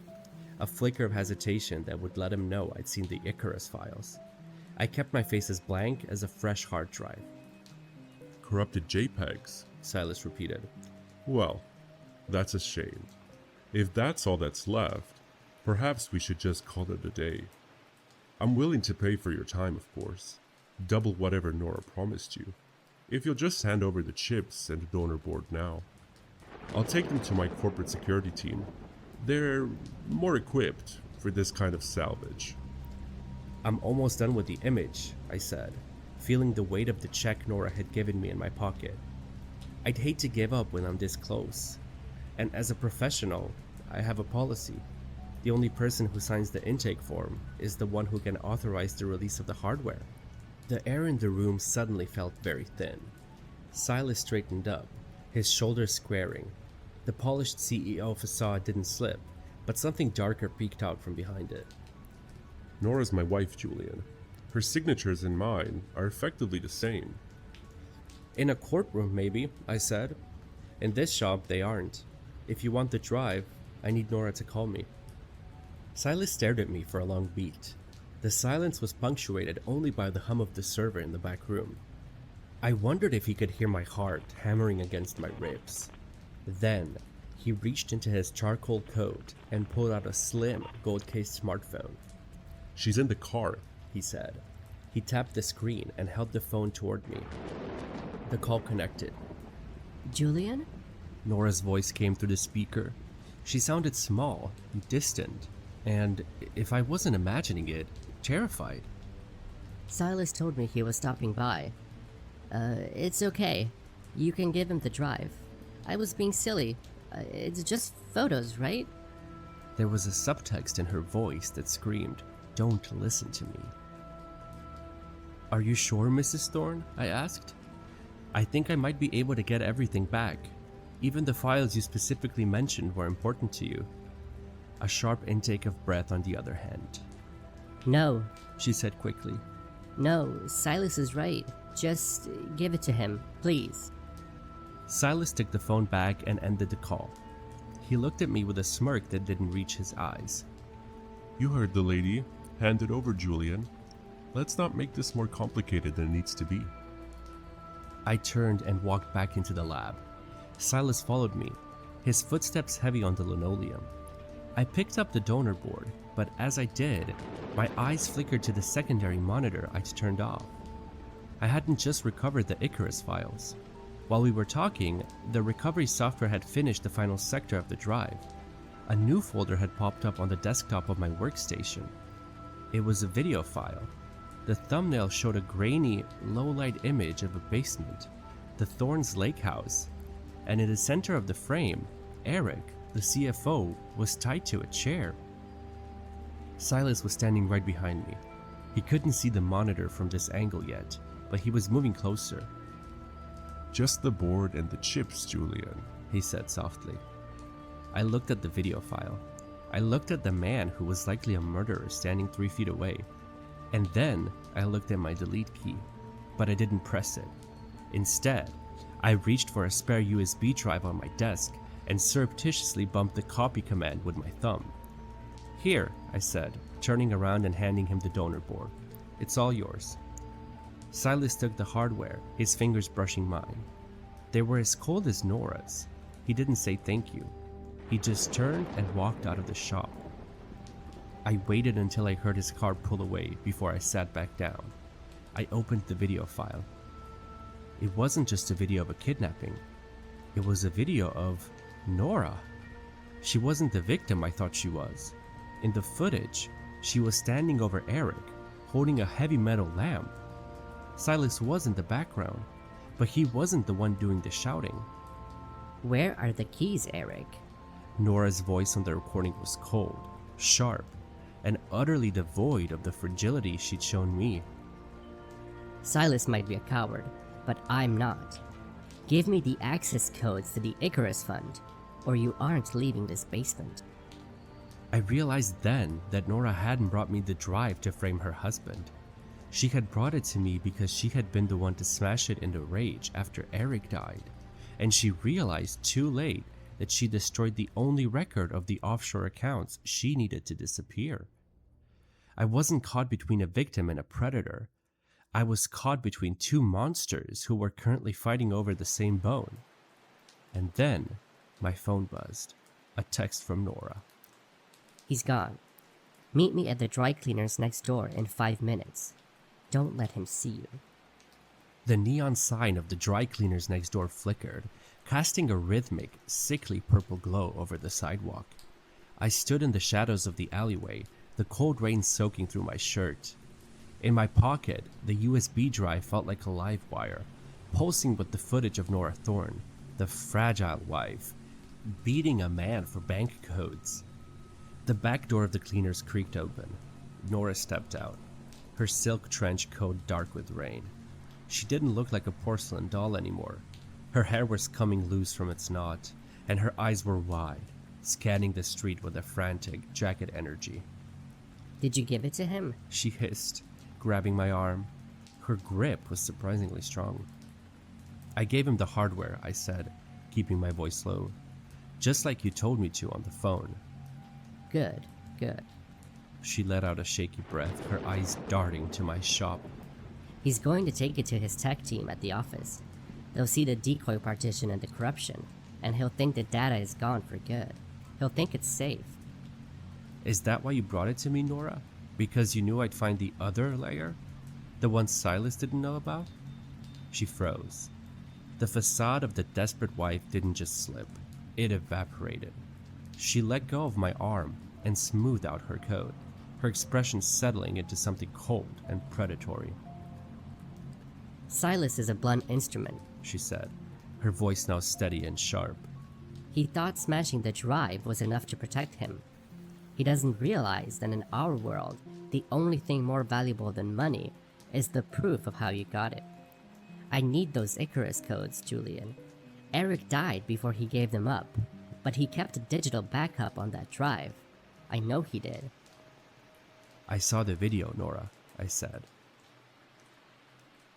a flicker of hesitation that would let him know I'd seen the Icarus files. I kept my face as blank as a fresh hard drive. Corrupted JPEGs, Silas repeated. well, that's a shame. If that's all that's left, perhaps we should just call it a day. I'm willing to pay for your time, of course. Double whatever Nora promised you. If you'll just hand over the chips and the donor board now. I'll take them to my corporate security team. They're more equipped for this kind of salvage. I'm almost done with the image, I said, feeling the weight of the check Nora had given me in my pocket. I'd hate to give up when I'm this close. And as a professional, I have a policy. The only person who signs the intake form is the one who can authorize the release of the hardware. The air in the room suddenly felt very thin. Silas straightened up, his shoulders squaring. The polished CEO facade didn't slip, but something darker peeked out from behind it. Nora's my wife, Julian. Her signatures and mine are effectively the same. In a courtroom, maybe, I said. In this shop, they aren't. If you want the drive, I need Nora to call me. Silas stared at me for a long beat. The silence was punctuated only by the hum of the server in the back room. I wondered if he could hear my heart hammering against my ribs. Then, he reached into his charcoal coat and pulled out a slim, gold-cased smartphone. She's in the car. He said. He tapped the screen and held the phone toward me. The call connected. Julian? Nora's voice came through the speaker. She sounded small, distant, and, if I wasn't imagining it, terrified. Silas told me he was stopping by. It's okay. You can give him the drive. I was being silly. It's just photos, right? There was a subtext in her voice that screamed, "Don't listen to me." Are you sure, Mrs. Thorne? I asked. I think I might be able to get everything back. Even the files you specifically mentioned were important to you. A sharp intake of breath on the other hand. No. She said quickly. No, Silas is right. Just give it to him, please. Silas took the phone back and ended the call. He looked at me with a smirk that didn't reach his eyes. You heard the lady. Hand it over, Julian. Let's not make this more complicated than it needs to be. I turned and walked back into the lab. Silas followed me, his footsteps heavy on the linoleum. I picked up the donor board, but as I did, my eyes flickered to the secondary monitor I'd turned off. I hadn't just recovered the Icarus files. While we were talking, the recovery software had finished the final sector of the drive. A new folder had popped up on the desktop of my workstation. It was a video file. The thumbnail showed a grainy, low-light image of a basement, the Thorns Lake House, and in the center of the frame, Eric, the CFO, was tied to a chair. Silas was standing right behind me. He couldn't see the monitor from this angle yet, but he was moving closer. Just the board and the chips, Julian. He said softly. I looked at the video file. I looked at the man who was likely a murderer standing 3 feet away. And then I looked at my delete key, but I didn't press it. Instead, I reached for a spare USB drive on my desk and surreptitiously bumped the copy command with my thumb. Here, I said, turning around and handing him the donor board. It's all yours. Silas took the hardware, his fingers brushing mine. They were as cold as Nora's. He didn't say thank you. He just turned and walked out of the shop. I waited until I heard his car pull away before I sat back down. I opened the video file. It wasn't just a video of a kidnapping. It was a video of Nora. She wasn't the victim I thought she was. In the footage, she was standing over Eric, holding a heavy metal lamp. Silas was in the background, but he wasn't the one doing the shouting. Where are the keys, Eric? Nora's voice on the recording was cold, sharp, and utterly devoid of the fragility she'd shown me. Silas might be a coward, but I'm not. Give me the access codes to the Icarus Fund, or you aren't leaving this basement. I realized then that Nora hadn't brought me the drive to frame her husband. She had brought it to me because she had been the one to smash it into rage after Eric died, and she realized too late that she destroyed the only record of the offshore accounts she needed to disappear. I wasn't caught between a victim and a predator. I was caught between two monsters who were currently fighting over the same bone. And then my phone buzzed. A text from Nora. He's gone. Meet me at the dry cleaners next door in 5 minutes. Don't let him see you. The neon sign of the dry cleaners next door flickered, casting a rhythmic, sickly purple glow over the sidewalk. I stood in the shadows of the alleyway, the cold rain soaking through my shirt. In my pocket, the USB drive felt like a live wire, pulsing with the footage of Nora Thorne, the fragile wife, beating a man for bank codes. The back door of the cleaners creaked open. Nora stepped out, her silk trench coat dark with rain. She didn't look like a porcelain doll anymore. Her hair was coming loose from its knot, and her eyes were wide, scanning the street with a frantic, jagged energy. Did you give it to him? She hissed, grabbing my arm. Her grip was surprisingly strong. I gave him the hardware, I said, keeping my voice low. Just like you told me to on the phone. Good, good. She let out a shaky breath, her eyes darting to my shop. He's going to take it to his tech team at the office. They'll see the decoy partition and the corruption, and he'll think the data is gone for good. He'll think it's safe. Is that why you brought it to me, Nora? Because you knew I'd find the other layer? The one Silas didn't know about? She froze. The facade of the desperate wife didn't just slip. It evaporated. She let go of my arm and smoothed out her coat, her expression settling into something cold and predatory. Silas is a blunt instrument, She said, her voice now steady and sharp. He thought smashing the drive was enough to protect him. He doesn't realize that in our world, the only thing more valuable than money is the proof of how you got it. I need those Icarus codes, Julian. Eric died before he gave them up, but he kept a digital backup on that drive. I know he did. I saw the video, Nora, I said.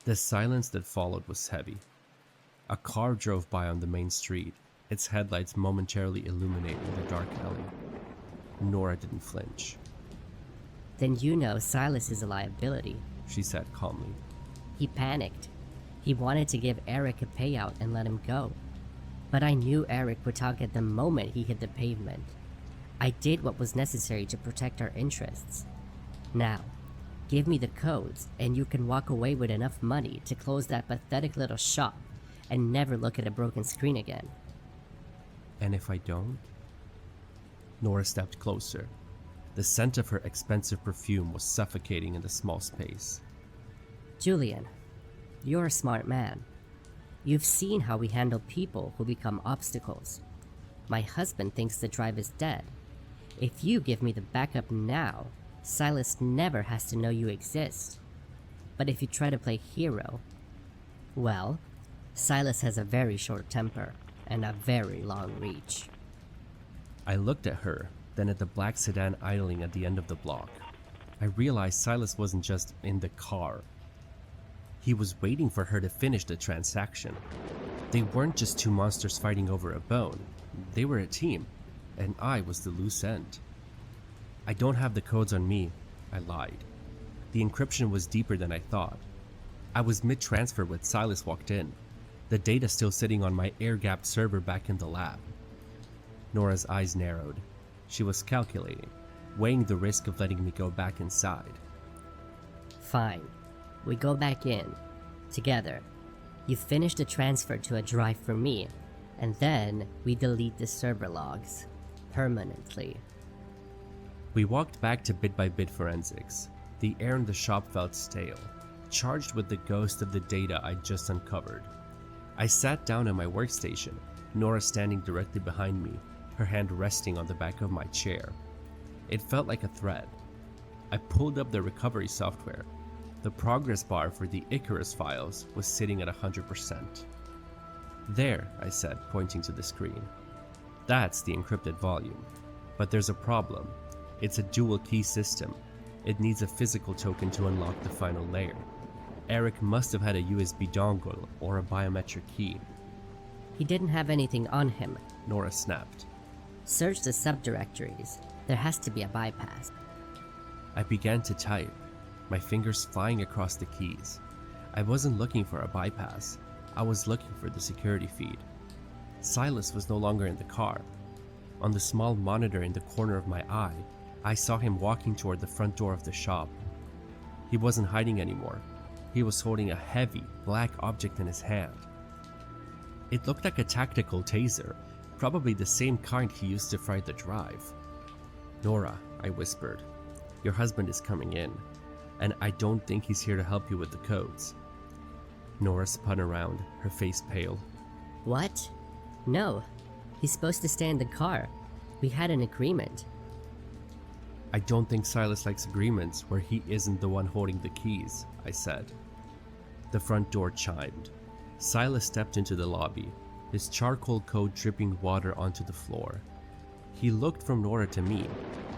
The silence that followed was heavy. A car drove by on the main street, its headlights momentarily illuminating the dark alley. Nora didn't flinch. Then you know Silas is a liability, She said calmly. He panicked. He wanted to give Eric a payout and let him go. But I knew Eric would talk at the moment he hit the pavement. I did what was necessary to protect our interests. Now, Give me the codes, and you can walk away with enough money to close that pathetic little shop and never look at a broken screen again. And if I don't? Nora stepped closer. The scent of her expensive perfume was suffocating in the small space. Julian, you're a smart man. You've seen how we handle people who become obstacles. My husband thinks the drive is dead. If you give me the backup now, Silas never has to know you exist. But if you try to play hero, well, Silas has a very short temper and a very long reach. I looked at her, then at the black sedan idling at the end of the block. I realized Silas wasn't just in the car. He was waiting for her to finish the transaction. They weren't just two monsters fighting over a bone. They were a team, and I was the loose end. I don't have the codes on me, I lied. The encryption was deeper than I thought. I was mid-transfer when Silas walked in, the data still sitting on my air-gapped server back in the lab. Nora's eyes narrowed. She was calculating, weighing the risk of letting me go back inside. Fine. We go back in. Together. You finish the transfer to a drive for me, and then we delete the server logs. Permanently. We walked back to bit-by-bit forensics. The air in the shop felt stale, charged with the ghost of the data I'd just uncovered. I sat down at my workstation, Nora standing directly behind me, her hand resting on the back of my chair. It felt like a threat. I pulled up the recovery software. The progress bar for the Icarus files was sitting at 100%. There, I said, pointing to the screen. That's the encrypted volume. But there's a problem. It's a dual key system. It needs a physical token to unlock the final layer. Eric must have had a USB dongle or a biometric key. He didn't have anything on him. Nora snapped. Search the subdirectories. There has to be a bypass. I began to type, my fingers flying across the keys. I wasn't looking for a bypass. I was looking for the security feed. Silas was no longer in the car. On the small monitor in the corner of my eye, I saw him walking toward the front door of the shop. He wasn't hiding anymore. He was holding a heavy, black object in his hand. It looked like a tactical taser, probably the same kind he used to fry the drive. Nora, I whispered, your husband is coming in, and I don't think he's here to help you with the codes. Nora spun around, her face pale. What? No. He's supposed to stay in the car. We had an agreement. I don't think Silas likes agreements where he isn't the one holding the keys, I said. The front door chimed. Silas stepped into the lobby, his charcoal coat dripping water onto the floor. He looked from Nora to me,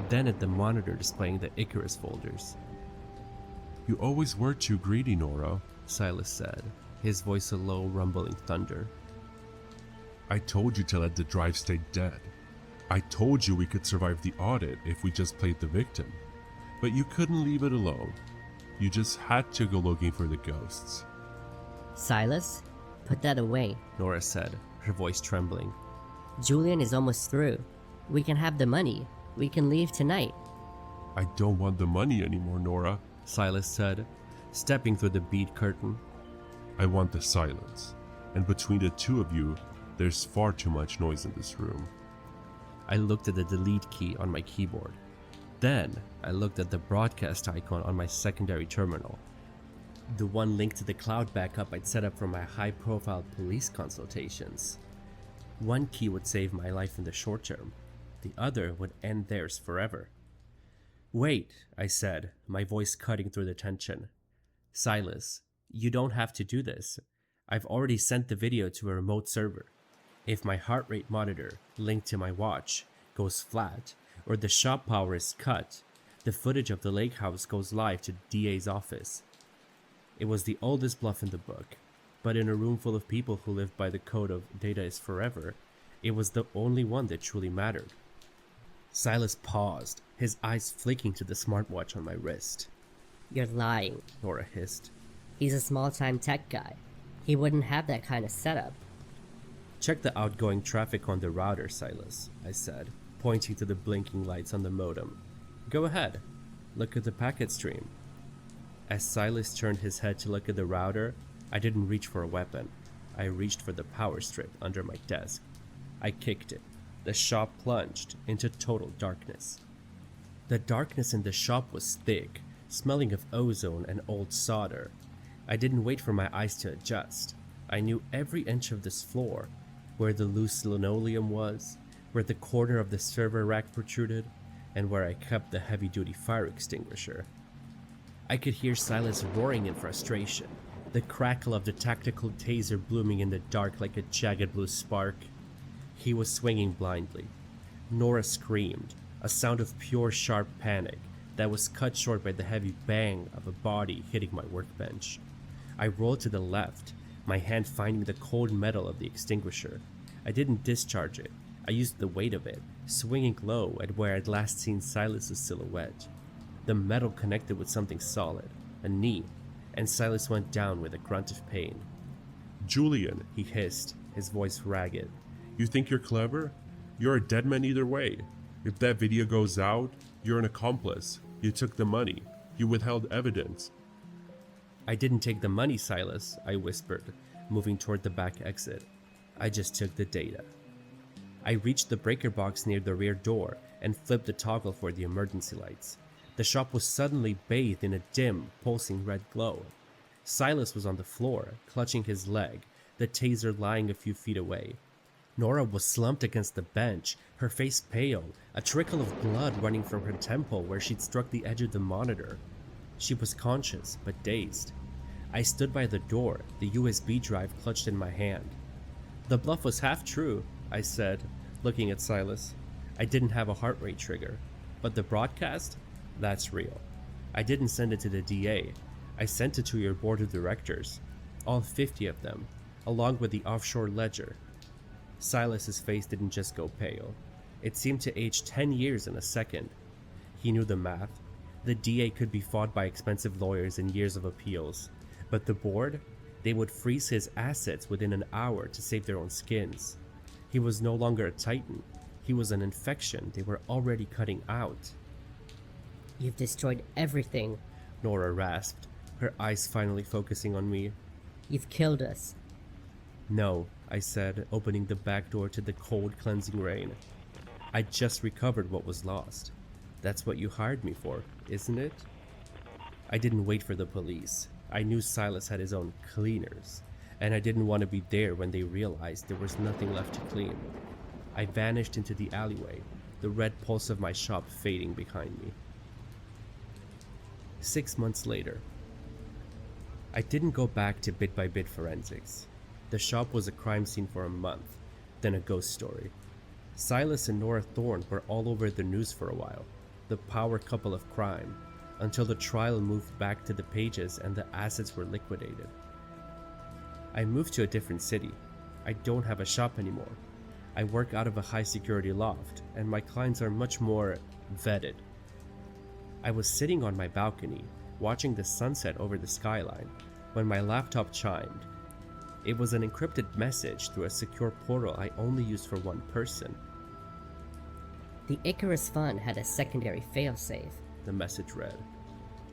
then at the monitor displaying the Icarus folders. You always were too greedy, Nora, Silas said, his voice a low, rumbling thunder. I told you to let the drive stay dead. I told you we could survive the audit if we just played the victim. But you couldn't leave it alone. You just had to go looking for the ghosts. Silas, put that away, Nora said, her voice trembling. Julian is almost through. We can have the money. We can leave tonight. I don't want the money anymore, Nora, Silas said, stepping through the bead curtain. I want the silence. And between the two of you, there's far too much noise in this room. I looked at the delete key on my keyboard. Then, I looked at the broadcast icon on my secondary terminal. The one linked to the cloud backup I'd set up for my high-profile police consultations. One key would save my life in the short term. The other would end theirs forever. Wait, I said, my voice cutting through the tension. Silas, you don't have to do this. I've already sent the video to a remote server. If my heart rate monitor, linked to my watch, goes flat, or the shop power is cut, the footage of the lake house goes live to DA's office. It was the oldest bluff in the book, but in a room full of people who lived by the code of data is forever, it was the only one that truly mattered. Silas paused, his eyes flicking to the smartwatch on my wrist. You're lying, Nora hissed. He's a small-time tech guy. He wouldn't have that kind of setup. Check the outgoing traffic on the router, Silas, I said, pointing to the blinking lights on the modem. Go ahead. Look at the packet stream. As Silas turned his head to look at the router, I didn't reach for a weapon. I reached for the power strip under my desk. I kicked it. The shop plunged into total darkness. The darkness in the shop was thick, smelling of ozone and old solder. I didn't wait for my eyes to adjust. I knew every inch of this floor, where the loose linoleum was, where the corner of the server rack protruded, and where I kept the heavy-duty fire extinguisher. I could hear Silas roaring in frustration, the crackle of the tactical taser blooming in the dark like a jagged blue spark. He was swinging blindly. Nora screamed, a sound of pure sharp panic that was cut short by the heavy bang of a body hitting my workbench. I rolled to the left, my hand finding the cold metal of the extinguisher. I didn't discharge it. I used the weight of it, swinging low at where I'd last seen Silas's silhouette. The metal connected with something solid, a knee, and Silas went down with a grunt of pain. Julian, He hissed, his voice ragged. you think you're clever? You're a dead man either way. If that video goes out, you're an accomplice. You took the money. You withheld evidence. I didn't take the money, Silas, I whispered, moving toward the back exit. I just took the data. I reached the breaker box near the rear door and flipped the toggle for the emergency lights. The shop was suddenly bathed in a dim, pulsing red glow. Silas was on the floor, clutching his leg, the taser lying a few feet away. Nora was slumped against the bench, her face pale, a trickle of blood running from her temple where she'd struck the edge of the monitor. She was conscious, but dazed. I stood by the door, the USB drive clutched in my hand. The bluff was half true, I said, looking at Silas. I didn't have a heart rate trigger, but the broadcast? That's real. I didn't send it to the DA. I sent it to your board of directors, all 50 of them, along with the offshore ledger. Silas's face didn't just go pale. It seemed to age 10 years in a second. He knew the math. The DA could be fought by expensive lawyers and years of appeals, but the board, they would freeze his assets within an hour to save their own skins. He was no longer a titan. He was an infection they were already cutting out. You've destroyed everything. Nora rasped, her eyes finally focusing on me. You've killed us. No, I said, opening the back door to the cold, cleansing rain. I just recovered what was lost. That's what you hired me for, isn't it? I didn't wait for the police. I knew Silas had his own cleaners, and I didn't want to be there when they realized there was nothing left to clean. I vanished into the alleyway, the red pulse of my shop fading behind me. 6 months later. I didn't go back to bit-by-bit forensics. The shop was a crime scene for a month, then a ghost story. Silas and Nora Thorne were all over the news for a while, the power couple of crime, until the trial moved back to the pages and the assets were liquidated. I moved to a different city. I don't have a shop anymore. I work out of a high-security loft, and my clients are much more vetted. I was sitting on my balcony, watching the sunset over the skyline, when my laptop chimed. It was an encrypted message through a secure portal I only used for one person. The Icarus Fund had a secondary failsafe. The message read.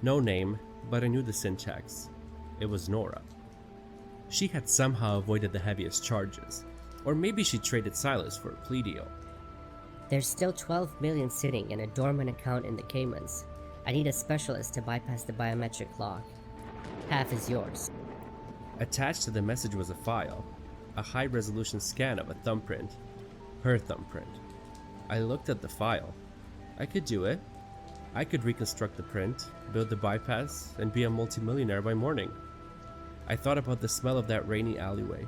No name, but I knew the syntax. It was Nora. She had somehow avoided the heaviest charges, or maybe she traded Silas for a plea deal. There's still 12 million sitting in a dormant account in the Caymans. I need a specialist to bypass the biometric lock. Half is yours. Attached to the message was a file, a high-resolution scan of a thumbprint. Her thumbprint. I looked at the file. I could do it. I could reconstruct the print, build the bypass, and be a multimillionaire by morning. I thought about the smell of that rainy alleyway.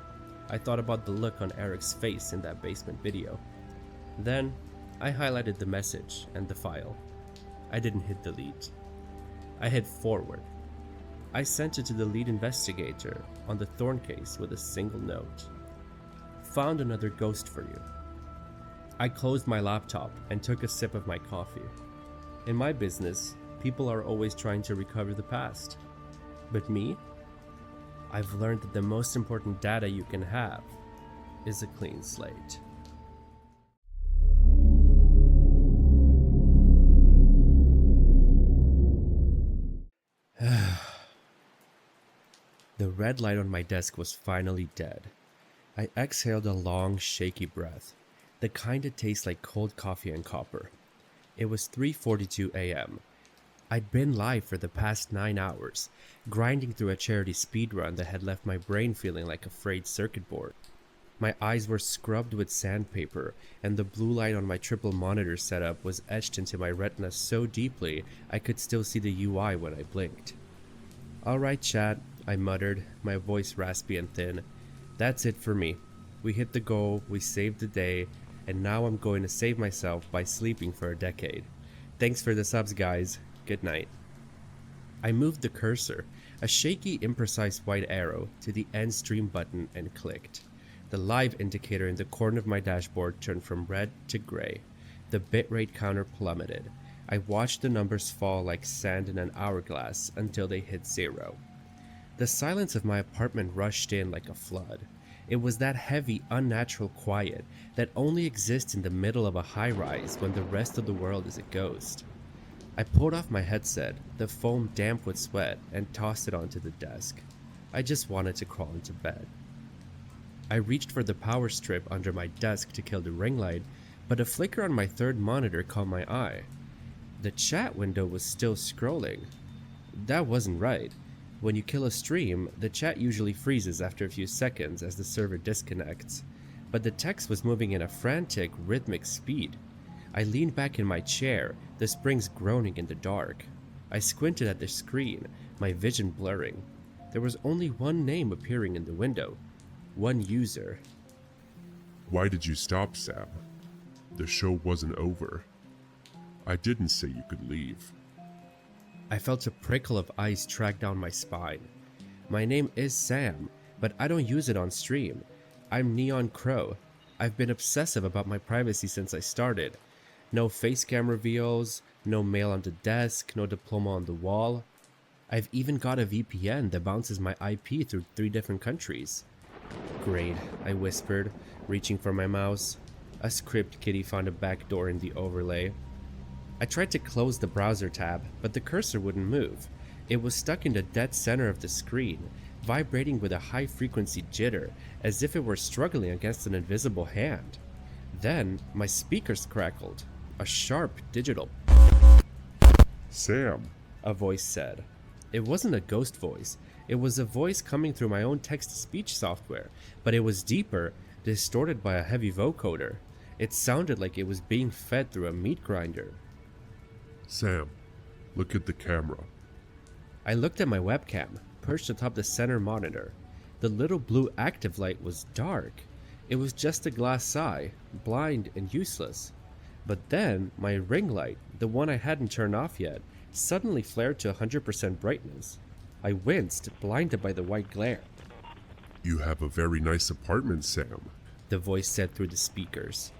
I thought about the look on Eric's face in that basement video. Then, I highlighted the message and the file. I didn't hit delete. I hit forward. I sent it to the lead investigator on the Thorne case with a single note. Found another ghost for you. I closed my laptop and took a sip of my coffee. In my business, people are always trying to recover the past. But me? I've learned that the most important data you can have is a clean slate. The red light on my desk was finally dead. I exhaled a long, shaky breath, the kind that tastes like cold coffee and copper. It was 3:42 a.m. I'd been live for the past 9 hours, grinding through a charity speedrun that had left my brain feeling like a frayed circuit board. My eyes were scrubbed with sandpaper, and the blue light on my triple monitor setup was etched into my retina so deeply I could still see the UI when I blinked. "Alright, chat," I muttered, my voice raspy and thin. "That's it for me. We hit the goal, we saved the day, and now I'm going to save myself by sleeping for a decade. Thanks for the subs, guys. Good night." I moved the cursor, a shaky, imprecise white arrow, to the end stream button and clicked. The live indicator in the corner of my dashboard turned from red to gray. The bitrate counter plummeted. I watched the numbers fall like sand in an hourglass until they hit 0. The silence of my apartment rushed in like a flood. It was that heavy, unnatural quiet that only exists in the middle of a high-rise when the rest of the world is a ghost. I pulled off my headset, the foam damp with sweat, and tossed it onto the desk. I just wanted to crawl into bed. I reached for the power strip under my desk to kill the ring light, but a flicker on my third monitor caught my eye. The chat window was still scrolling. That wasn't right. When you kill a stream, the chat usually freezes after a few seconds as the server disconnects, but the text was moving in a frantic, rhythmic speed. I leaned back in my chair, the springs groaning in the dark. I squinted at the screen, my vision blurring. There was only one name appearing in the window. One user. Why did you stop, Sam? The show wasn't over. I didn't say you could leave. I felt a prickle of ice track down my spine. My name is Sam, but I don't use it on stream. I'm Neon Crow. I've been obsessive about my privacy since I started. No face cam reveals, no mail on the desk, no diploma on the wall. I've even got a VPN that bounces my IP through 3 different countries. "Great," I whispered, reaching for my mouse. A script kiddie found a back door in the overlay. I tried to close the browser tab, but the cursor wouldn't move. It was stuck in the dead center of the screen, vibrating with a high-frequency jitter, as if it were struggling against an invisible hand. Then, my speakers crackled. A sharp digital Sam! a voice said. It wasn't a ghost voice. It was a voice coming through my own text-to-speech software, but it was deeper, distorted by a heavy vocoder. It sounded like it was being fed through a meat grinder. Sam, look at the camera. I looked at my webcam, perched atop the center monitor. The little blue active light was dark. It was just a glass eye, blind and useless. But then, my ring light, the one I hadn't turned off yet, suddenly flared to 100% brightness. I winced, blinded by the white glare. You have a very nice apartment, Sam. The voice said through the speakers.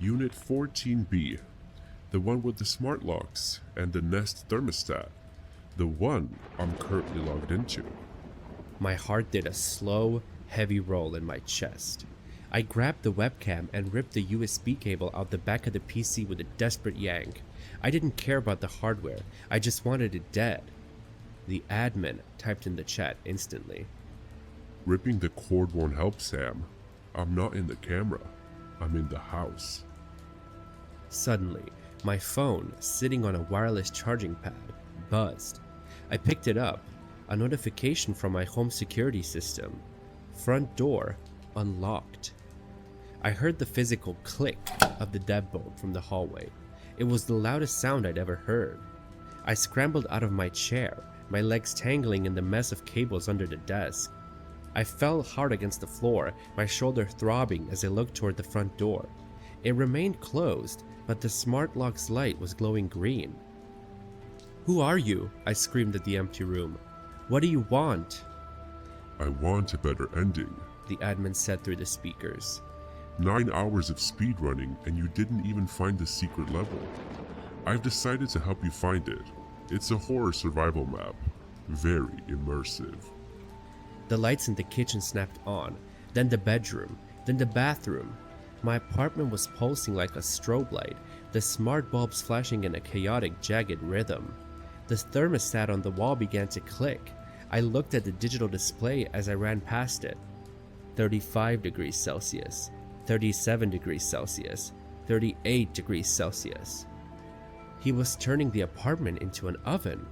Unit 14B. The one with the smart locks and the Nest thermostat. The one I'm currently logged into. My heart did a slow, heavy roll in my chest. I grabbed the webcam and ripped the USB cable out the back of the PC with a desperate yank. I didn't care about the hardware, I just wanted it dead. The admin typed in the chat instantly. Ripping the cord won't help, Sam. I'm not in the camera. I'm in the house. Suddenly, my phone, sitting on a wireless charging pad, buzzed. I picked it up. A notification from my home security system. Front door unlocked. I heard the physical click of the deadbolt from the hallway. It was the loudest sound I'd ever heard. I scrambled out of my chair, my legs tangling in the mess of cables under the desk. I fell hard against the floor, my shoulder throbbing as I looked toward the front door. It remained closed, but the smart lock's light was glowing green. "Who are you?" I screamed at the empty room. "What do you want?" I want a better ending. The admin said through the speakers. 9 hours of speedrunning and you didn't even find the secret level. I've decided to help you find it. It's a horror survival map. Very immersive. The lights in the kitchen snapped on, then the bedroom, then the bathroom. My apartment was pulsing like a strobe light, the smart bulbs flashing in a chaotic, jagged rhythm. The thermostat on the wall began to click. I looked at the digital display as I ran past it. 35 degrees Celsius, 37 degrees Celsius, 38 degrees Celsius. He was turning the apartment into an oven.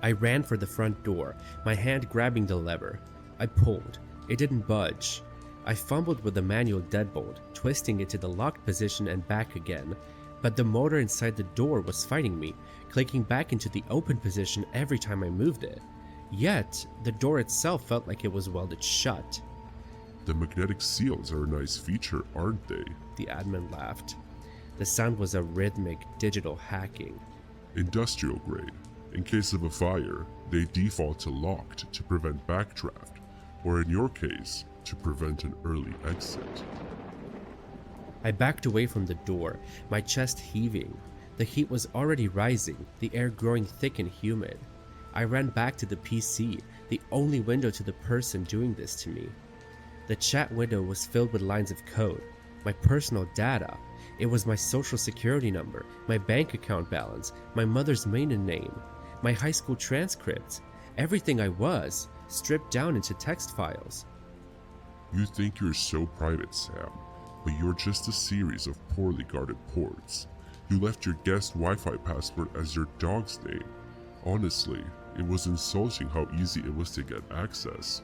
I ran for the front door, my hand grabbing the lever. I pulled. It didn't budge. I fumbled with the manual deadbolt, twisting it to the locked position and back again, but the motor inside the door was fighting me, clicking back into the open position every time I moved it. Yet, the door itself felt like it was welded shut. The magnetic seals are a nice feature, aren't they? The admin laughed. The sound was a rhythmic, digital hacking. Industrial grade. In case of a fire, they default to locked to prevent backdraft, or in your case, to prevent an early exit. I backed away from the door, my chest heaving. The heat was already rising, the air growing thick and humid. I ran back to the PC, the only window to the person doing this to me. The chat window was filled with lines of code, my personal data. It was my social security number, my bank account balance, my mother's maiden name, my high school transcripts, everything I was, stripped down into text files. You think you're so private, Sam, but you're just a series of poorly guarded ports. You left your guest Wi-Fi password as your dog's name. Honestly, it was insulting how easy it was to get access.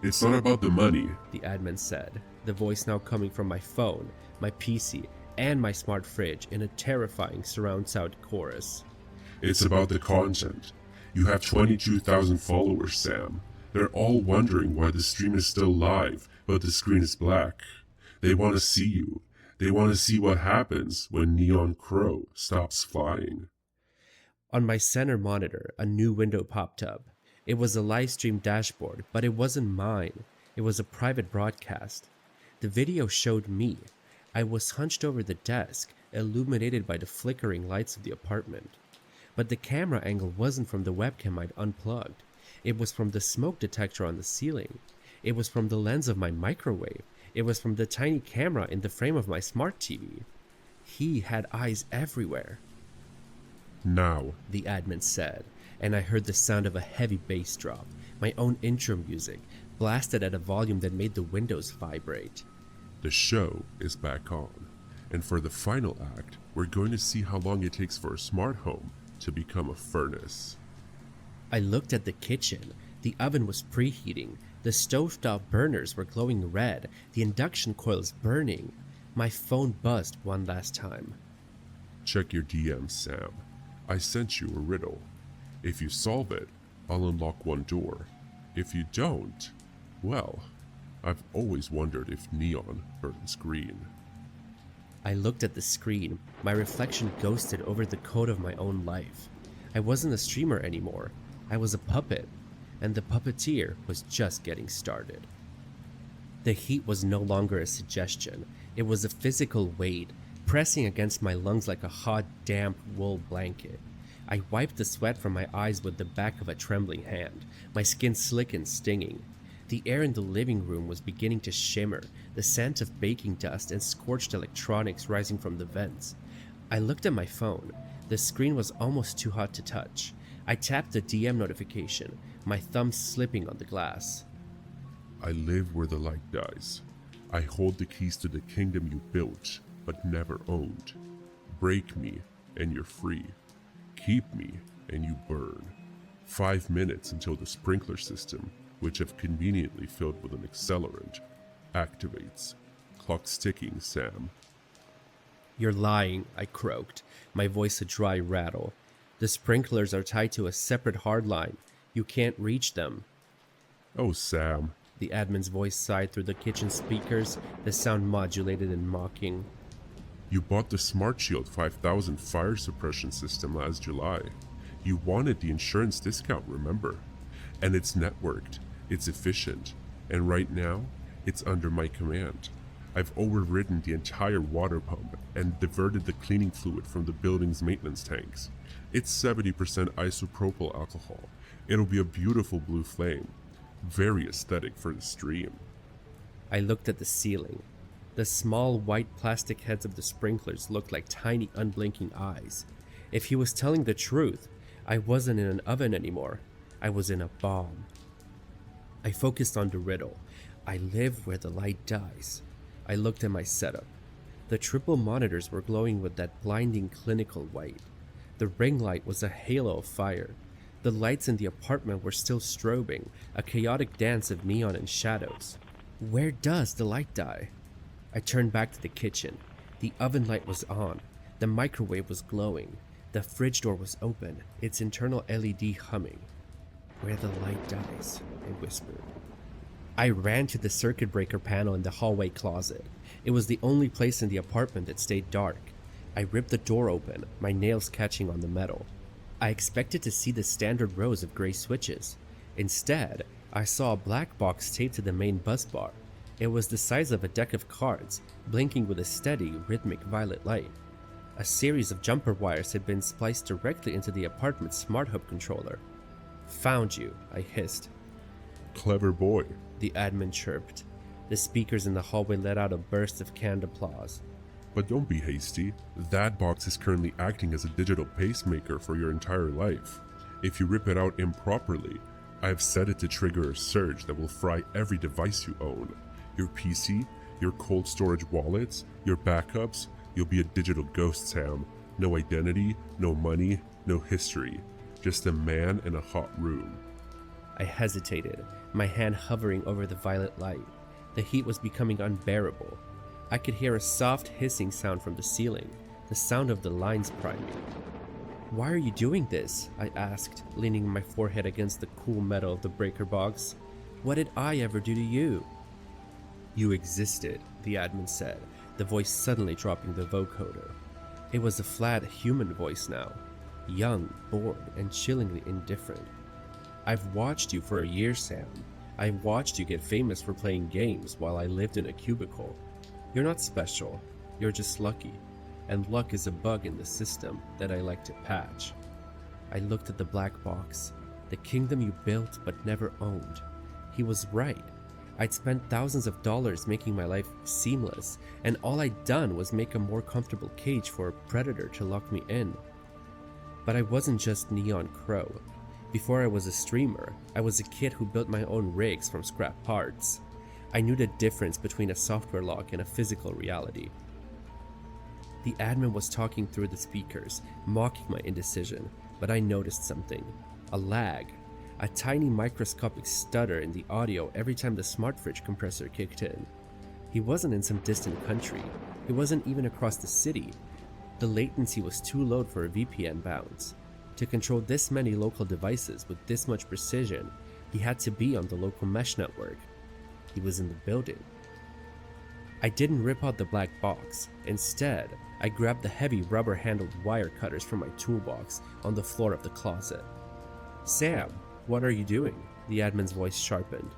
It's not about the money, the admin said, the voice now coming from my phone, my PC, and my smart fridge in a terrifying surround sound chorus. It's about the content. You have 22,000 followers, Sam. They're all wondering why the stream is still live, but the screen is black. They want to see you. They want to see what happens when Neon Crow stops flying. On my center monitor, a new window popped up. It was a live stream dashboard, but it wasn't mine. It was a private broadcast. The video showed me. I was hunched over the desk, illuminated by the flickering lights of the apartment. But the camera angle wasn't from the webcam I'd unplugged. It was from the smoke detector on the ceiling. It was from the lens of my microwave. It was from the tiny camera in the frame of my smart TV. He had eyes everywhere. Now, the admin said, and I heard the sound of a heavy bass drop, my own intro music, blasted at a volume that made the windows vibrate. The show is back on, and for the final act, we're going to see how long it takes for a smart home to become a furnace. I looked at the kitchen. The oven was preheating. The stovetop burners were glowing red. The induction coils burning. My phone buzzed one last time. Check your DMs, Sam. I sent you a riddle. If you solve it, I'll unlock one door. If you don't, well, I've always wondered if neon burns green. I looked at the screen. My reflection ghosted over the code of my own life. I wasn't a streamer anymore. I was a puppet, and the puppeteer was just getting started. The heat was no longer a suggestion. It was a physical weight, pressing against my lungs like a hot, damp wool blanket. I wiped the sweat from my eyes with the back of a trembling hand, my skin slick and stinging. The air in the living room was beginning to shimmer, the scent of baking dust and scorched electronics rising from the vents. I looked at my phone. The screen was almost too hot to touch. I tapped the DM notification, my thumb slipping on the glass. I live where the light dies. I hold the keys to the kingdom you built, but never owned. Break me, and you're free. Keep me, and you burn. 5 minutes until the sprinkler system, which I've conveniently filled with an accelerant, activates. Clock's ticking, Sam. You're lying, I croaked, my voice a dry rattle. The sprinklers are tied to a separate hardline. You can't reach them. Oh, Sam. The admin's voice sighed through the kitchen speakers, the sound modulated and mocking. You bought the Smart Shield 5000 fire suppression system last July. You wanted the insurance discount, remember? And it's networked, it's efficient, and right now, it's under my command. I've overridden the entire water pump and diverted the cleaning fluid from the building's maintenance tanks. It's 70% isopropyl alcohol. It'll be a beautiful blue flame. Very aesthetic for the stream. I looked at the ceiling. The small white plastic heads of the sprinklers looked like tiny unblinking eyes. If he was telling the truth, I wasn't in an oven anymore. I was in a bomb. I focused on the riddle. I live where the light dies. I looked at my setup. The triple monitors were glowing with that blinding clinical white. The ring light was a halo of fire. The lights in the apartment were still strobing, a chaotic dance of neon and shadows. Where does the light die? I turned back to the kitchen. The oven light was on. The microwave was glowing. The fridge door was open, its internal LED humming. Where the light dies, I whispered. I ran to the circuit breaker panel in the hallway closet. It was the only place in the apartment that stayed dark. I ripped the door open, my nails catching on the metal. I expected to see the standard rows of gray switches. Instead, I saw a black box taped to the main bus bar. It was the size of a deck of cards, blinking with a steady, rhythmic violet light. A series of jumper wires had been spliced directly into the apartment's smart hub controller. "Found you," I hissed. Clever boy. The admin chirped. The speakers in the hallway let out a burst of canned applause. But don't be hasty. That box is currently acting as a digital pacemaker for your entire life. If you rip it out improperly, I have set it to trigger a surge that will fry every device you own. Your PC, your cold storage wallets, your backups. You'll be a digital ghost, Sam. No identity, no money, no history. Just a man in a hot room. I hesitated, my hand hovering over the violet light. The heat was becoming unbearable. I could hear a soft hissing sound from the ceiling, the sound of the lines priming. "Why are you doing this?" I asked, leaning my forehead against the cool metal of the breaker box. "What did I ever do to you?" "You existed," the admin said, the voice suddenly dropping the vocoder. It was a flat human voice now, young, bored, and chillingly indifferent. "I've watched you for a year, Sam. I watched you get famous for playing games while I lived in a cubicle. You're not special, you're just lucky, and luck is a bug in the system that I like to patch." I looked at the black box, the kingdom you built but never owned. He was right. I'd spent thousands of dollars making my life seamless, and all I'd done was make a more comfortable cage for a predator to lock me in. But I wasn't just Neon Crow. Before I was a streamer, I was a kid who built my own rigs from scrap parts. I knew the difference between a software lock and a physical reality. The admin was talking through the speakers, mocking my indecision, but I noticed something. A lag. A tiny microscopic stutter in the audio every time the smart fridge compressor kicked in. He wasn't in some distant country. He wasn't even across the city. The latency was too low for a VPN bounce. To control this many local devices with this much precision, he had to be on the local mesh network. He was in the building. I didn't rip out the black box. Instead, I grabbed the heavy rubber-handled wire cutters from my toolbox on the floor of the closet. "Sam, what are you doing?" The admin's voice sharpened.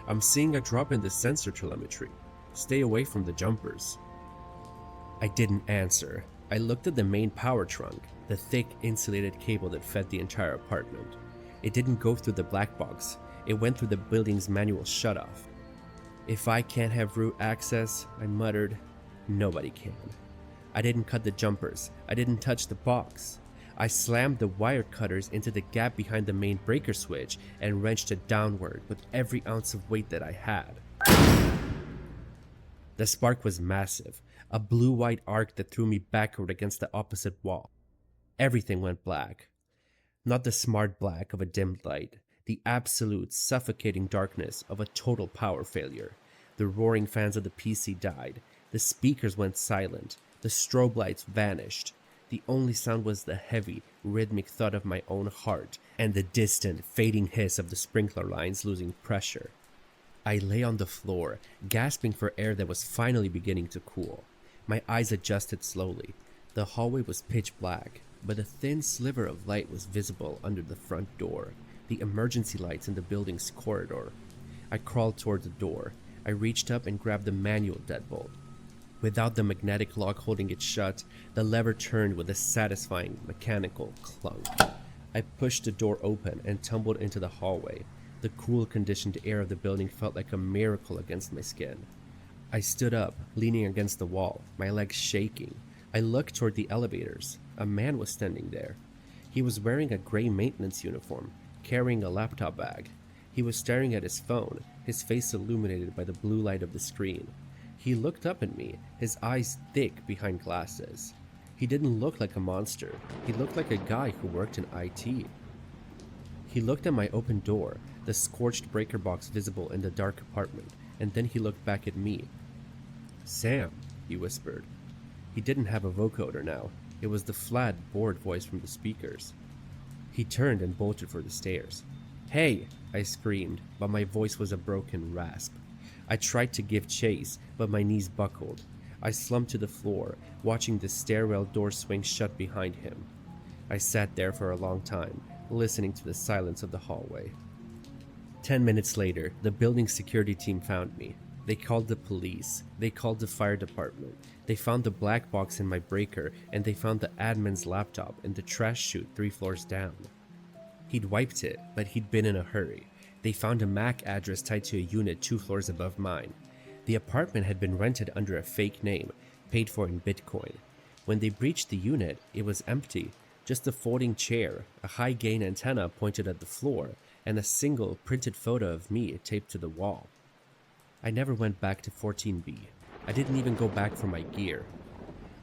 "I'm seeing a drop in the sensor telemetry. Stay away from the jumpers." I didn't answer. I looked at the main power trunk, the thick insulated cable that fed the entire apartment. It didn't go through the black box. It went through the building's manual shutoff. "If I can't have root access," I muttered, "nobody can." I didn't cut the jumpers. I didn't touch the box. I slammed the wire cutters into the gap behind the main breaker switch and wrenched it downward with every ounce of weight that I had. The spark was massive, a blue-white arc that threw me backward against the opposite wall. Everything went black. Not the smart black of a dimmed light, the absolute suffocating darkness of a total power failure. The roaring fans of the PC died. The speakers went silent. The strobe lights vanished. The only sound was the heavy, rhythmic thud of my own heart and the distant, fading hiss of the sprinkler lines losing pressure. I lay on the floor, gasping for air that was finally beginning to cool. My eyes adjusted slowly. The hallway was pitch black, but a thin sliver of light was visible under the front door, the emergency lights in the building's corridor. I crawled toward the door. I reached up and grabbed the manual deadbolt. Without the magnetic lock holding it shut, the lever turned with a satisfying mechanical clunk. I pushed the door open and tumbled into the hallway. The cool, conditioned air of the building felt like a miracle against my skin. I stood up, leaning against the wall, my legs shaking. I looked toward the elevators. A man was standing there. He was wearing a gray maintenance uniform, carrying a laptop bag. He was staring at his phone, his face illuminated by the blue light of the screen. He looked up at me, his eyes thick behind glasses. He didn't look like a monster. He looked like a guy who worked in IT. He looked at my open door, the scorched breaker box visible in the dark apartment, and then he looked back at me. "Sam," he whispered. He didn't have a vocoder now. It was the flat, bored voice from the speakers. He turned and bolted for the stairs. "Hey!" I screamed, but my voice was a broken rasp. I tried to give chase, but my knees buckled. I slumped to the floor, watching the stairwell door swing shut behind him. I sat there for a long time, listening to the silence of the hallway. 10 minutes later, the building's security team found me. They called the police. They called the fire department. They found the black box in my breaker, and they found the admin's laptop in the trash chute 3 floors down. He'd wiped it, but he'd been in a hurry. They found a MAC address tied to a unit 2 floors above mine. The apartment had been rented under a fake name, paid for in Bitcoin. When they breached the unit, it was empty. Just a folding chair, a high-gain antenna pointed at the floor, and a single printed photo of me taped to the wall. I never went back to 14B. I didn't even go back for my gear.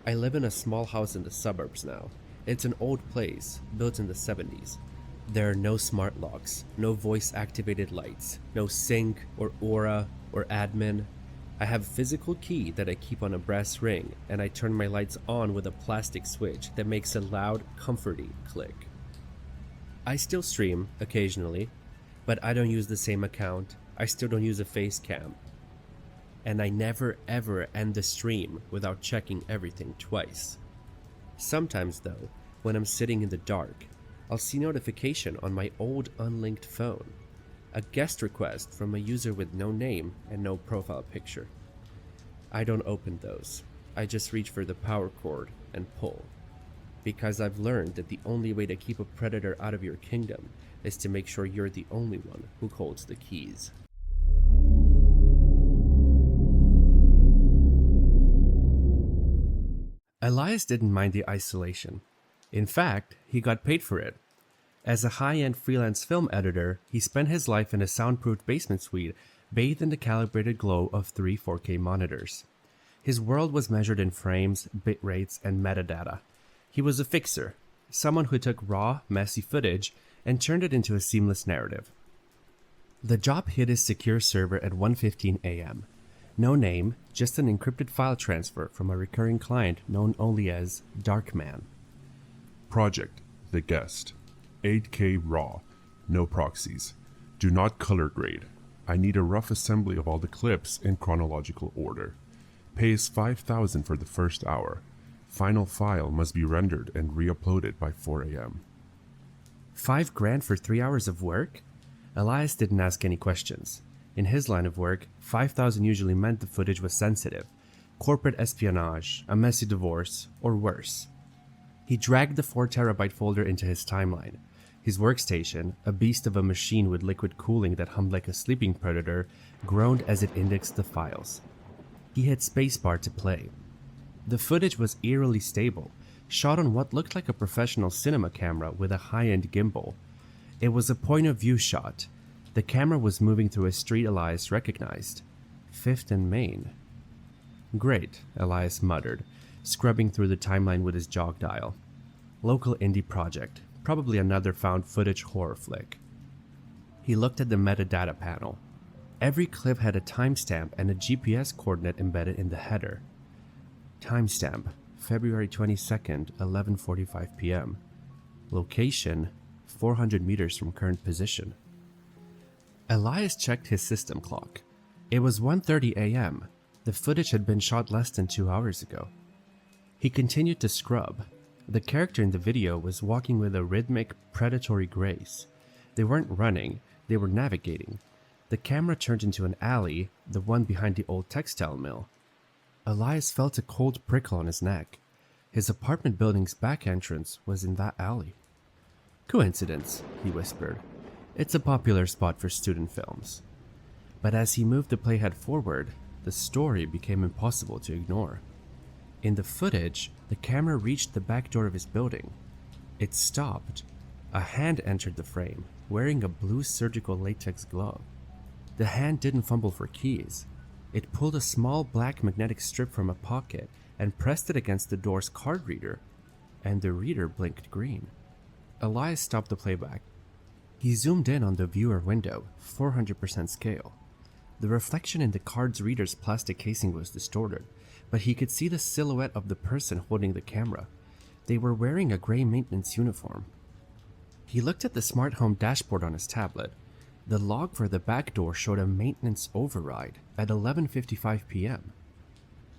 I live in a small house in the suburbs now. It's an old place, built in the 70s. There are no smart locks, no voice-activated lights, no sync or aura or admin. I have a physical key that I keep on a brass ring, and I turn my lights on with a plastic switch that makes a loud, comforting click. I still stream, occasionally, but I don't use the same account. I still don't use a face cam. And I never ever end the stream without checking everything twice. Sometimes though, when I'm sitting in the dark, I'll see notification on my old unlinked phone. A guest request from a user with no name and no profile picture. I don't open those. I just reach for the power cord and pull. Because I've learned that the only way to keep a predator out of your kingdom is to make sure you're the only one who holds the keys. Elias didn't mind the isolation. In fact, he got paid for it. As a high-end freelance film editor, he spent his life in a soundproofed basement suite, bathed in the calibrated glow of 3 4K monitors. His world was measured in frames, bit rates, and metadata. He was a fixer, someone who took raw, messy footage and turned it into a seamless narrative. The job hit his secure server at 1:15 a.m. No name, just an encrypted file transfer from a recurring client known only as Darkman. Project, The Guest. 8K RAW. No proxies. Do not color grade. I need a rough assembly of all the clips in chronological order. Pay is $5,000 for the first hour. Final file must be rendered and re-uploaded by 4 a.m. $5,000 for 3 hours of work? Elias didn't ask any questions. In his line of work, $5,000 usually meant the footage was sensitive. Corporate espionage, a messy divorce, or worse. He dragged the 4 terabyte folder into his timeline. His workstation, a beast of a machine with liquid cooling that hummed like a sleeping predator, groaned as it indexed the files. He hit spacebar to play. The footage was eerily stable, shot on what looked like a professional cinema camera with a high-end gimbal. It was a point-of-view shot. The camera was moving through a street Elias recognized. 5th and Main. Great, Elias muttered, scrubbing through the timeline with his jog dial. Local indie project, probably another found footage horror flick. He looked at the metadata panel. Every clip had a timestamp and a GPS coordinate embedded in the header. Timestamp, February 22nd, 11:45 p.m. Location, 400 meters from current position. Elias checked his system clock. It was 1:30 a.m. The footage had been shot less than 2 hours ago. He continued to scrub. The character in the video was walking with a rhythmic, predatory grace. They weren't running, they were navigating. The camera turned into an alley, the one behind the old textile mill. Elias felt a cold prickle on his neck. His apartment building's back entrance was in that alley. Coincidence, he whispered. It's a popular spot for student films. But as he moved the playhead forward, the story became impossible to ignore. In the footage, the camera reached the back door of his building. It stopped. A hand entered the frame, wearing a blue surgical latex glove. The hand didn't fumble for keys. It pulled a small black magnetic strip from a pocket and pressed it against the door's card reader, and the reader blinked green. Elias stopped the playback. He zoomed in on the viewer window, 400% scale. The reflection in the card's reader's plastic casing was distorted, but he could see the silhouette of the person holding the camera. They were wearing a gray maintenance uniform. He looked at the smart home dashboard on his tablet. The log for the back door showed a maintenance override at 11:55 p.m.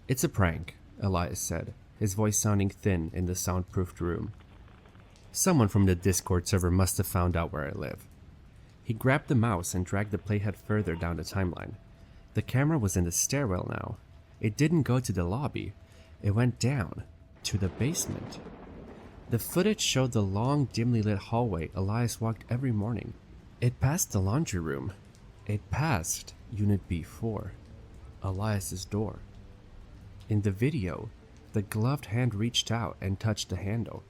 "It's a prank," Elias said, his voice sounding thin in the soundproofed room. "Someone from the Discord server must have found out where I live." He grabbed the mouse and dragged the playhead further down the timeline. The camera was in the stairwell now. It didn't go to the lobby. It went down to the basement. The footage showed the long, dimly lit hallway Elias walked every morning. It passed the laundry room. It passed Unit B4, Elias's door. In the video, the gloved hand reached out and touched the handle.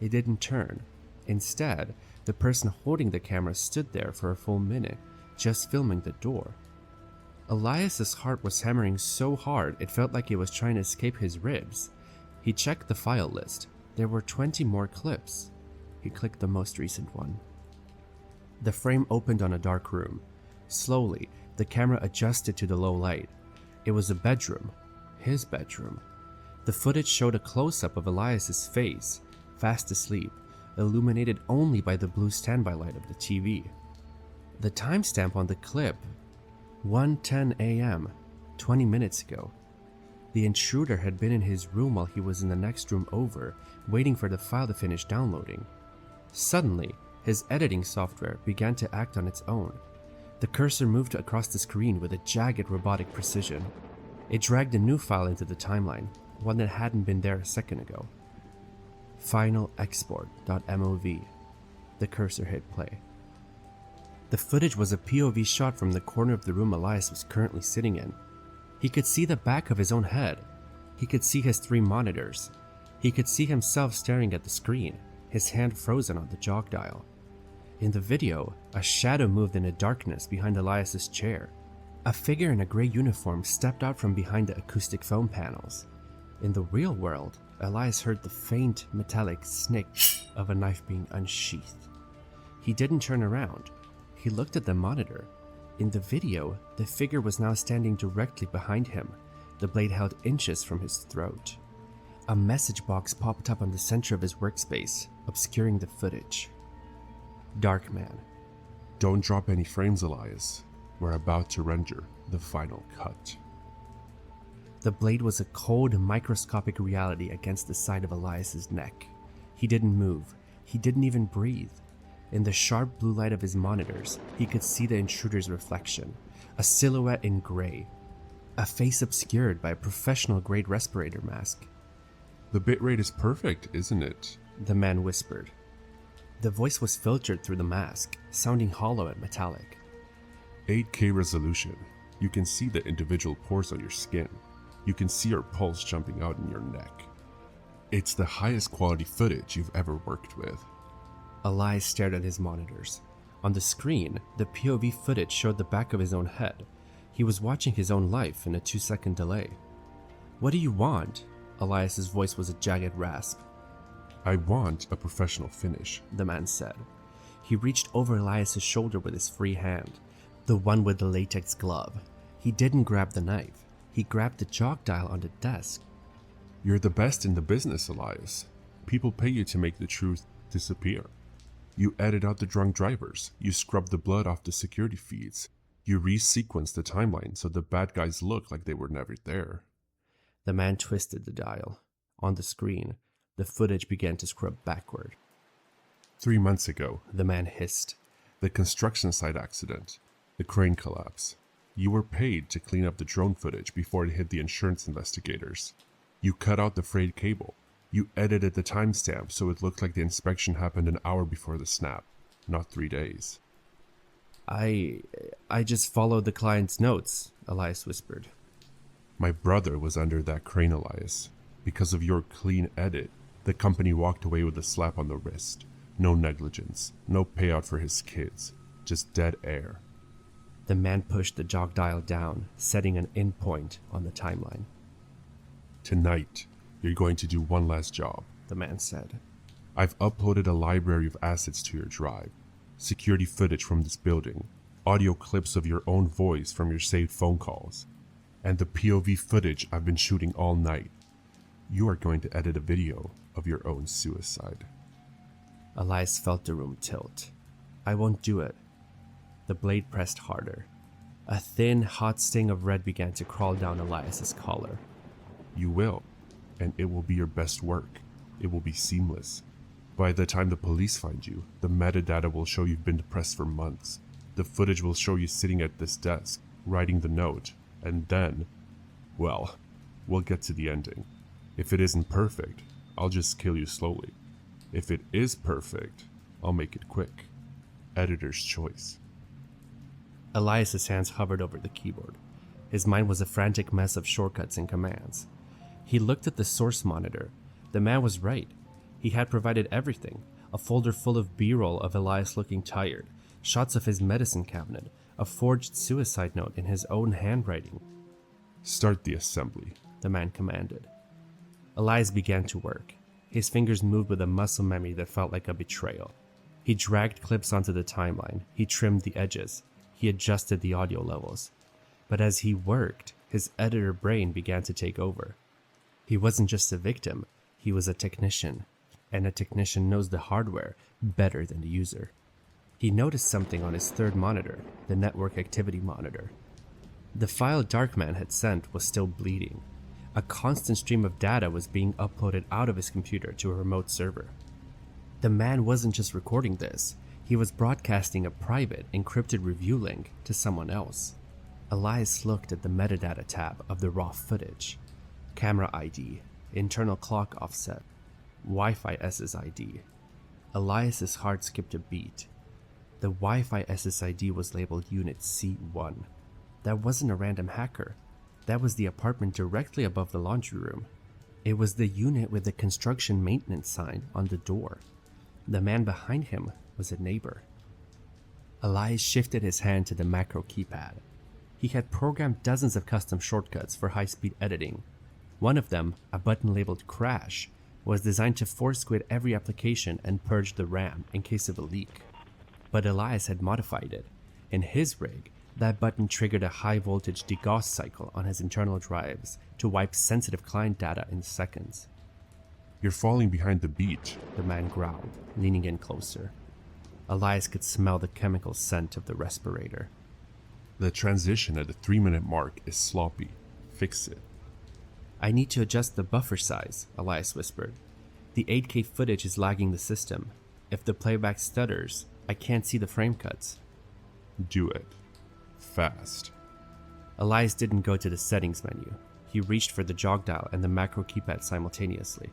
It didn't turn. Instead, the person holding the camera stood there for a full minute, just filming the door. Elias's heart was hammering so hard it felt like it was trying to escape his ribs. He checked the file list. There were 20 more clips. He clicked the most recent one. The frame opened on a dark room. Slowly, the camera adjusted to the low light. It was a bedroom. His bedroom. The footage showed a close-up of Elias's face, fast asleep, illuminated only by the blue standby light of the TV. The timestamp on the clip, 1:10 a.m., 20 minutes ago. The intruder had been in his room while he was in the next room over, waiting for the file to finish downloading. Suddenly, his editing software began to act on its own. The cursor moved across the screen with a jagged robotic precision. It dragged a new file into the timeline, one that hadn't been there a second ago. Final export.mov. The cursor hit play. The footage was a POV shot from the corner of the room Elias was currently sitting in. He could see the back of his own head. He could see his 3 monitors. He could see himself staring at the screen, his hand frozen on the jog dial. In the video, a shadow moved in the darkness behind Elias's chair. A figure in a gray uniform stepped out from behind the acoustic foam panels. In the real world, Elias heard the faint, metallic snick of a knife being unsheathed. He didn't turn around. He looked at the monitor. In the video, the figure was now standing directly behind him, the blade held inches from his throat. A message box popped up on the center of his workspace, obscuring the footage. Darkman. Don't drop any frames, Elias. We're about to render the final cut. The blade was a cold, microscopic reality against the side of Elias's neck. He didn't move. He didn't even breathe. In the sharp blue light of his monitors, he could see the intruder's reflection, a silhouette in gray, a face obscured by a professional-grade respirator mask. The bitrate is perfect, isn't it? The man whispered. The voice was filtered through the mask, sounding hollow and metallic. 8K resolution. You can see the individual pores on your skin. You can see your pulse jumping out in your neck. It's the highest quality footage you've ever worked with. Elias stared at his monitors. On the screen, the POV footage showed the back of his own head. He was watching his own life in a 2-second delay. "What do you want?" Elias's voice was a jagged rasp. I want a professional finish, The man said. He reached over Elias's shoulder with his free hand, the one with the latex glove. He didn't grab the knife. He grabbed the jog dial on the desk. You're the best in the business, Elias. People pay you to make the truth disappear. You edit out the drunk drivers. You scrub the blood off the security feeds. You resequence the timeline so the bad guys look like they were never there. The man twisted the dial. On the screen, the footage began to scrub backward. 3 months ago, The man hissed. the construction site accident, the crane collapse. You were paid to clean up the drone footage before it hit the insurance investigators. You cut out the frayed cable. You edited the timestamp so it looked like the inspection happened an hour before the snap, not 3 days. I just followed the client's notes, Elias whispered. My brother was under that crane, Elias. Because of your clean edit, the company walked away with a slap on the wrist. No negligence, no payout for his kids, just dead air. The man pushed the jog dial down, setting an end point on the timeline. Tonight, you're going to do one last job, The man said. I've uploaded a library of assets to your drive. Security footage from this building, audio clips of your own voice from your saved phone calls, and the POV footage I've been shooting all night. You are going to edit a video of your own suicide. Elias felt the room tilt. I won't do it. The blade pressed harder. A thin, hot sting of red began to crawl down Elias's collar. You will, and it will be your best work. It will be seamless. By the time the police find you, the metadata will show you've been depressed for months. The footage will show you sitting at this desk, writing the note, and then, well, we'll get to the ending. If it isn't perfect, I'll just kill you slowly. If it is perfect, I'll make it quick. Editor's choice. Elias's hands hovered over the keyboard. His mind was a frantic mess of shortcuts and commands. He looked at the source monitor. The man was right. He had provided everything. A folder full of B-roll of Elias looking tired, shots of his medicine cabinet, a forged suicide note in his own handwriting. Start the assembly, The man commanded. Elias began to work. His fingers moved with a muscle memory that felt like a betrayal. He dragged clips onto the timeline. He trimmed the edges. He adjusted the audio levels. But as he worked, his editor brain began to take over. He wasn't just a victim, he was a technician. And a technician knows the hardware better than the user. He noticed something on his third monitor, the network activity monitor. The file Darkman had sent was still bleeding. A constant stream of data was being uploaded out of his computer to a remote server. The man wasn't just recording this, he was broadcasting a private, encrypted review link to someone else. Elias looked at the metadata tab of the raw footage. Camera ID, internal clock offset, Wi-Fi SSID. Elias's heart skipped a beat. The Wi-Fi SSID was labeled Unit C1. That wasn't a random hacker. That was the apartment directly above the laundry room. It was the unit with the construction maintenance sign on the door. The man behind him was a neighbor. Elias shifted his hand to the macro keypad. He had programmed dozens of custom shortcuts for high-speed editing. One of them, a button labeled Crash, was designed to force quit every application and purge the RAM in case of a leak. But Elias had modified it. In his rig, that button triggered a high-voltage degauss cycle on his internal drives to wipe sensitive client data in seconds. You're falling behind the beat, The man growled, leaning in closer. Elias could smell the chemical scent of the respirator. The transition at the 3-minute mark is sloppy. Fix it. I need to adjust the buffer size, Elias whispered. The 8K footage is lagging the system. If the playback stutters, I can't see the frame cuts. Do it. Fast. Elias didn't go to the settings menu. He reached for the jog dial and the macro keypad simultaneously.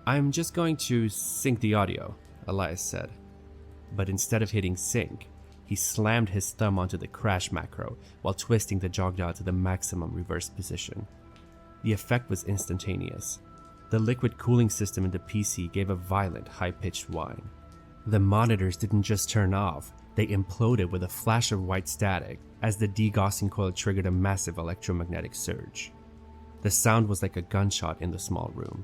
I'm just going to sync the audio, Elias said. But instead of hitting sync, he slammed his thumb onto the crash macro while twisting the jog dial to the maximum reverse position. The effect was instantaneous. The liquid cooling system in the PC gave a violent, high-pitched whine. The monitors didn't just turn off, they imploded with a flash of white static as the degaussing coil triggered a massive electromagnetic surge. The sound was like a gunshot in the small room.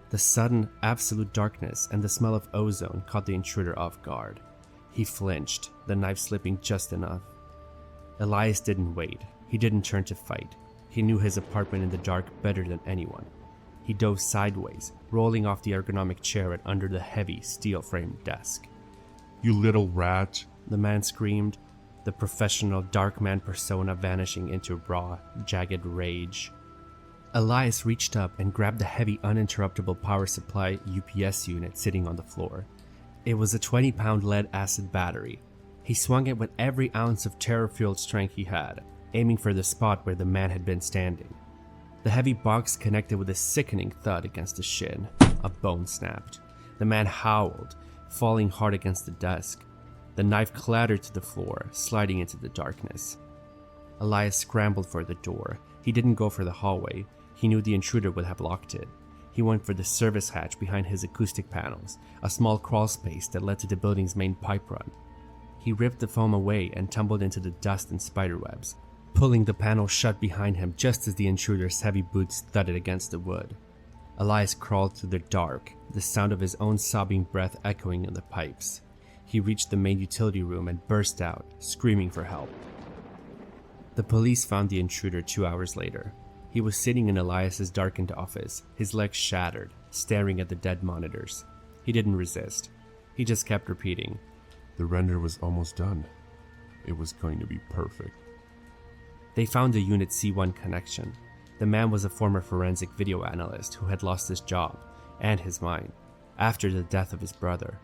The sudden, absolute darkness and the smell of ozone caught the intruder off guard. He flinched, the knife slipping just enough. Elias didn't wait. He didn't turn to fight. He knew his apartment in the dark better than anyone. He dove sideways, rolling off the ergonomic chair and under the heavy, steel-framed desk. You little rat. The man screamed, the professional dark man persona vanishing into raw, jagged rage. Elias reached up and grabbed the heavy, uninterruptible power supply UPS unit sitting on the floor. It was a 20-pound lead-acid battery. He swung it with every ounce of terror-fueled strength he had, aiming for the spot where the man had been standing. The heavy box connected with a sickening thud against his shin. A bone snapped. The man howled, falling hard against the desk. The knife clattered to the floor, sliding into the darkness. Elias scrambled for the door. He didn't go for the hallway. He knew the intruder would have locked it. He went for the service hatch behind his acoustic panels, a small crawl space that led to the building's main pipe run. He ripped the foam away and tumbled into the dust and spiderwebs, pulling the panel shut behind him just as the intruder's heavy boots thudded against the wood. Elias crawled through the dark, the sound of his own sobbing breath echoing in the pipes. He reached the main utility room and burst out, screaming for help. The police found the intruder 2 hours later. He was sitting in Elias's darkened office, his legs shattered, staring at the dead monitors. He didn't resist. He just kept repeating, The render was almost done. It was going to be perfect. They found a Unit C1 connection. The man was a former forensic video analyst who had lost his job and his mind after the death of his brother.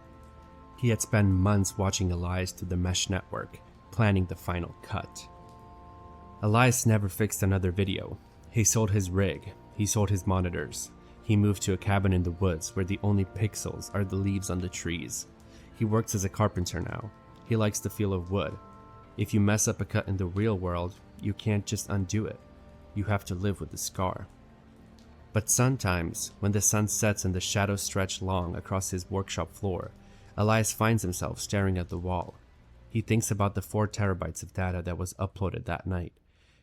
He had spent months watching Elias through the mesh network, planning the final cut. Elias never fixed another video. He sold his rig, he sold his monitors. He moved to a cabin in the woods where the only pixels are the leaves on the trees. He works as a carpenter now. He likes the feel of wood. If you mess up a cut in the real world, you can't just undo it. You have to live with the scar. But sometimes, when the sun sets and the shadows stretch long across his workshop floor, Elias finds himself staring at the wall. He thinks about the 4 terabytes of data that was uploaded that night.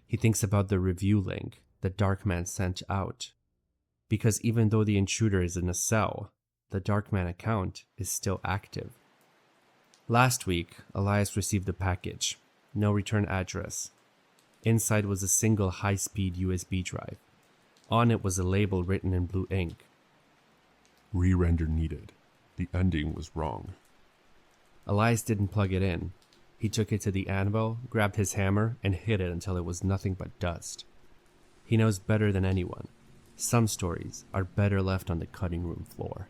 He thinks about the review link the Darkman sent out. Because even though the intruder is in a cell, the Darkman account is still active. Last week, Elias received a package. No return address. Inside was a single high-speed USB drive. On it was a label written in blue ink. Re-render needed. The ending was wrong. Elias didn't plug it in. He took it to the anvil, grabbed his hammer, and hit it until it was nothing but dust. He knows better than anyone. Some stories are better left on the cutting room floor.